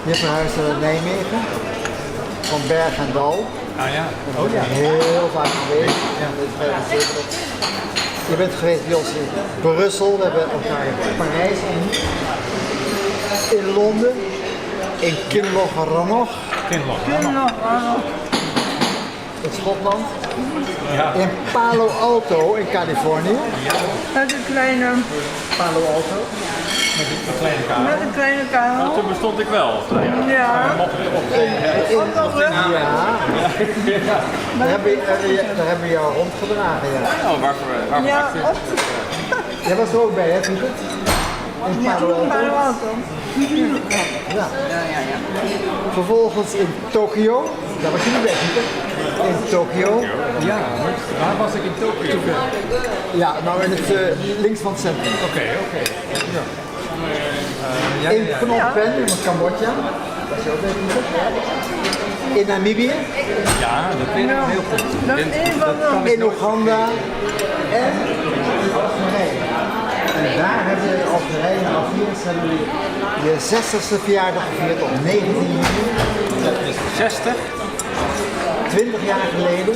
Je verhuisde naar Nijmegen. Van Berg en Dal. Ah ja. Oh ja. Heel vaak geweest. Je bent geweest bij ons in Brussel. We hebben elkaar in Parijs ontmoet. In Londen. In Kinloch-Rannoch. In Schotland. Ja. In Palo Alto in Californië. Met een kleine, Palo Alto. Met een kleine kamer. met een kleine kamer. Toen bestond ik wel. Ja. Daar hebben we jou rondgedragen, ja. Oh, waarvoor Ja, maakt op het? Jij was er ook bij, hè, Pieter? In Palo Alto. Palo Alto. Ja. Vervolgens in Tokio. Daar was je niet bij, Pieter. In Tokio. Ja, waar was ik in Tokio? Ja, nou in het links van het centrum. Oké. In Phnom Penh, in Cambodja. Dat is ook bij Pieter. In Namibië. Ja, dat weet ik heel goed. Dat is een van de... In Oeganda. En in Algerije. En daar hebben we in Algerije en Algiers hebben we je 60ste verjaardag gevierd op 19 juni. Dat is 60. 20 jaar geleden.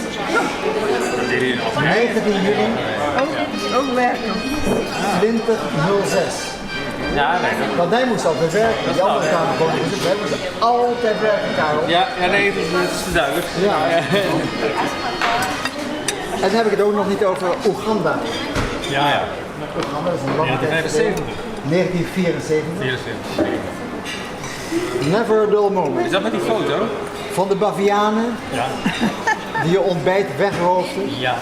19 juni Ook werken. 2006. Ja, nee. Want wij moesten altijd werken. Die andere kamer kon niet. Wij moesten altijd werken, Karel. Ja, nee, het is te duidelijk. Ja. En dan heb ik het ook nog niet over Oeganda. Ja. Oeganda is een lange tijd geleden. 1974. 74. Never a dull moment. Is dat met die foto? Van de Bavianen Ja. die je ontbijt wegroofden. Ja.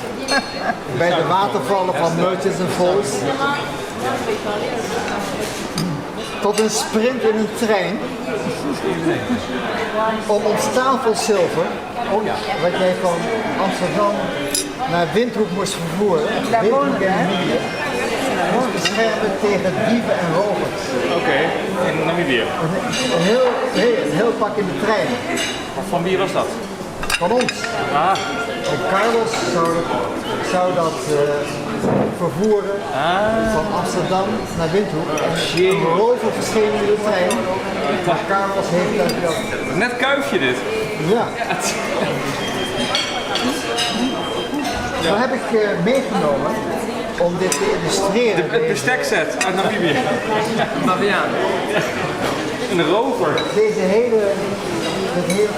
Bij de watervallen van Merchants and Falls. Tot een sprint in een trein. Om ons tafelzilver, wat jij van Amsterdam naar Windhoek moest vervoeren. Windhoek en Namibië. Moest beschermen tegen dieven en rovers. Oké, in Namibië. Een heel pak in de trein. Van wie was dat? Van ons. Ah. En Carlos zou dat vervoeren van Amsterdam naar Windhoek. En een rover verscheen in de trein. Maar Carlos heeft dat. Net kuifje dit. Ja. Dat heb ik meegenomen om dit te illustreren. Het bestekset uit Namibië. Baviaan. Een rover. Dit hele verleden.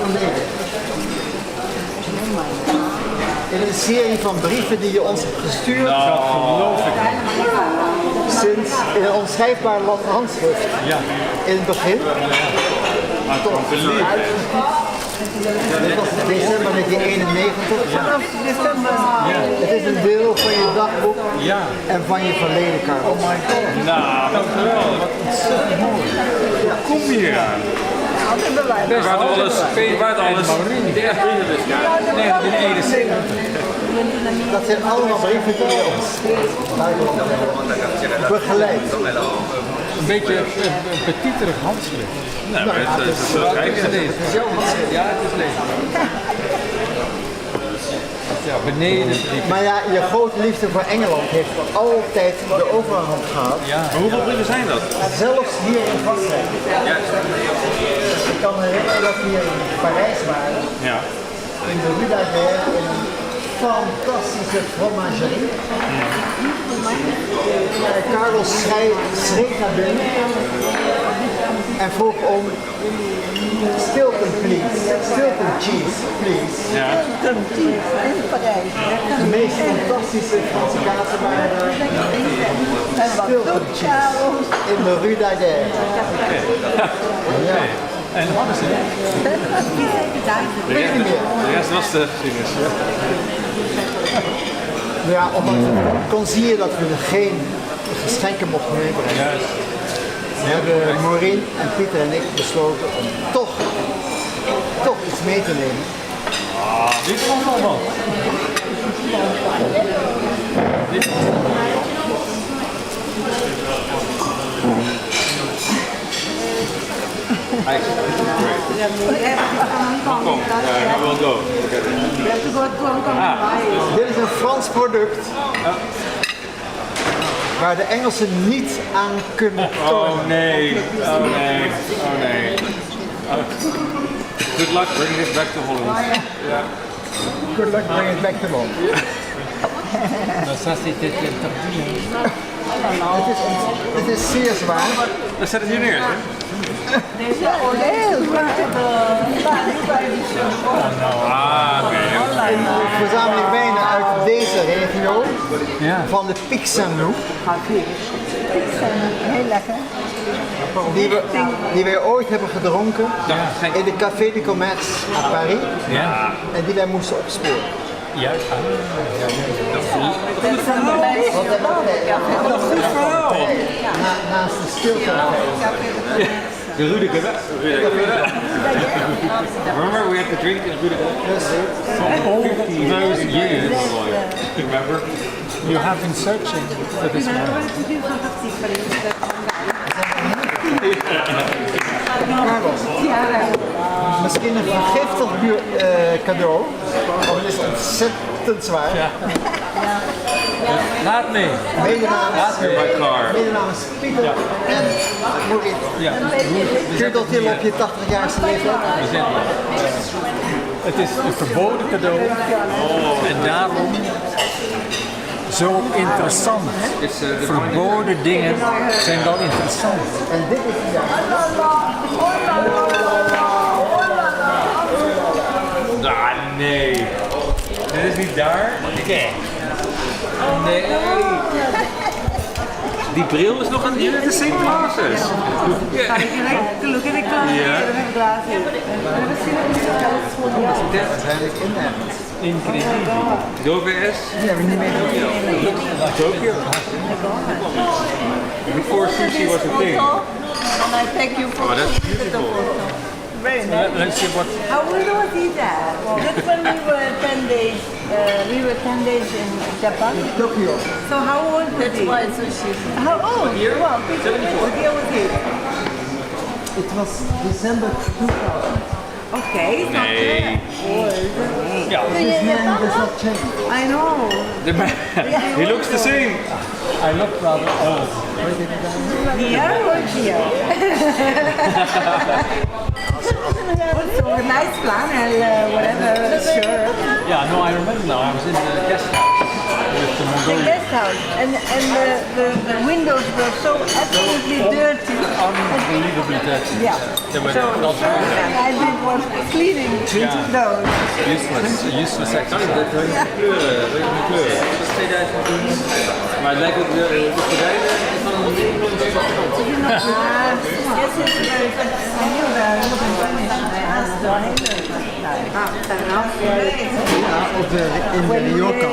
In een serie van brieven die je ons hebt gestuurd. Dat geloof ik. Sinds in een onschrijfbaar handschrift. Ja. In het begin. Dit was december 1991. Vanaf december. Het is een deel van je dagboek en van je verleden, Karel. Oh my god. Nou, dat is geweldig. Wat ontzettend mooi. Hoe kom je hier aan? Waar alles. De eerste brievenbus. 1971. Dat zijn allemaal brieven die je ons begeleidt. Een beetje een petiterig handschrift. Nou, het is lezen. Het is jouw handschrift. Ja, het is lezen. Ja, beneden. Maar ja, je grote liefde voor Engeland heeft altijd de overhand gehad. Ja. Maar hoeveel brieven zijn dat? Zelfs hier in Frankrijk. Ja. Ik kan me herinneren dat we hier in Parijs waren. Ja. In de Rue d'Aguerre, in een fantastische fromagerie. Carlos schreef naar binnen en vroeg om Stilton please, Stilton cheese please. Ja. In Parijs. De meest fantastische Franse kaarten waren er. En wat Stilton doet cheese Carlos? in de Rue d'Aguerre. Ja. En wat is het? Weet je niet meer. De rest was de geschiedenis. Ja, omdat kon zie je dat we er geen geschenken mochten meebrengen. Juist. Hebben Maureen en Pieter en ik besloten om toch iets mee te nemen. Dit is allemaal. Hong Kong. I will go. We have to go to Hong Kong and buy it. Dit is een Frans product waar de Engelsen niet aan kunnen tornen. Oh nee. Oh nee. Oh nee. Good luck bringing this back to Holland. Ja. Good luck bringing it back to Holland. Het is zeer zwaar. Dan zet het hier neer. Hè? Heel Ah, oké. Een verzameling wijnen uit deze regio van de Pic Saint-Loup. heel lekker. Die wij ooit hebben gedronken in de Café du Commerce à Paris en die wij moesten opsporen. Juist. Naast de stilte. De Rudiger. Remember we had to drink in Rudiger? For all those years. Remember? You have been searching for this man. Carlos, misschien een vergiftig cadeau, want het is ontzettend zwaar. Laat mee. Mede namens Pieter en Maureen. Ja. Kun je dat hier op je 80-jarige leeftijd? Het is een verboden cadeau. En daarom zo interessant. Verboden dingen zijn wel interessant. En dit is het Ah, nee. Dit is niet daar? Oké. Nee. Die bril is nog aan hier. Het is same process. Look at the car. Incredibile. Door VS? Die hebben we niet meegenomen. Tokyo. Before sushi was a thing. And I thank you for Oh, that's beautiful. very nice. Let's see what. How old was he that? That's when we were 10 days. We were 10 days in Japan. Tokyo. So how old was That's he? why sushi. How old? Well, What year was he? Het was december 2000. Okay, it's not Nee. This man does not change. I know. He looks the same. I look rather old. Here or here? Also, a nice flannel, whatever, sure. Yeah, no, I remember now. I was in the guest house with the the Mongolian. guest house, and the windows were so absolutely dirty. Unbelievably dirty. Yeah. They were So not I did was cleaning those. useless exercise. Maar het lijkt ook de gordijnen van een Yes, it's very good. I knew that. In de Ryokan.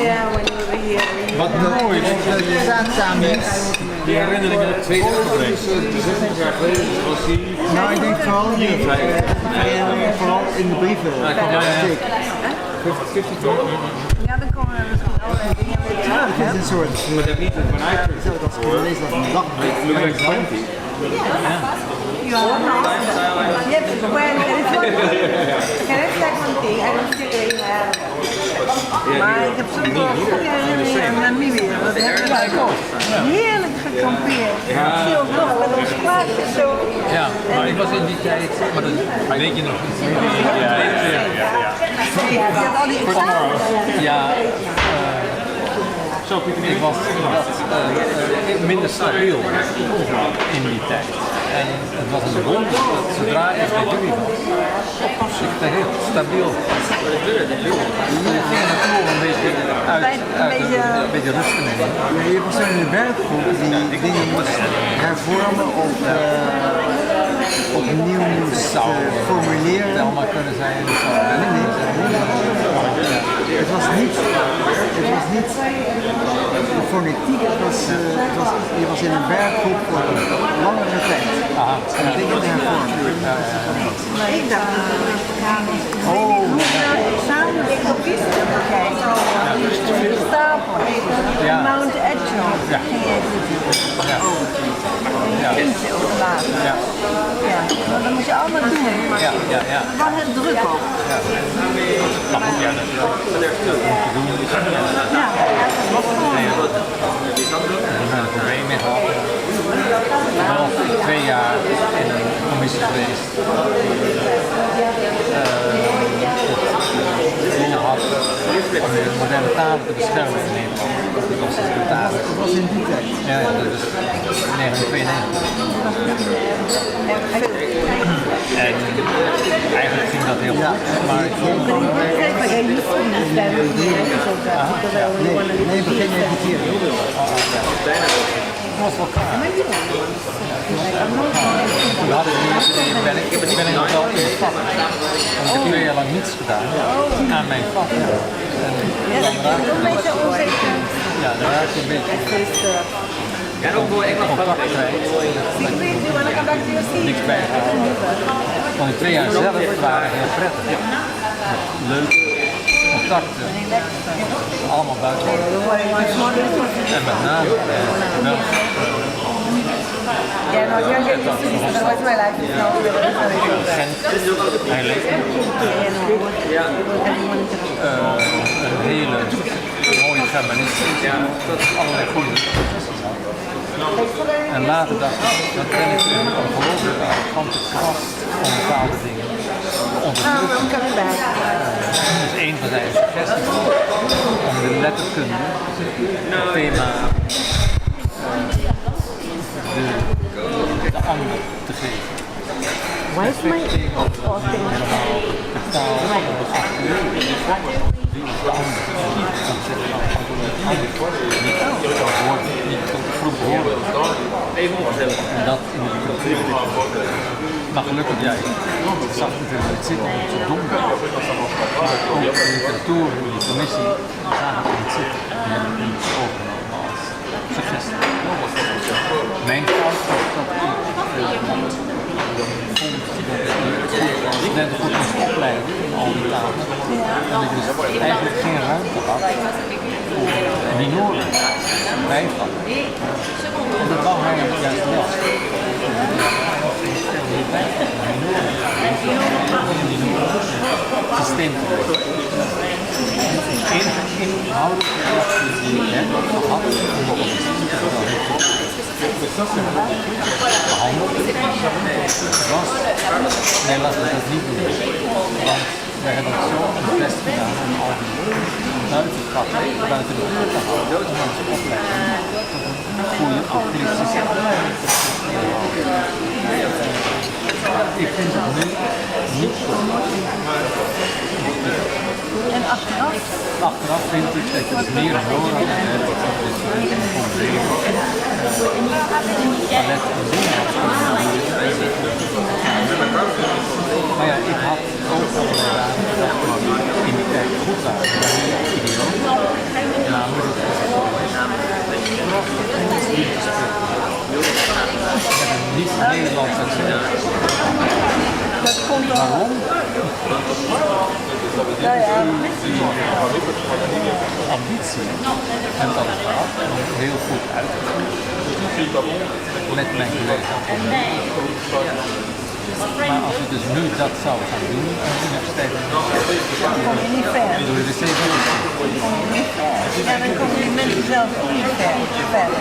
Wat mooi. Op de tatamis. Die herinneringen uit 2000. 60 jaar geleden was hij. Nou, ik denk vooral hier. Vooral in de brieven. Steek. 50 Ja, dan komen er misschien allerlei dingen mee. Ja, het is een soort. Maar dat niet vanuit. Als ik lees dat een dagbreek. Look like 20. Yes, well, can I say one thing? I don't think they have. Maar ik heb zo'n goede herinneringen aan Namibië. Dat heb ik heerlijk gekampeerd. Ik zie ons nog met ons plaatje zo. Ja, maar ik was in die tijd, maar dat weet je nog niet. Ja, je had al die examens. Ja, ik was minder stabiel in die tijd. En het was een wonder dat zodra ik bij jullie was, ik er heel stabiel was. Ik ging naartoe een beetje rust te nemen. Je was zo in de werkgroep die dingen moest hervormen of opnieuw moest formuleren. Het allemaal kunnen zijn. Het was niet de fonetiek, je was in een werkgroep voor een langere tijd. En dingen te hervormen. Ik dacht dat het examens kijken. Stapel. Mount Edgel. Een kindje overlaten. Maar dat moet je allemaal doen. We hadden het druk op. Maar goed, ja, dat moet je doen. Ja, dat was gewoon. Een probleem mee gehad. Wel 2 jaar in een commissie geweest. Het doel had om de moderne talen te beschermen in Nederland. Dat was de secretaris. Dat was in die tijd. Ja, dat is 1992. En eigenlijk ging dat heel goed, maar ik vond het Nee, begin je een keer. het was wel klaar. We hadden ben ik nog wel in het vak. Want ik heb 2 jaar lang niets gedaan aan mijn vak. Ja, daar raak je een beetje contact kwijt. Niks bijgehouden. Want die 2 jaar zelf waren heel prettig. Leuk. Contacten. Allemaal buiten. En met name wel. Yeah, no, you're getting used to this, otherwise my life is not Hij leeft een hele mooie feminist. Allerlei goede discussies had. En later dacht ik, dat ben ik een ongelooflijk arrogante gast om bepaalde dingen te onderdrukken. Dat is een van zijn suggesties om de letterkunde, het thema de ander te geven. Why is my En dat in de literatuur. Maar gelukkig, ja, ik zag natuurlijk het zitten omdat het zo donker. Maar ook de literatuur, de commissie, zagen het niet zitten. Die hebben het niet overgenomen als suggestie. Mijn fout was dat ik vond dat studenten goed moest opleiden in al die talen. En ik dus eigenlijk geen ruimte had voor minoren, bijvallen. En dat wou hij juist wel. Systeem. Inhoudelijke reacties die ik heb gehad, nee, laten we dat niet doen. Want wij hebben het zo een best gedaan om al die buitenkatten buiten de deur te houden om onze opleiding tot een goede optimistische opleiding te houden. Ik vind het nu niet zo. En achteraf? Achteraf vind ik dat je het meer nodig hebt. Palet en dingen. Maar ja, ik had ook allerlei dagen gedacht dat in die tijd goed waren. Maar nu idioot. Namelijk met een niet-Nederlands accent. Dat komt wel. Waarom? Nou ja. Ambitie en dat het gehad om heel goed uit te voeren met mijn collega. Maar als je dus nu dat zou gaan doen aan de universiteit, Dan kom je niet ver. doe je de CV. Ja, dan komen die mensen je zelf ook niet verder.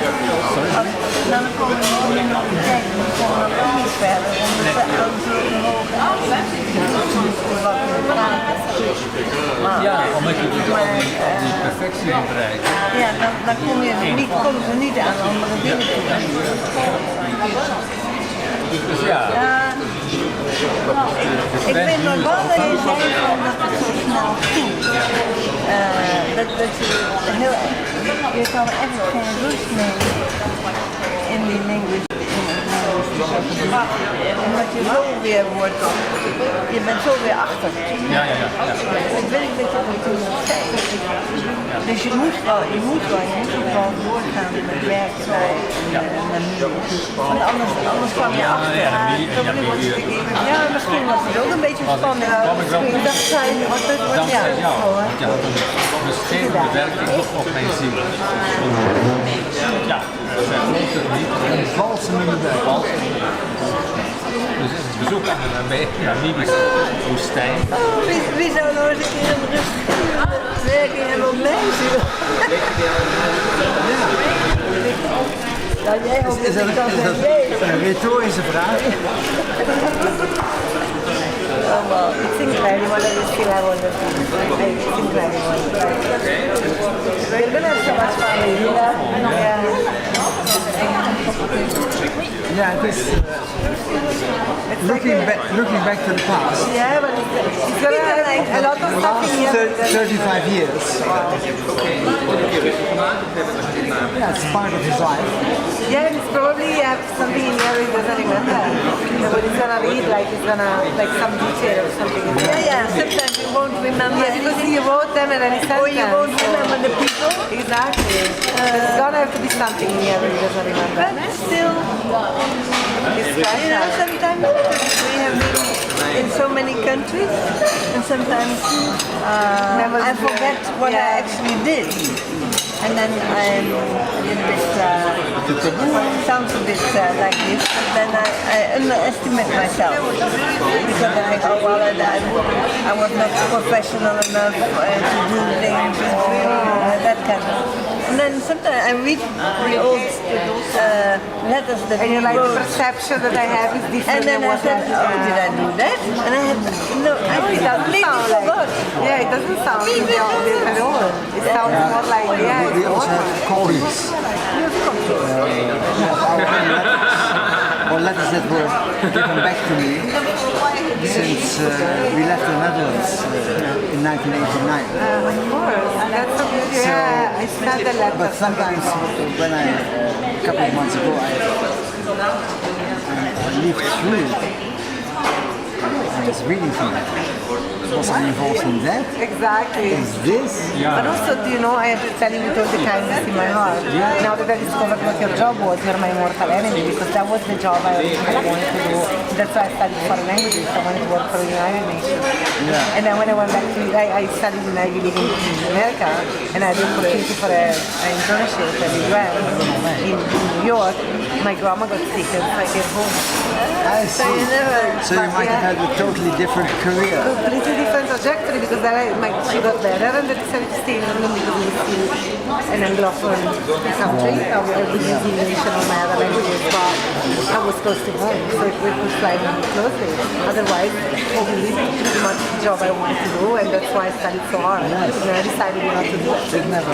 Dan komen we nog op de jack, dan komen we ook niet verder. Omdat we aan zo'n hoge afstand wat we praten. Ja, omdat je dus al die perfectie wil bereiken. Ja, dan komen ze niet aan andere dingen toe. Dus ja. Ik weet nog wel dat je zei van dat het zo snel ging. Dat je heel erg, je kan echt geen rust nemen in die language. Omdat je zo weer wordt, je bent zo weer achter. Ja. Ik weet dat je dat toen nog zei. Dus je moet wel doorgaan met werken bij want anders kwam je achter. Ja, misschien was het ook een beetje spannend. Ik dacht, wat ja. Ja, dus geen bewerking op mijn ziel. Ja, Een valse middenberg. dus het bezoek aan de Namibische woestijn. Wie zou nou eens een keer een rustige werking hebben op mensen? Nou, jij hoopt Is dat dat ik dan zeg, een retorische vraag? Ik think anyone is still I want to I think anyone. We're gonna have so much fun. Yeah, it is looking back to the past. Yeah, but it's gonna have like a lot of stuff in here. 35 years. Yeah, it's part of his life. Yeah, and it's probably have something in here he doesn't remember. But he's gonna read like it's gonna like some detail or something. yeah, sometimes you won't remember Yeah, because he wrote them and then he sent or you them. won't remember the people. Exactly. There's gonna have to be something in here that he doesn't remember. But still, It's you know, special. sometimes we have been in so many countries, and sometimes I forget what I actually did. And then I'm a little bit, it sounds a bit like this, but then I underestimate myself. Because I think, oh well, I was not professional enough to do things, that kind of. And then sometimes I read the old letters that And he you like the wrote. perception that I have is different And then than I what said, oh, did I do that? And I had, no, I It doesn't completely sound like forgot. Yeah, it doesn't sound at all. It sounds more like We also have colleagues. Or letters that were given back to me since we left the Netherlands in 1989. Of course, that's so good. Yeah, I sent the letter. But sometimes when a couple of months ago I lived through it, I was reading from it. Was I involved in that? Exactly. Is this? But also, you know, I have to tell you with all the kindness in my heart. Now that I discovered what your job was, you're my mortal enemy because that was the job I wanted to do. That's why I studied foreign languages. I wanted to work for the United Nations. Yeah. And then when I went back to, I studied in Ivy League in America, and I had the opportunity for an internship at the UN in New York. My grandma got sick and so I came home. I see. So you might have had a totally different career. Completely different trajectory because then she got better and then decided to stay in London because it was still an Anglophone country. I was using English and all my other languages, but I was close to home, so it was flying really closely. Otherwise, probably pretty much the job I wanted to do, and that's why I studied so hard. And I decided not to do it. It never,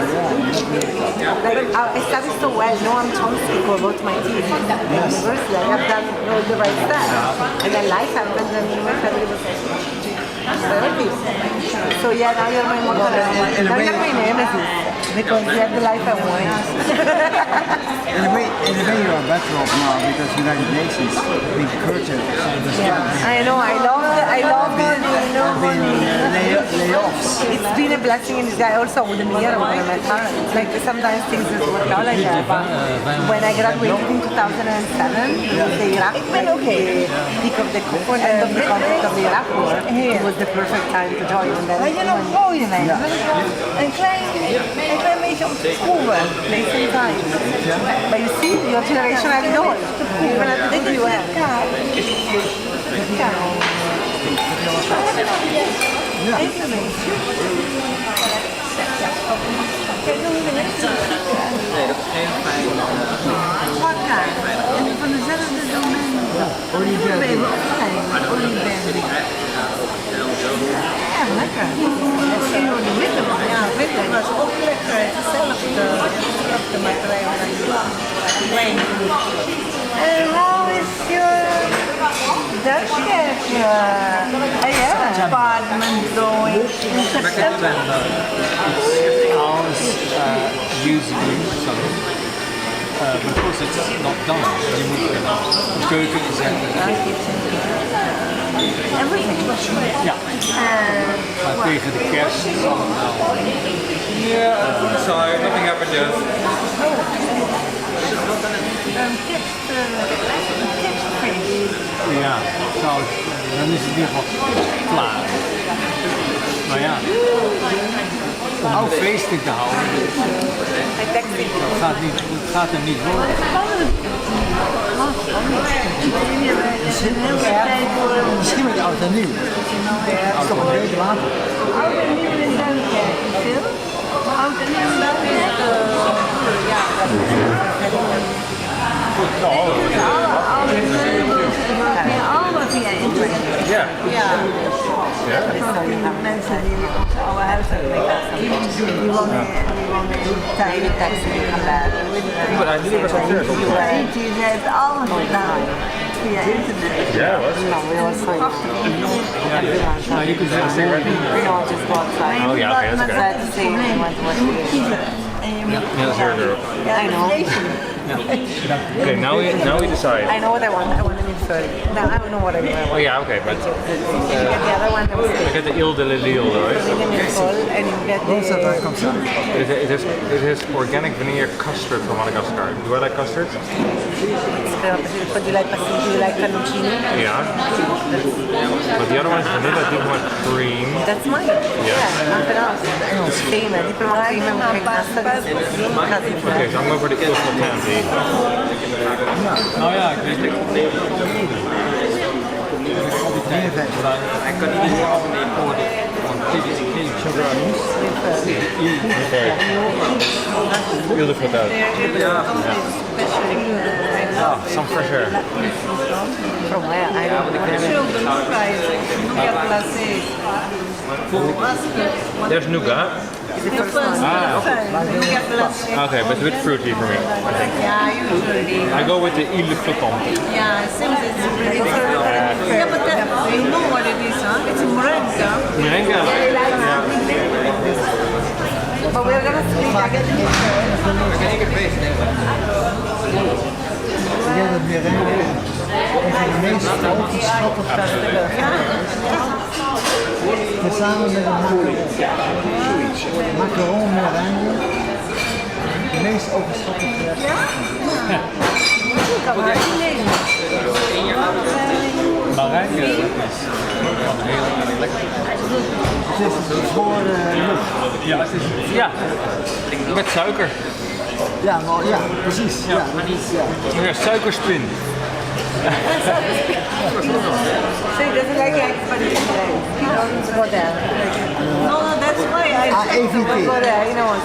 Like, I studied so well, Noam Chomsky who wrote my thesis at the university. I have done all the right stuff. And then life happened and my family was therapy. So yeah, now you're my mortal enemy. Now you're my nemesis. Because you have the life I wanted. In a way you are better off now because United Nations being curtailed. I know, I love layoffs. It's been a blessing in disguise. Also, I wouldn't be here when I met parents. Like sometimes things just work out like that. But when I graduated in 2007, the Iraq war, the peak of the end of the conflict of the Iraq war, it was the perfect time to join. And then Weet je nog mooie wijn? Een klein beetje op de proeven. same time. But you see, your generation had it all. Even at the you have. Kijk, doen we And how is your Dutch apartment going in September? Ours usably so. But of course it's not done. Je moet de keuken zetten. Everything. Ja. Maar tegen de kerst zal het wel. Yeah, sorry, nothing happened yet. Ja, trouwens, dan is het in ieder geval klaar. Maar ja, om een feesting te houden, gaat er niet worden. Misschien met oud en nieuw. Dat is toch een week later. Oud en nieuw in Duinkerk, veel? Oud en nieuw dat is allemaal via internet. Ja. Mensen die onze oude huis hebben, die wonen in tijden teksten die gaan blijven. But I knew it was upstairs. Die heeft alles gedaan via internet. Yeah, it was. No, we also Nou, je kunt zeggen, we don't just go outside. Oh yeah, okay, that's okay. That's the same we want to watch TV. Yeah, that's your girl. I know. Okay, now we decide. I know what I want. I want an inferior. No, I don't know what I want. Oh yeah, okay, but You get the other one that was I get the Il de Lille, right? and you get the... It has organic vanilla custard from Madagascar. Do I like custard? But you like pastillas, do you like cannuccini? Yeah. But the other one is vanilla deep white cream. That's mine. Yeah, nothing else. Same, deep white cream and custard. Okay, so I'm going for the Il Sultani. nou ja, ik weet het. Ik kan niet meer abonneren worden. Want dit is geen sugarans. Il de Sultani. Ah, some fresh air. From where? I don't know. There's nougat. Okay, but it's a bit fruity for me. Yeah, usually. I go with the Il de Sultani. Yeah, it seems it's really yeah, but you know what it is, huh? It's moringa. Merengue? Yeah. But we're gonna split again. Ik denk dat merengue een van de meest overschatte tezamen met een macaron merengue, de meest overschatte gerecht. Marengue is gewoon heel lekker. Het is voor lucht. Ja, het is, ja, met suiker. Ja, nou, ja, precies. Ja. Ja, suikerspin. So he doesn't like eggs, but he doesn't go there. No, that's why I checked. He doesn't go there, he knows.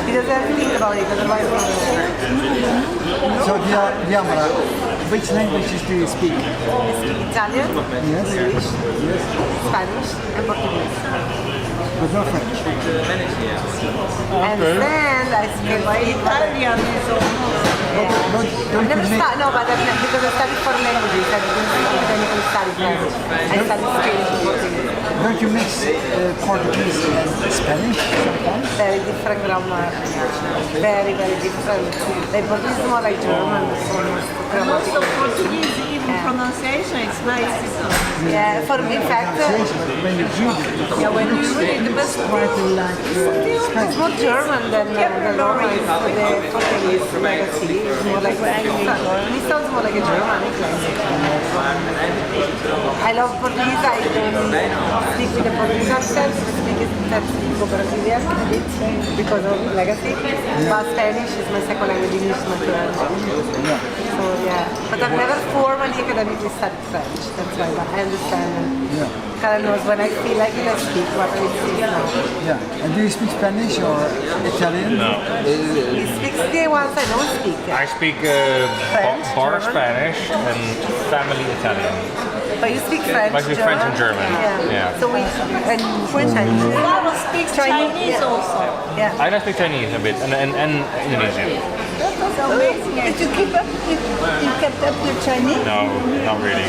He doesn't have to think about it, otherwise So, Diamara, which languages do you speak? I speak Italian, Yes. English, Yes. Spanish, and Portuguese. But no French. And then I speak Italian is almost. I've never studied, no, but because I studied foreign languages, I didn't academically study French. I studied Spanish and Portuguese. Don't you mix Portuguese and Spanish sometimes? Very different grammar. Very, very different. Like Portuguese is more like German, so almost And also grammatical. Portuguese, even pronunciation, it's nice. Yeah, for me, in fact, When you read it, Yeah, when you read the best quite like it's more German than the normal. The Portuguese legacy is more like it sounds more like a Germanic language. I love Portuguese. I don't speak with a Portuguese accent. I speak it Brazilian a bit because of legacy. But Spanish is my second language. English is my third. So yeah, but I've never formally academically studied French. That's why, but I understand. Karen knows when I feel like it, I speak what I speak now. yeah. And do you speak Spanish or Italian? No. He speaks the ones I don't speak. I speak French, bar German. Spanish and family Italian. But you speak French, I speak French and German. Yeah. So we and French and Flora speaks Chinese also. yeah. I speak Chinese a bit and Indonesian. That's amazing. Did you keep up? You kept up your Chinese? No, not really.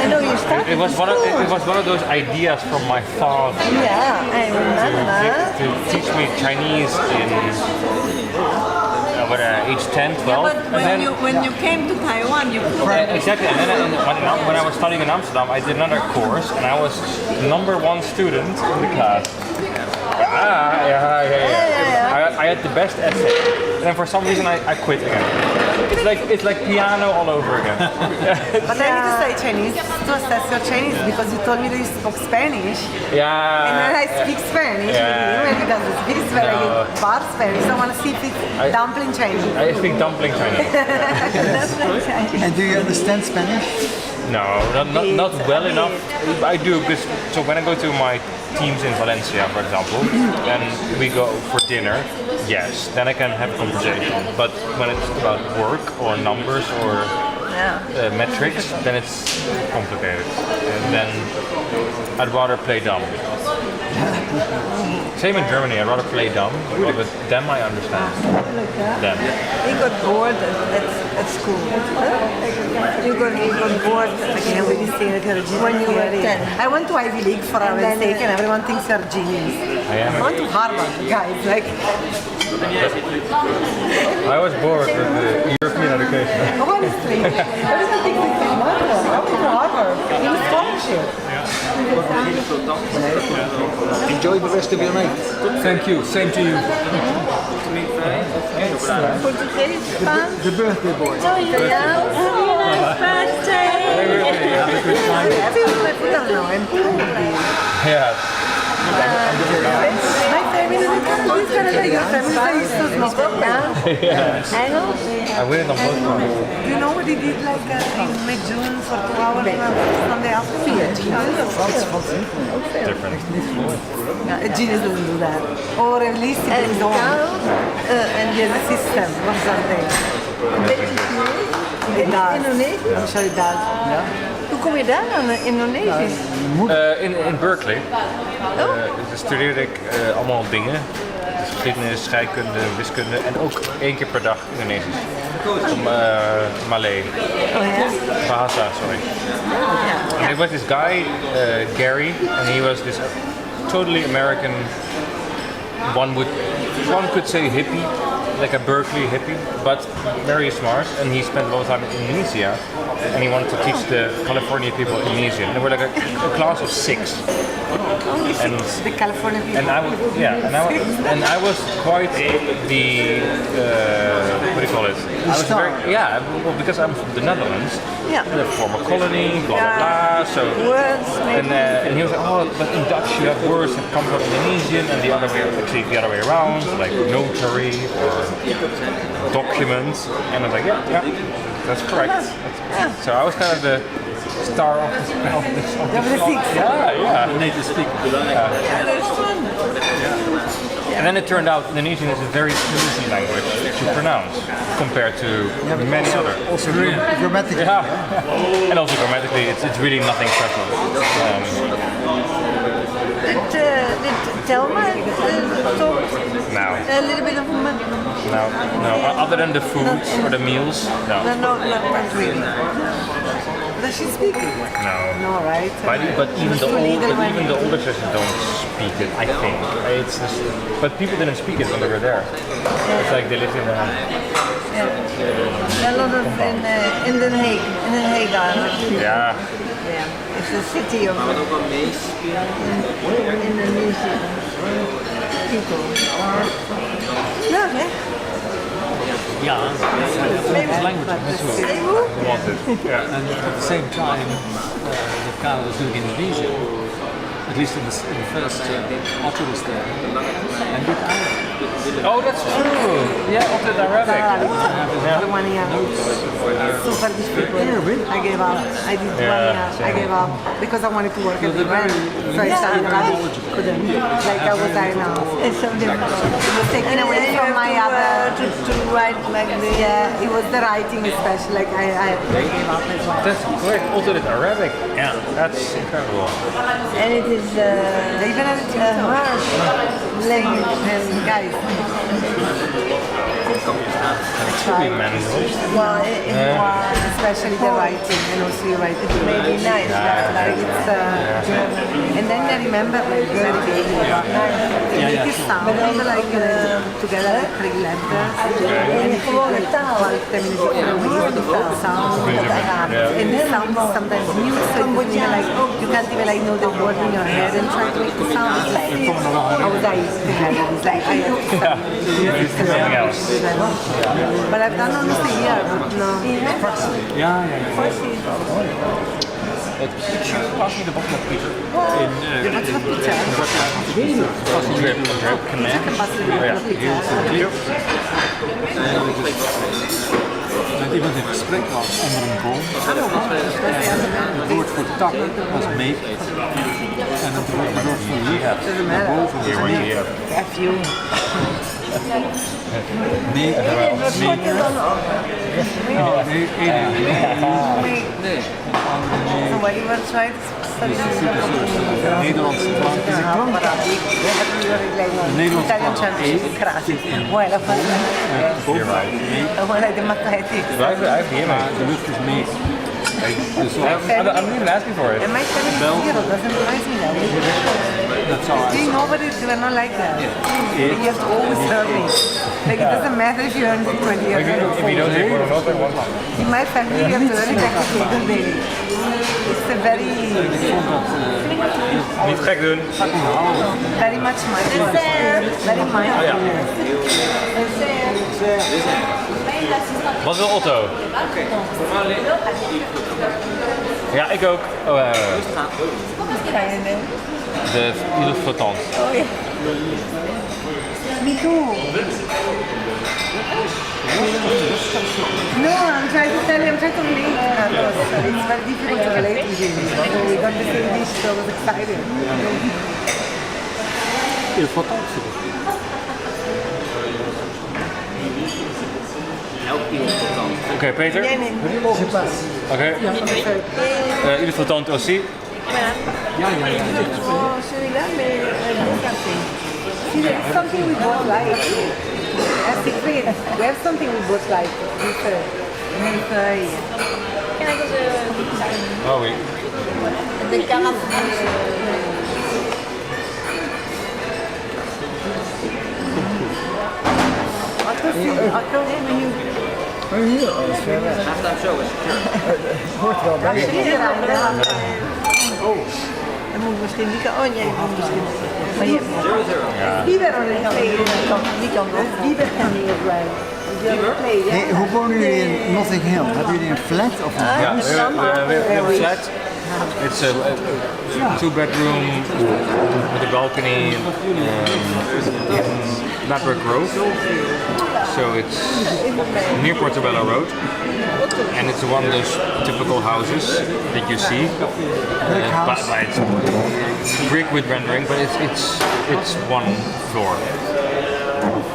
I know you started. It was one of those ideas from my father Yeah, I remember. to teach me Chinese in age 10, 12. But and then, when you came to Taiwan, you exactly, and then when I was studying in Amsterdam, I did another course, and I was #1 student in the class. I had the best essay, and then for some reason I quit again. It's like piano all over again. But I need to study Chinese to assess your Chinese because you told me that you spoke Spanish. Yeah. And then I speak Spanish with you, and he doesn't speak Spanish. No. I get bar Spanish. I want to see if it's dumpling Chinese. I speak dumpling Chinese. And do you understand Spanish? No, not well enough. I do because so when I go to my teams in Valencia, for example, and we go for dinner, yes, then I can have a conversation. But when it's about work or numbers or metrics, then it's complicated. And then I'd rather play dumb. Same in Germany, I'd rather play dumb, but them I understand. Them. You got bored at school. You got bored I can't really say that you're a genius. when you were 10. I went to Ivy League for our mistake, and everyone thinks you're a genius. I am. I went to Harvard, guys. Like, I was bored with the European education. honestly, everyone thinks it's smart. I went to Harvard in scholarship. Enjoy the rest of your night. Thank you. Same to you. Português, Spanish. The birthday boy. Italiano. I don't know. I'm Yeah. my family doesn't come to this Canada. Your family used to smoke. Yes. I know. I waited on both parts. Do you know what he did like in May-June for 2 hours on Sunday afternoon? Different. A genius doesn't do that. Or at least he brings on. And he has a system or something. It does. Indonesië? I'm sure it does. Hoe kom je daar aan Indonesië? In Berkeley studeerde ik allemaal dingen. Dus geschiedenis, scheikunde, wiskunde en ook 1 keer per dag Indonesisch. Malay. Bahasa, sorry. And there was this guy, Gary, and he was this totally American, one could say hippie, like a Berkeley hippie, but very smart, and he spent a lot of time in Indonesia, and he wanted to teach the California people Indonesian. And they were like a class of 6. And The California people. and I was quite the what do you call it? I was well, because I'm from the Netherlands, the former colony, blah blah blah. So and he was like, oh, but in Dutch you have words that come from Indonesian, and the other way around, like notary or document. And I was like, yeah, that's correct. So I was kind of the star of the six. Yeah. Native speaker. And then it turned out Indonesian is a very easy language to pronounce compared to many other. Also grammatically. Yeah. And also grammatically, it's really nothing special. Did Thelma talk No. a little bit of No. Other than the foods or the meals, no. No, not really. Does she speak it? No. No, right? But even the older sisters don't speak it. I think it's just, but people didn't speak it when they were there. It's like they lived in a A lot of in Den Haag Island. yeah. It's the city of Indonesian people. No, Yeah, it's language as well. Wanted. Yeah. And at the same time that Karel was doing Indonesian, at least in the first, Otto was there. And did Oh, that's true. Yeah, Otto Arabic. For 1 year. Super difficult. I gave up. I did 1 year. I gave up because I wanted to work at the brand. So I started Arabic. Couldn't. Like I was there now. It's so difficult. It was taken away from my other. To write like this. Yeah, it was the writing especially. Like I gave up as well. That's great. Alternate Arabic. Yeah, that's incredible. And it is They even have it a harsh language. and guys. Manual. Well, if you are Especially the writing and also you write it. maybe nice, but Like it's and then I remember like very baby about make it sound like together like 3 letters and if you like 12 minutes different sound and the sound is sometimes mute so when you're like you can't even like know the word in your head and try to make the sound it's just how would I together it's like I do Something else. but I've done almost a year but no Pass me the bottle of Peter. what's the picture? Drip command. I can pass you the picture. Met iemand in gesprek was onder een boom. Het woord voor tak was make. En het woord voor lief daarboven was F you. nee. So while you were trying to study Nederlandse klank is een klank. Nederlandse Italian klank chant, vuoi la fare? Vuoi la mathematics? I have the image. De lucht is mee. Dus I'm not even asking for it. And my family is zero, doesn't realize me that way. dat zou See, nobody, they were not like that. You have to always serve me. Like it doesn't matter if you earn it 20 years ago. If you don't take one of those, In my family, you have to earn it like a single day. It's a very, Niet gek doen. very much mindfulness. Very mindfulness. Wat wil Otto? Ja, ik ook. Oh, de Ile Flottante. Me too. No, I'm trying to tell you, I'm trying to relate. It's very difficult to relate with him. We got the same dish, so I was excited. heel fantastisch. Oké, Peter. Oké. Ile Flottante aussi. Oh, celui-là, mais See, there's something we both like. As Siegfried, we have something we both like. Can I go to Oh oui. the carafe? Dan moet misschien die kan. Oh nee, die moet misschien. Maar je hebt Bieber on the die kan nog. Bieber can be as well. Hey, hoe wonen jullie in Notting Hill? Hebben jullie een flat of een Ja, huis? we have a flat. It's a 2-bedroom with a balcony in Ladbroke Grove. So it's near Portobello Road. And it's one of those typical houses that you see. It's brick with rendering, but it's one floor.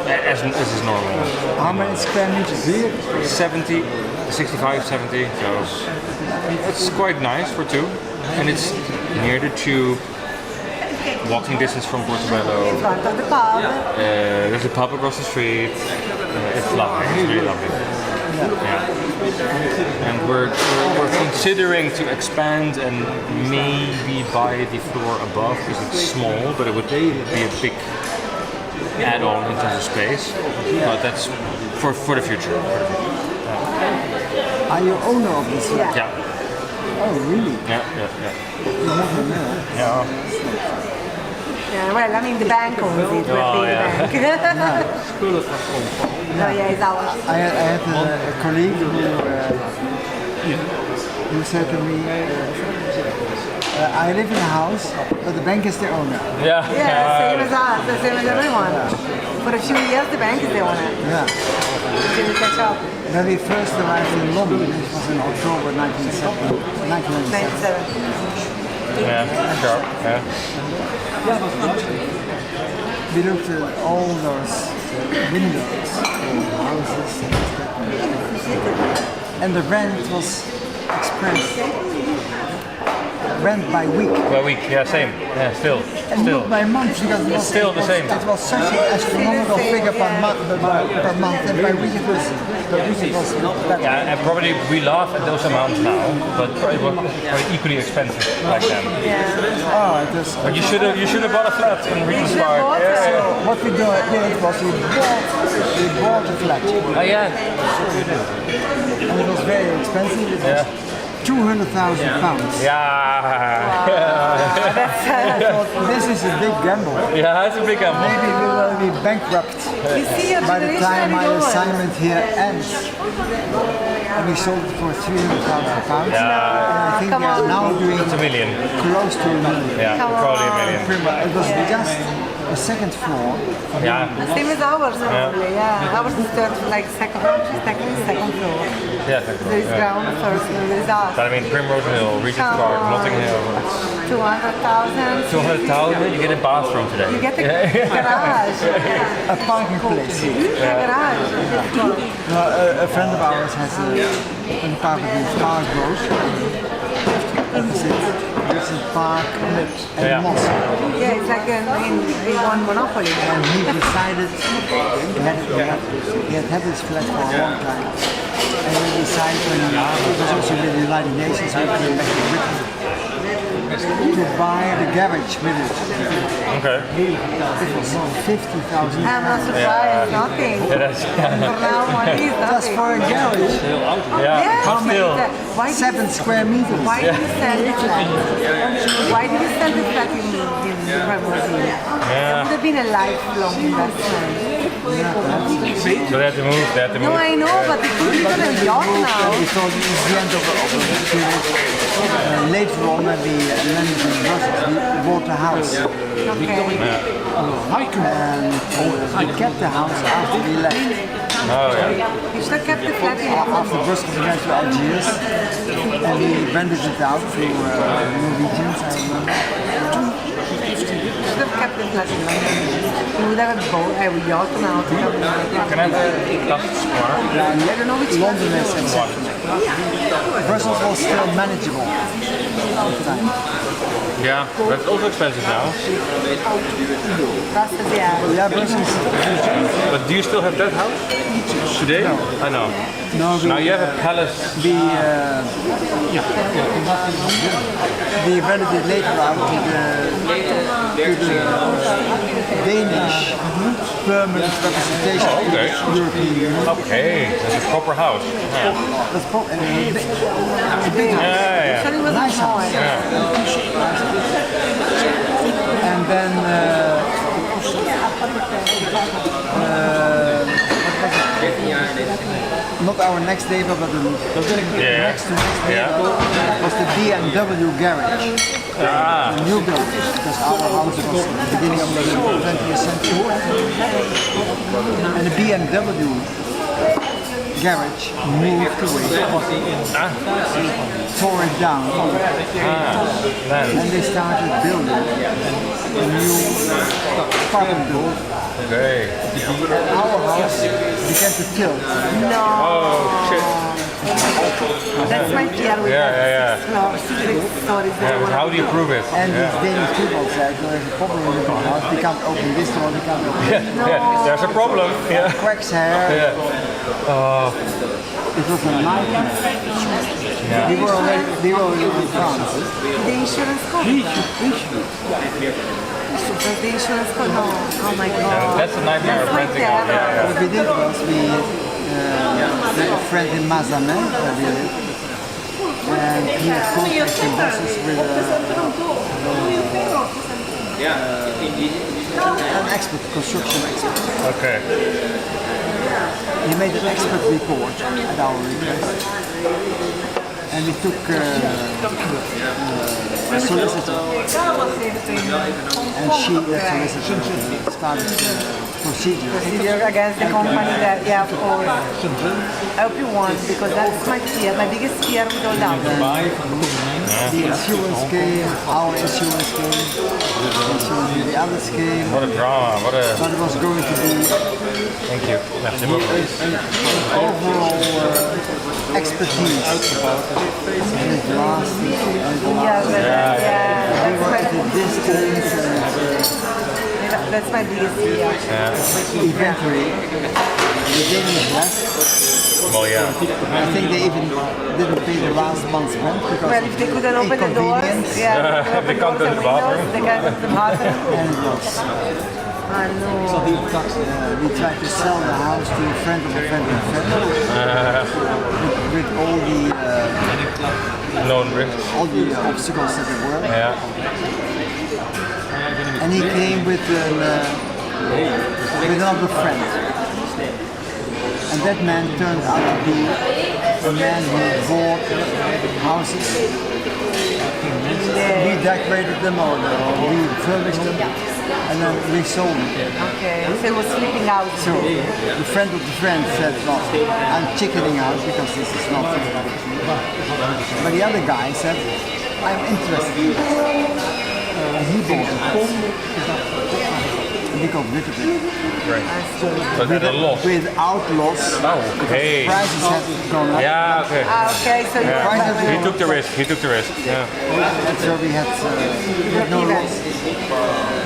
As is normal. How many square meters? 70, 65, 70. So it's quite nice for two. And it's near the tube. Walking distance from Portobello. In front of the pub. There's a pub across the street. It's lovely. It's really lovely. Yeah. And we're considering to expand and maybe buy the floor above because it's small, but it would be a big add-on in terms of space. But that's for the future. Are you owner of this flat? Yeah. Oh, really? Yeah. You never know. Yeah. Yeah, well, I mean the bank owns it. We're paying the bank. No, yeah, it's ours. I had a colleague who said to me, I live in a house, but the bank is the owner. Yeah. Yeah, same as us, the same as everyone. For a few years, the bank is the owner. Yeah. Until we catch up. When we first arrived in London, it was in October 1997. 97. Yeah, sure. Yeah. We looked at all those windows, houses, and the rent was expressed. Rent by week. By week, yeah, same. Yeah, still. And not by month, because it was, Still the same. It was such an astronomical figure per month, and by week it was better. Yeah, and probably we laugh at those amounts now, but it was probably equally expensive back then. Oh, it was. But you should have bought a flat in Regent's Park. Yeah. So what we did was we bought a flat, Oh yeah. and it was very expensive. It was £200,000. Yeah. This is a big gamble. Yeah, it's a big gamble. Maybe we will be bankrupt You see your by the generation time my anymore. assignment here ends. And we sold it for £300,000. Yeah. And I think Come we are on. now doing It's a million. close to $1 million. Yeah, Come probably a on. million. It was just a second floor. Yeah. Same as ours, probably, yeah. Ours is like second floor. Yeah. There is ground first, and there is us. But I mean, Primrose Hill, Regent's Come Park, on. Notting Hill. 200,000. 200,000, you get a bathroom today. You get a garage. A parking place. A garage. No, a friend of ours has an apartment in Park Road. There's a park and Yeah. mosque. Yeah, it's like in one Monopoly. And he decided he had this flat for a long time. And he decided when he was also with the United Nations, so he came back to Britain, to buy the garage with it. Okay. It was 50,000 I'm not surprised, nothing. Yeah, that's, For now, money is just nothing. for a garage. yeah. Yes, But still. why did 7 square meters. Why did you sell the flat? Why did you sell the flat in Primrose Hill? It would have been a lifelong investment. So they had to move, No, I know, but it could be on a yacht now. We thought it was the end of the period. Later on, when we landed in Brussels, we bought a house. Okay. And we kept the house after we left. Oh yeah. You should have kept the flat in. After Brussels, we went to Algiers, and we rented it out to Norwegians, I remember. You should have kept the flat in London. You would have bought a yacht now to have Can I have a last score? I don't know which London is exceptional. Brussels was still manageable at the time. Yeah, but it's also expensive now. Brussels, yeah. Yeah, Brussels. But do you still have that house today? No. I know. No, Now you have a palace. We rented it later out to the Danish permanent representation in Okay. the European Union. Okay, that's a proper house. Yeah. That's a big house. Yeah. Actually, it was Nice small. house. And then not our next neighbor, but the next to next neighbor was the BMW garage. Ah. A new building, because our house was at the beginning of the 20th century. And the BMW garage moved away, tore it down, and they started building a new apartment building. Okay. Our house began to tilt. No. Oh shit. That's my fear with Yeah. secret stories. Yeah, but how do you prove it? And these Danish people said, there's a problem with the house, we can't open this door, we can't open this door. Yeah, there's a problem. Yeah. Cracks hair. Yeah. It was a nightmare. We were already in France. The insurance company. Does the insurance company? No. Oh my god. That's a nightmare of renting out. Yeah. What we did was we had a friend in Mazamet where we lived, and he had contacts in Brussels with an expert, construction expert. Okay. He made an expert report at our request, and we took a solicitor, and that solicitor started procedure. Procedure against the company that, yeah, of course. I hope you won, because that's my fear, my biggest fear with all that. The insurance came, our insurance came, the others came. What a drama, what a... But it was going to be Thank you. Merci beaucoup. overall expertise. And it lasted, and it lasted. We were at a distance, That's my biggest fear. eventually the Danish left. Well, yeah. I think they even didn't pay the last month's rent because Well, if they couldn't open the doors, inconvenience. yeah, They can't go to the bathroom. they can't go to the bathroom. And it was. I know. We tried to sell the house to a friend of a friend of a friend with all the Known risks. obstacles that there were. Yeah. And he came with another friend. And that man turned out to be a man who bought houses. We decorated them or we refurbished them and then resold them. Okay, so it was flipping out. So the friend of the friend said, well, I'm chickening out because this is not. But the other guy said, I'm interested. And he bought it. And we got rid of it. Right. So at a loss. Without loss. Oh, okay. Prices had gone up. Yeah, okay. Okay, so you Yeah. He took the risk, he took the risk. Yeah. That's where we had no loss.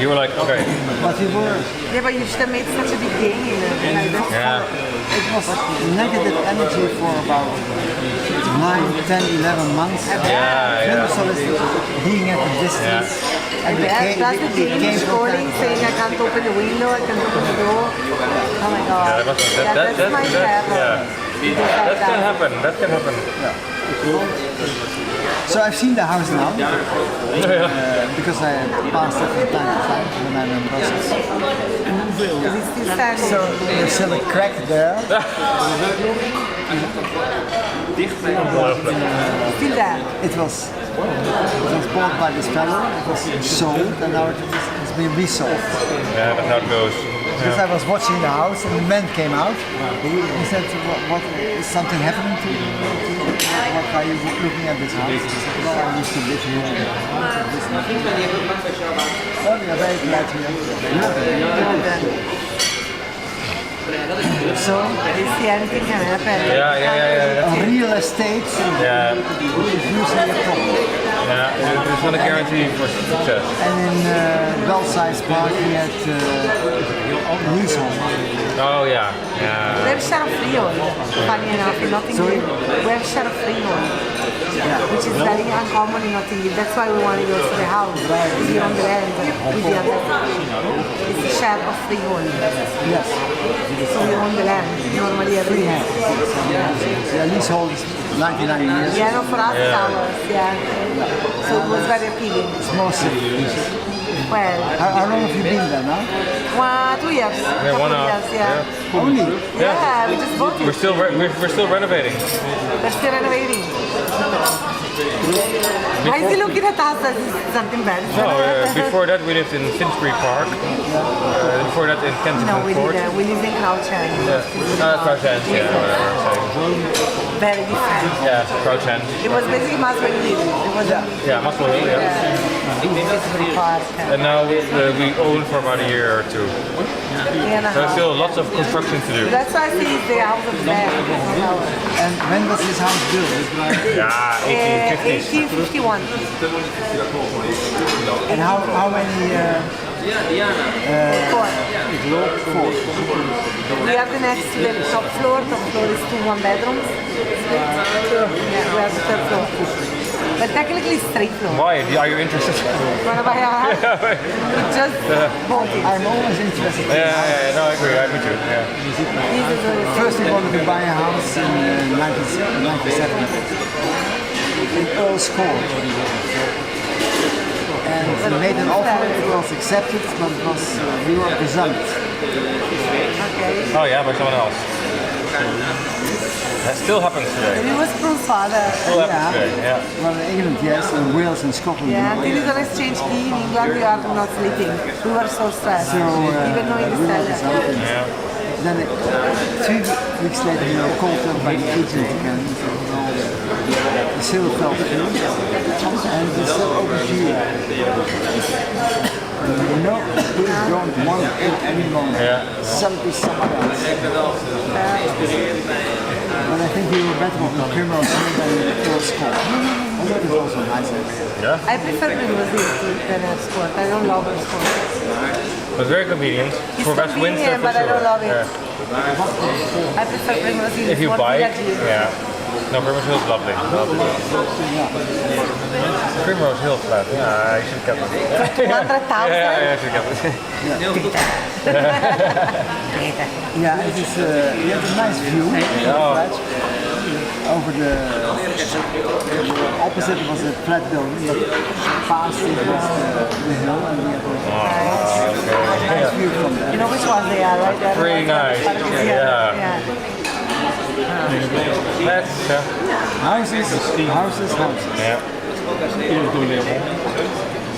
You were like, okay. But we were. Yeah, but you should have made such a big gain. Like that's Yeah. It was negative energy for about 9, 10, 11 months. Yeah. Being at a distance. And we Yeah, plus the Danish calling saying I can't open the window, I can't open the door. Oh my god. Yeah, That's my terror. yeah. That can happen, that can happen. So I've seen the house now, because I passed it from time to time when I'm in Brussels. Is it still standing? So there's still a crack there. Still there. It was bought by this fellow, it was sold, and now it's been resold. Yeah, that's how it goes. Because I was watching the house and the man came out. He said, what is something happening to you? What are you looking at this house? I said, well, I used to live here. Well, we are very glad here. So, you see anything can happen. Yeah. On real estate, Yeah. is usually a problem. Yeah, it's not a guarantee for success. And in Belsize Park we had leasehold. Oh yeah, We yeah. have share of freehold, funny enough, in Notting Hill. We have share of freehold, which is very uncommon in Notting Hill. That's why we want to go to the house, because we own the land with the other. It's a share of freehold. Yes. So we own the land, normally every year. Yeah, leasehold is 99 years. Yeah, no, for us it's ours, yeah. So it was very appealing. It's more safe. Well, How long have you been there now? 2 years. Yeah, 1 hour. Years, yeah. Only. Yeah, we just bought it. We're still renovating. We're still renovating. Why is he looking at us as something bad? No, before that we lived in Finsbury Park. Before that in Kensington No, Court. we live in Crouch End. Crouch End, yeah, whatever. Very different. Yeah, Crouch End. It was basically Muswell Hill. It was Yeah, Muswell Hill, yeah. Finsbury Park. And now we own for about a year or two. So there's still lots of construction to do. That's why I see it's the house of land. And when was this house built? Yeah, 1850s. 1851. And how many? Four. Four. We have the next to the top floor. Top floor is 2 1-bedrooms. Yeah, we have the third floor. But technically it's 3 floors. Why? Are you interested? Wanna buy a house? We just bought it. I'm always interested. Yeah, no, I agree. Me too. Yeah. First we wanted to buy a house in 1970 in Earl's Court. And we made an offer, it was accepted, but it was, we were gazumped. Okay. Oh yeah, by someone else. That still happens today. He was Bruce's father. Still happens today, yeah. Well, in England, yes, in Wales and Scotland. Yeah, until you don't exchange key in England, we are not sleeping. We were so stressed. Even knowing the cellar. Yeah. Then 2 weeks later, you were called up by the agent again. The sale fell through, and it's still overdue. No, we don't want it anymore. Yeah. Sell it to someone else. But I think we were better off with criminals than first call. Although it was also nice area. Yeah. I prefer Brazil than sport. I don't love sport. But very convenient. For West Windsor, for but sure. I don't love it. Yeah. I prefer Brazil. If you bike, yeah. No, Primrose Hill's lovely. Primrose Hill flat. Yeah, you should have kept it. 200,000? Yeah, I should have kept it. Yeah, it is. We have a nice view of the flat. Over the opposite was a flat building, but past it was the hill, and we have a nice view from there. You know which one they are, right? They're Pretty nice. Yeah. That's Houses. yeah.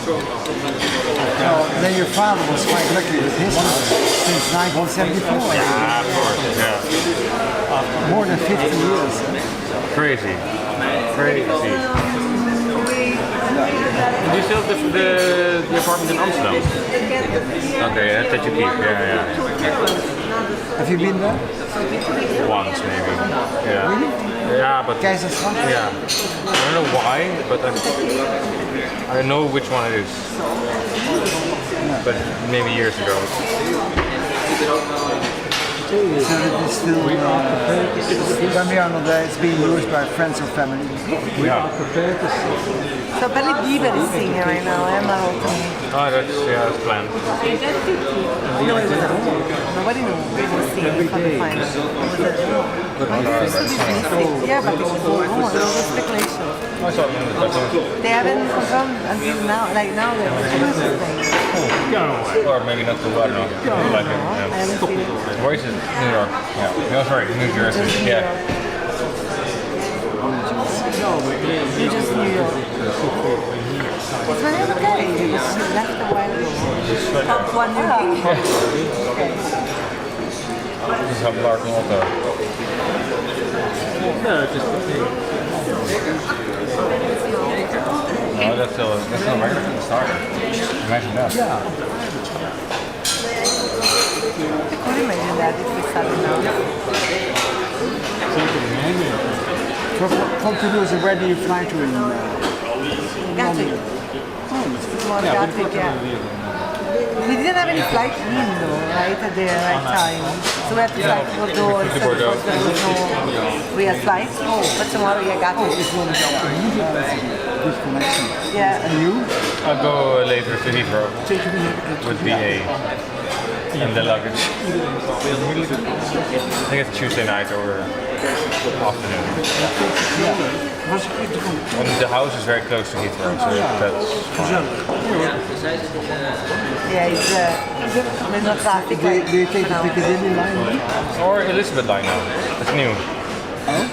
So then your father was quite lucky with his house since 1974. Ah, of course. Yeah. More than 50 years. Crazy. Do you still have the apartment in Amsterdam? Okay, that you keep. Yeah. Have you been there? Once maybe. Yeah. Yeah, but Keizersgracht? yeah. I don't know why, but I know which one it is. But maybe years ago. So it is still, when we are not there, it's being used by friends or family. Yeah. So Belly Bieber is singing right now, Marocco. Oh, that's planned. No, it was at home. Nobody knew it was singing for the final. It was yeah, but it was rumor, it was speculation. I saw it in the cartoon. They haven't confirmed until now, like now they're saying. Or maybe not too, I don't know. Like it, I yeah. haven't seen it. Where is it? New York. Yeah. No, sorry, New Jersey. Yeah. You just New York. It's very okay. Because she left a while ago. Top one new thing. This is how Larkin Otto. No, that's still American from the start. Imagine that. I could imagine that if we started now. From Toulouse, where do you fly to in Gatwick. It's more Gatwick, yeah. We didn't have any flight in though, right, at the right time. So we had to fly to Bordeaux because there was no real flight. But tomorrow we got it. good connection? Yeah. And you? I'll go later to Heathrow with BA and the luggage. I think it's Tuesday night or afternoon. And the house is very close to Heathrow, so that's fine. Yeah, there's no traffic. Do you take the Piccadilly line? Or Elizabeth line now. It's new.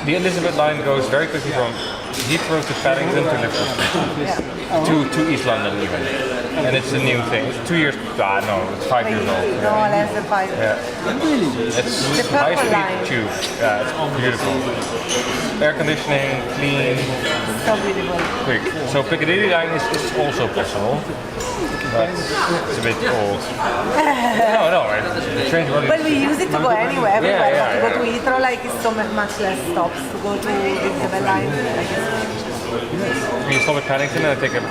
The Elizabeth line goes very quickly from Heathrow to Paddington to Liverpool. To East London even. And it's a new thing. It's 2 years, no, it's 5 years old. No, less than 5 years. Yeah. It's high speed tube. Yeah, it's beautiful. Air conditioning, clean, So beautiful. quick. So Piccadilly line is also possible. But it's a bit old. No, the train's running. But we use it to go anywhere, everywhere. Yeah, to go to Heathrow, like it's so much less stops. To go to Elizabeth line, I guess. You stop at Paddington and take a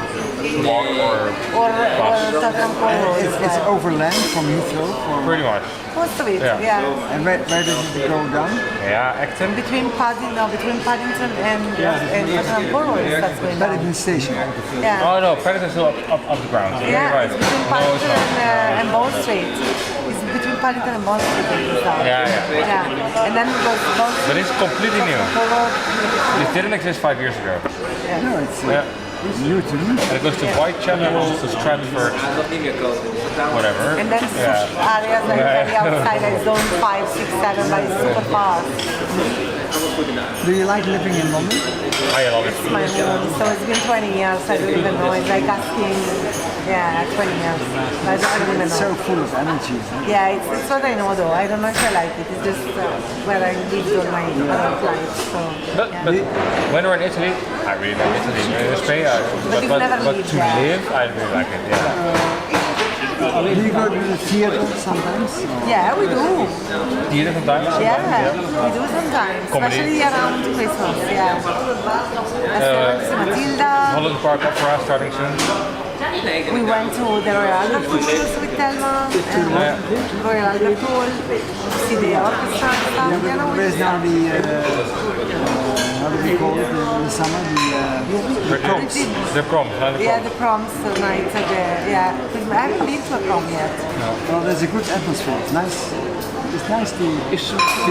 walk or bus. Tottenham Court Road. It's overland from Heathrow. Pretty much. Most of it, Yeah. yeah. And where does it go down? Yeah, Acton. Between Paddington and Tottenham Court Road, that's going down. Paddington Station. Yeah. Oh no, Paddington's still up the ground. You're Yeah, right. it's between No, it's Paddington not. and Bond Street. It's between Paddington and Bond Street. Yeah. And then it goes to Bond Street. But it's completely new. Court Road. It didn't exist 5 years ago. No, it's Yeah. And it goes to Whitechapel, to Stratford, whatever. And then sushi areas like very outside, like zone 5, 6, 7, but it's super fast. Do you like living in London? I love it. My home. So it's been 20 years, I don't even know. It's like asking, 20 years. I don't even know. So full of energy. Huh? Yeah, it's what I know though. I don't know if I like it. It's just where I lived all my adult life. So, But when we're in Italy, I really like Italy. In Spain, But you've never but lived to there. live, I really like it. Yeah. Do you go to the theater sometimes? Yeah, we do. Theater sometimes. Yeah, we do sometimes. Comedy. Especially around Christmas, yeah. Matilda. Holland Park Opera starting soon. We went to the Royal Albert Hall with Thelma. Royal Albert Hall. See the orchestra and stuff. You know, Where's now the, how do we call it in the summer? The proms. The proms, not the yeah, proms. the proms nights are there. Yeah, because I haven't been to a prom yet. Well, there's a good atmosphere. It's nice. It's nice to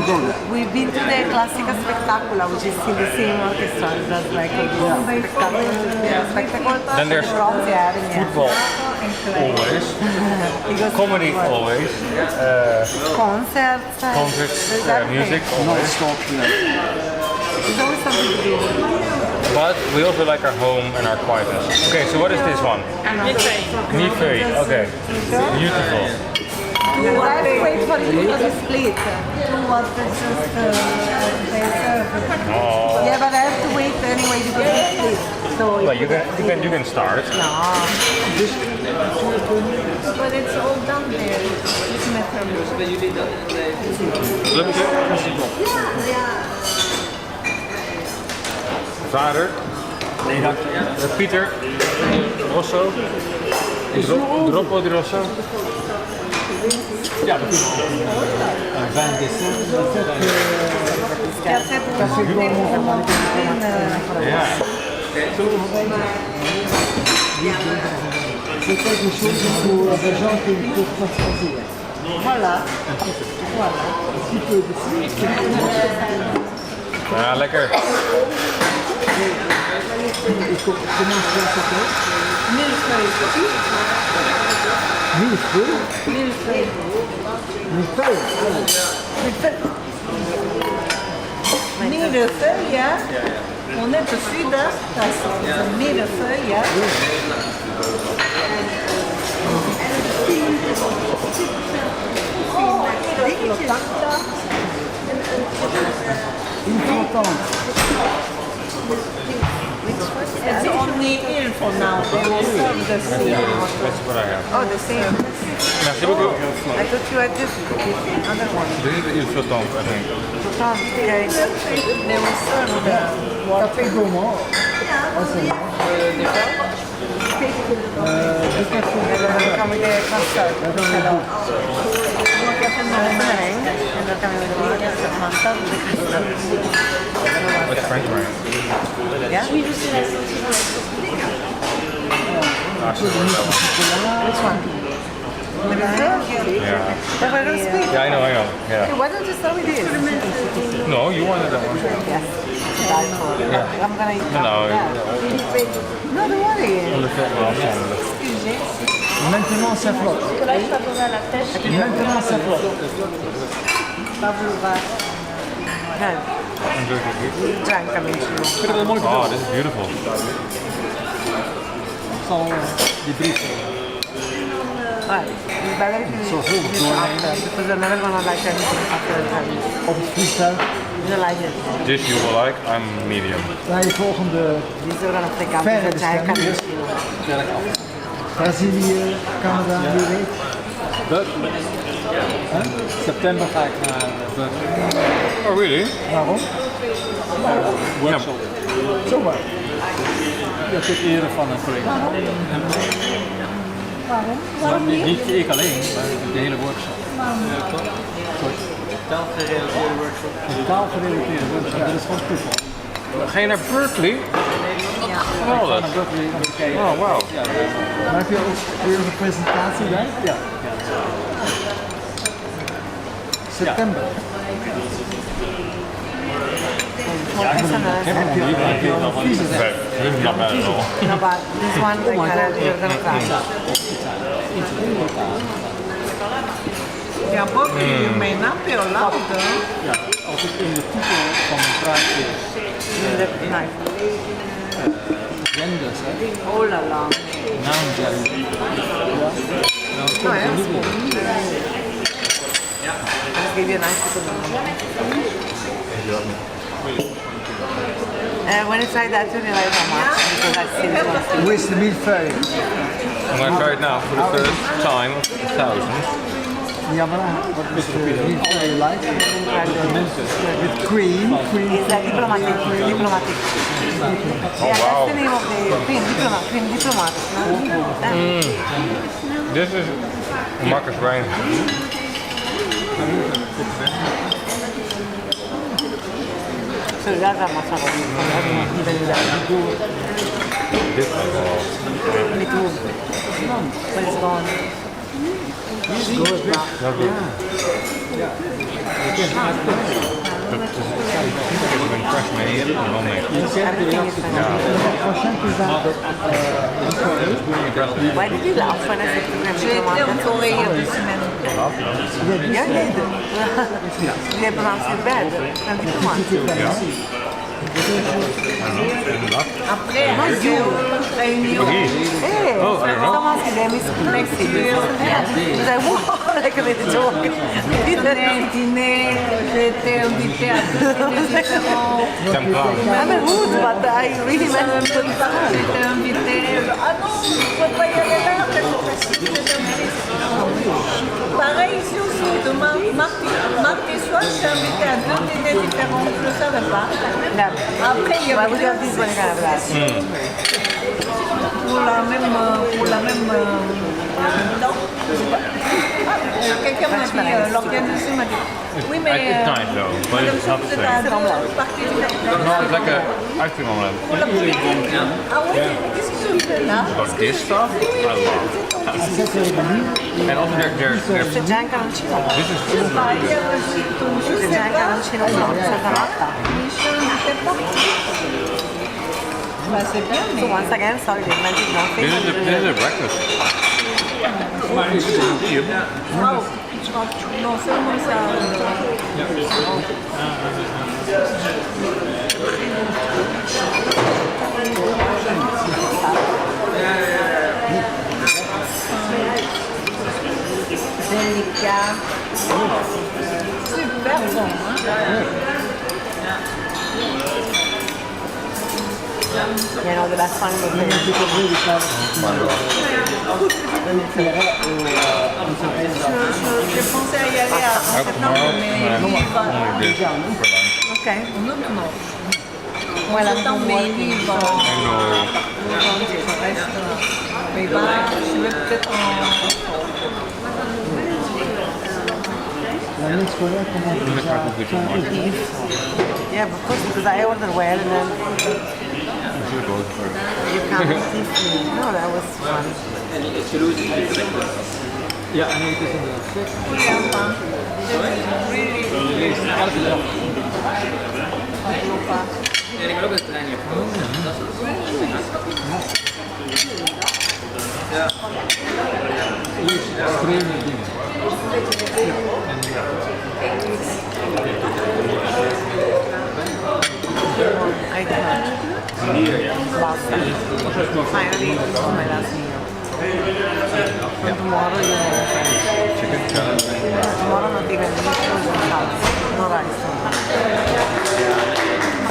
go there. We've been to the Classica Spectacular, which is in the same orchestra. That's like a spectacle. Then there's proms, football, always. Comedy, always. Concerts. Concerts, music, Non always. stop. There's always something to do. But we also like our home and our quietness. Okay, so what is this one? Nifei. Okay. Beautiful. I have to wait for you to split. Oh. Yeah, but I have to wait anyway because we split. So But you can start. But it's all done there. It's Look Vader. Pieter. Rosso. Droppo di Rosso. Ja, dat is wel. 5 december. Ja. C'est quelque chose pour des gens qui ne peuvent pas choisir. Voilà. Voilà. Un petit peu de Ja, lekker. Comment ça s'appelle? Millefeuille. Millefeuille. Millefeuille, ja. On est au sud, dat is een millefeuille, ja. It's only in for now. They will serve the same. That's what I have. Oh, the same. Merci beaucoup. I thought you had this other one. Dit is de il flottant, I think. Okay. They will serve the Café gourmand. Come with the custard. Hello. Meringue. And they're coming with the mustard with the custard. What's French meringue? Yeah? Which one? Yeah. But I don't speak. Yeah, I know. Yeah. Why don't you start with this? No, you wanted that one. Yes. Yeah. I'm gonna eat No, no. No, don't worry. On le fait ensemble. Maintenant ça flotte. Maintenant ça flotte. Drank amici. Oh, this is beautiful. Zal die brief. It's better if you because you're never gonna like anything after the time. Op het vliegtuig. You don't like it. This you will like. I'm medium. Bij je volgende These are gonna take up verre the giant bestemming. cappuccino. Brazilië, Canada, wie weet. Berkeley. September ga ik naar Berkeley. Oh, really? Waarom? Workshop. Zomaar. Dat is ere van een collega. Waarom? Niet ik alleen, maar de hele workshop. Taalgerelateerde workshop. Een taalgerelateerde workshop, dat is gewoon toeval. Ga je naar Berkeley? Ja. Geweldig. Naar Berkeley om te kijken. Oh, wow. Ja, Maar heb je ook weer een presentatie bij? ja. September. This is not bad at all. No, but this one, like, you're gonna try. Ja, Bobby, je may not be allowed, Ja, als ik in de titel van mijn praatje genders heb, Oh la la. non-gender, dan komt er niet in. I'll give you a nice little when it's like that, you realize how much, because I've seen it once. Where's the meat fairy? I'm going to try it now for the first time of 1,000. Yeah, but what is the meat fairy like? With cream. It's like diplomatic. Oh, Yeah, wow. that's the name of the cream diplomatic. No? This is Marcus Brain. So that's how much I got. This one. Me too. But it's gone. It's good, but Fresh made and homemade. everything is fantastic. Why did you laugh when I said to him? J'ai été en Corée il y a 2 semaines. Yeah, you did. They pronounced it bad. And diplomatic. Après, réunion. Hey, someone's name is Lexi. He's like, wow, like a little joke. Dîner, j'ai été invitée à 2 dîners différents. I'm a hood, but I really meant to J'ai été invitée. Ah non, je ne peux pas y aller là, pareil ici aussi, demain, mardi soir, je suis invitée à 2 dîners différents, je ne le savais pas. Après, il y Why avait would you have this one kind of glass? pour la même temps. Quelqu'un m'a dit, l'organisation m'a dit, oui mais It's nice though, but it's not the vous êtes same. à 2 parties différentes. No, it's like a ice cream omelette. Pour l'après-midi. Ah oui, qu'est-ce que tu fais là? But this stuff, I love. And also there's The giant arancino. this is Je sais pas, hier, je The sais giant pas. arancino from Santa Marta. Michel ne sait pas. Bah c'est bien, So mais once again, sorry, they mentioned nothing. this is a breakfast. waouh, non seulement ça. Délicat. Super bon, hein? You know, the last one was very Je pensais y aller à septembre, mais lui, il va. Only this for lunch. Okay. Non, non. Well, I'm Septembre, mais lui, il va. I know. Mais il va, je vais peut-être en. Yeah, of course, because I ordered well and then you can't teach me. No, that was fun. Ja, en het is inderdaad seks. Extreme dingen. I did not. Last time. Finally, this is my last meal. And tomorrow, you know, Chicken salad. tomorrow not even meat, no house, no rice.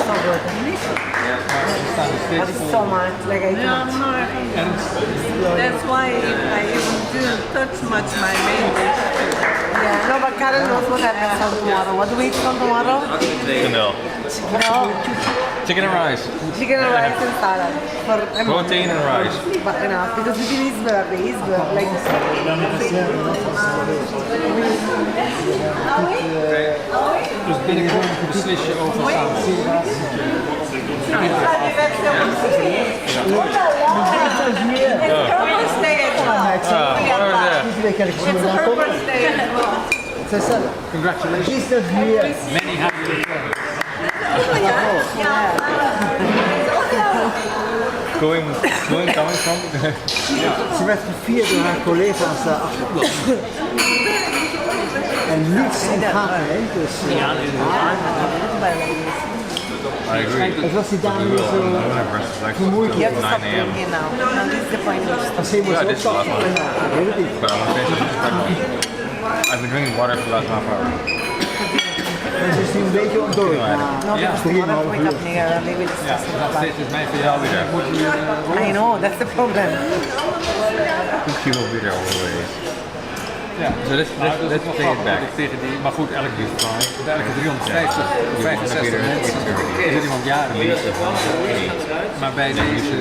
So good. But it's so much, like I Yeah, don't. no, that's why I even didn't touch much my main dish. Yeah, no, but Karen knows what happens on tomorrow. What do we eat on tomorrow? Vanille. No, Chicken and rice. chicken and rice and salad. For Protein and rice. But enough, because it's his birthday, like Dus binnenkort beslis je over samen. Her birthday as well. Oh, It's her birthday as well. Congratulations. Many happy returns. Coming from? Ze werd gevierd door haar collega's achter. En niets ontgaat mij, dus... I agree. Het was die dame die zo vermoeid You have to was. stop drinking now. Now this is the point. Als ze moest Yeah, this is the last opstappen, one. ik weet het niet. But I want to finish it. I've been drinking water for the last half hour. En ze is nu een beetje ontdooid na No, because tomorrow I wake up early with Ja, dat is mijn voor jou weer. I know, that's the problem. You will be there all the way. Ja, so let's take it back. Tegen die, maar goed, elke 350, 65 mensen is er iemand jaren mee. Maar bij deze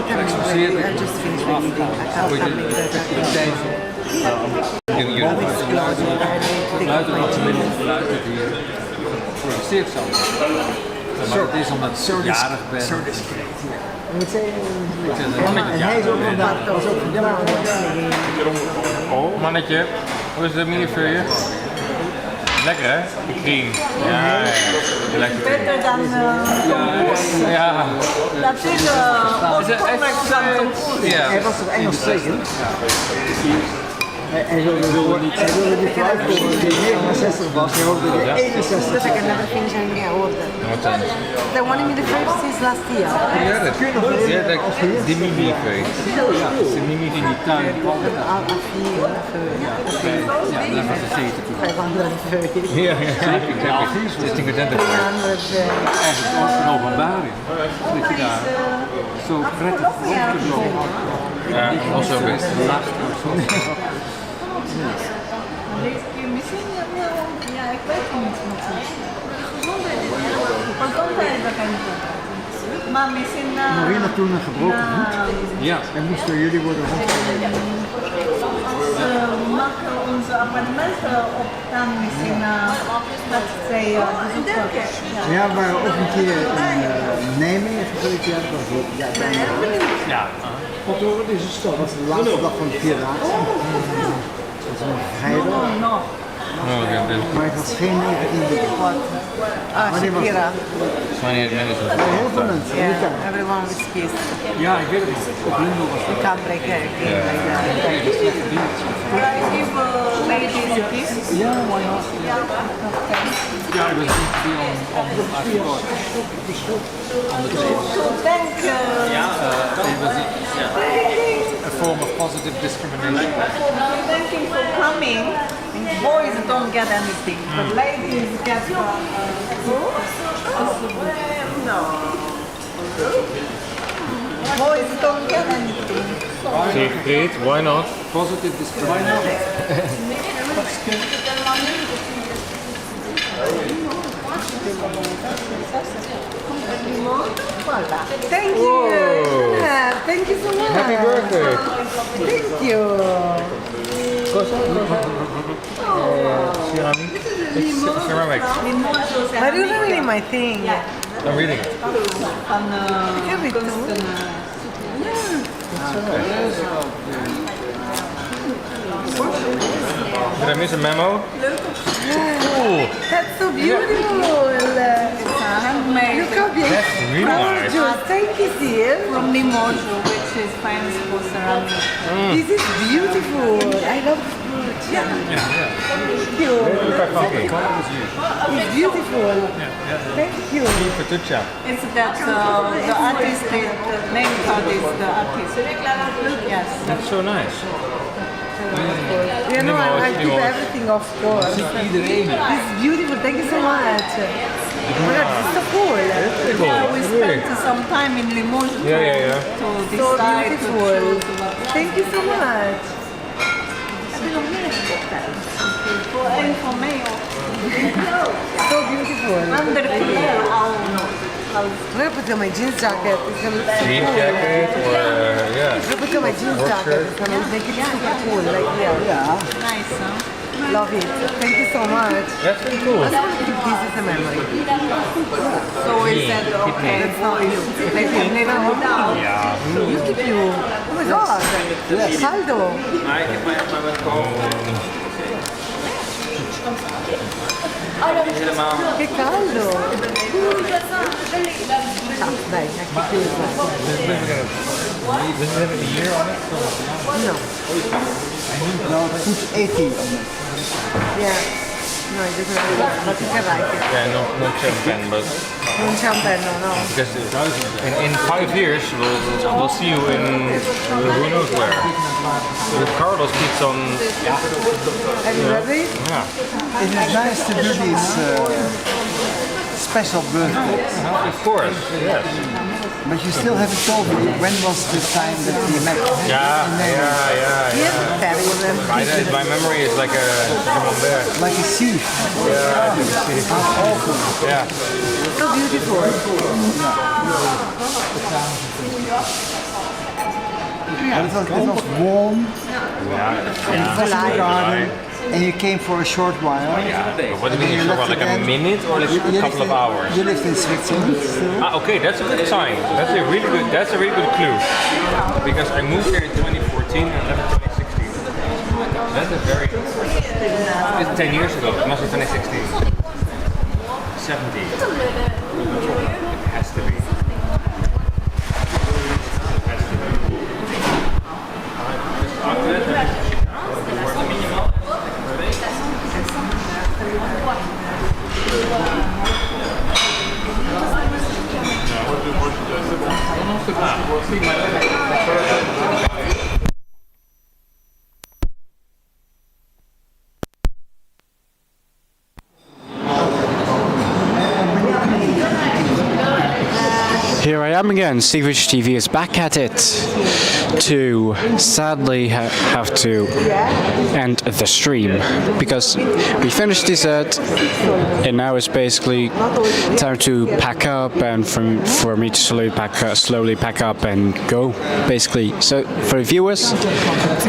geëxposeerd I just finished reading. I can't ooit make geluiden wat ze willen geluiden die geproduceerd zijn. Maar het is omdat je jarig bent. Ik moet zeggen, en hij is ook vandaag, was ook vandaag. Oh, mannetje. Hoe is de mini-feuille? Lekker hè? De cream. Ja, lekker. Beter dan Ja. dat is Ja. Hij was toch Engels sprekend? Hij wilde niet vooruitkomen dat hij 69 was, hij hoorde dat hij 61 Because I can never finish any order. What time? They wanted me the first since last year. Ja, dat die mini-feuille. de mimi in die tuin. I feel Ja, dat was de 70. 530. Ja, exactly. Het is 10% ervoor. 300. Eigenlijk ook een openbaring. Dat je daar zo prettig rond kunt lopen. Ja, also best. Misschien, ja, ik weet het niet. Gezondheid, dat kan niet. Maar misschien... Marina toen een gebroken voet Ja. en moesten jullie worden rondgelopen. We maken onze appartementen op dan misschien dat zij bezoeken. Ja, we waren ook een keer in Nijmegen geweest, ja, dat was ook, ja, bijna. Ja. Want hoor, dit is dat was de laatste dag van de Piraten. Dat was een vrijdag. Oh, ja, dit Maar het was geen 19 uur. Ah, Shakira. is 28 minutes. Heel veel mensen. Yeah, everyone with skis. Ja, ik weet het niet. Op Lindo was You can't break her again like that. Give ladies a kiss. Ja, why not? Ja, ik was niet veel on the passport. So thank It was a form of positive discrimination. thanking for coming. Boys don't get anything, but ladies get no. Boys don't get anything. Siegfried, why not? Positive discrimination. Thank you. Yeah, thank you so much. Happy birthday. Thank you. Ceramics. Are you reading my thing? I'm reading it. Can we do? Did I miss a memo? That's so beautiful. Handmade Look how beautiful. That's really nice. Gorgeous. Thank you, dear. from Limoges, which is famous for ceramic. This is beautiful. I love this fruit. Thank you. Quite funky. It's beautiful. Thank you. Fettuccia. It's that the artist, the name card is the artist. Yes. That's so nice. You know, I keep everything off course. It's beautiful. Thank you so much. Oh my God, it's so cool. Yeah, we spent some time in Limoges Yeah. to So decide beautiful. to Thank you so much. for me. So beautiful. Under here, I'm gonna put on my jeans jacket. It's gonna look so Jean cool. jacket or yeah. I'm gonna put on my jeans jacket. It's gonna make it super cool. Like yeah. nice, huh? Love it. Thank you so much. That's really cool. I just want to keep this as a memory. So is that okay? That's not you. Like you never hold down. Yeah. You keep you. Oh my God. Caldo. Che caldo! Ah, dai, anche chiuso. Does it have a year on it? No. No, put 80 on it. Yeah. No, it doesn't have that, but you can write it. Yeah, no champagne, but Non c'è un penno, no. because in 5 years we'll see you in who knows where. With Carlos keeps on. Are you ready? Yeah. It is nice to do these special birthdays, Of course. Yes. but you still haven't told me when was the time that we met. Yeah. My memory is like a camembert. Like a sieve. Yeah. How awful. Yeah. So beautiful. But it was warm, and it was in the garden, and you came for a short while. What do you mean, like a minute or like a couple of hours? You lived in Switzerland still. Ah, okay, that's a good sign. That's a really good clue. Because I moved here in 2014 and left in 2016. That's a very. It's 10 years ago. It must be 2016. 17. It has to be. Here I am again. Siegfriedtjs is back at it to sadly have to end the stream because we finished the set and now it's basically time to pack up and for me to slowly pack up and go basically. So for the viewers,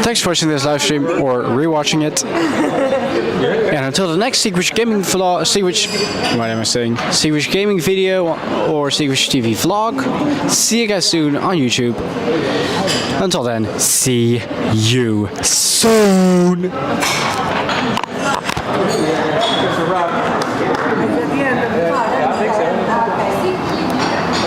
thanks for watching this live stream or rewatching it. And until the next Siegfriedtjs Gaming vlog, Siegfriedtjs Gaming video or Siegfriedtjs TV vlog, see you guys soon on YouTube. Until then, see you soon!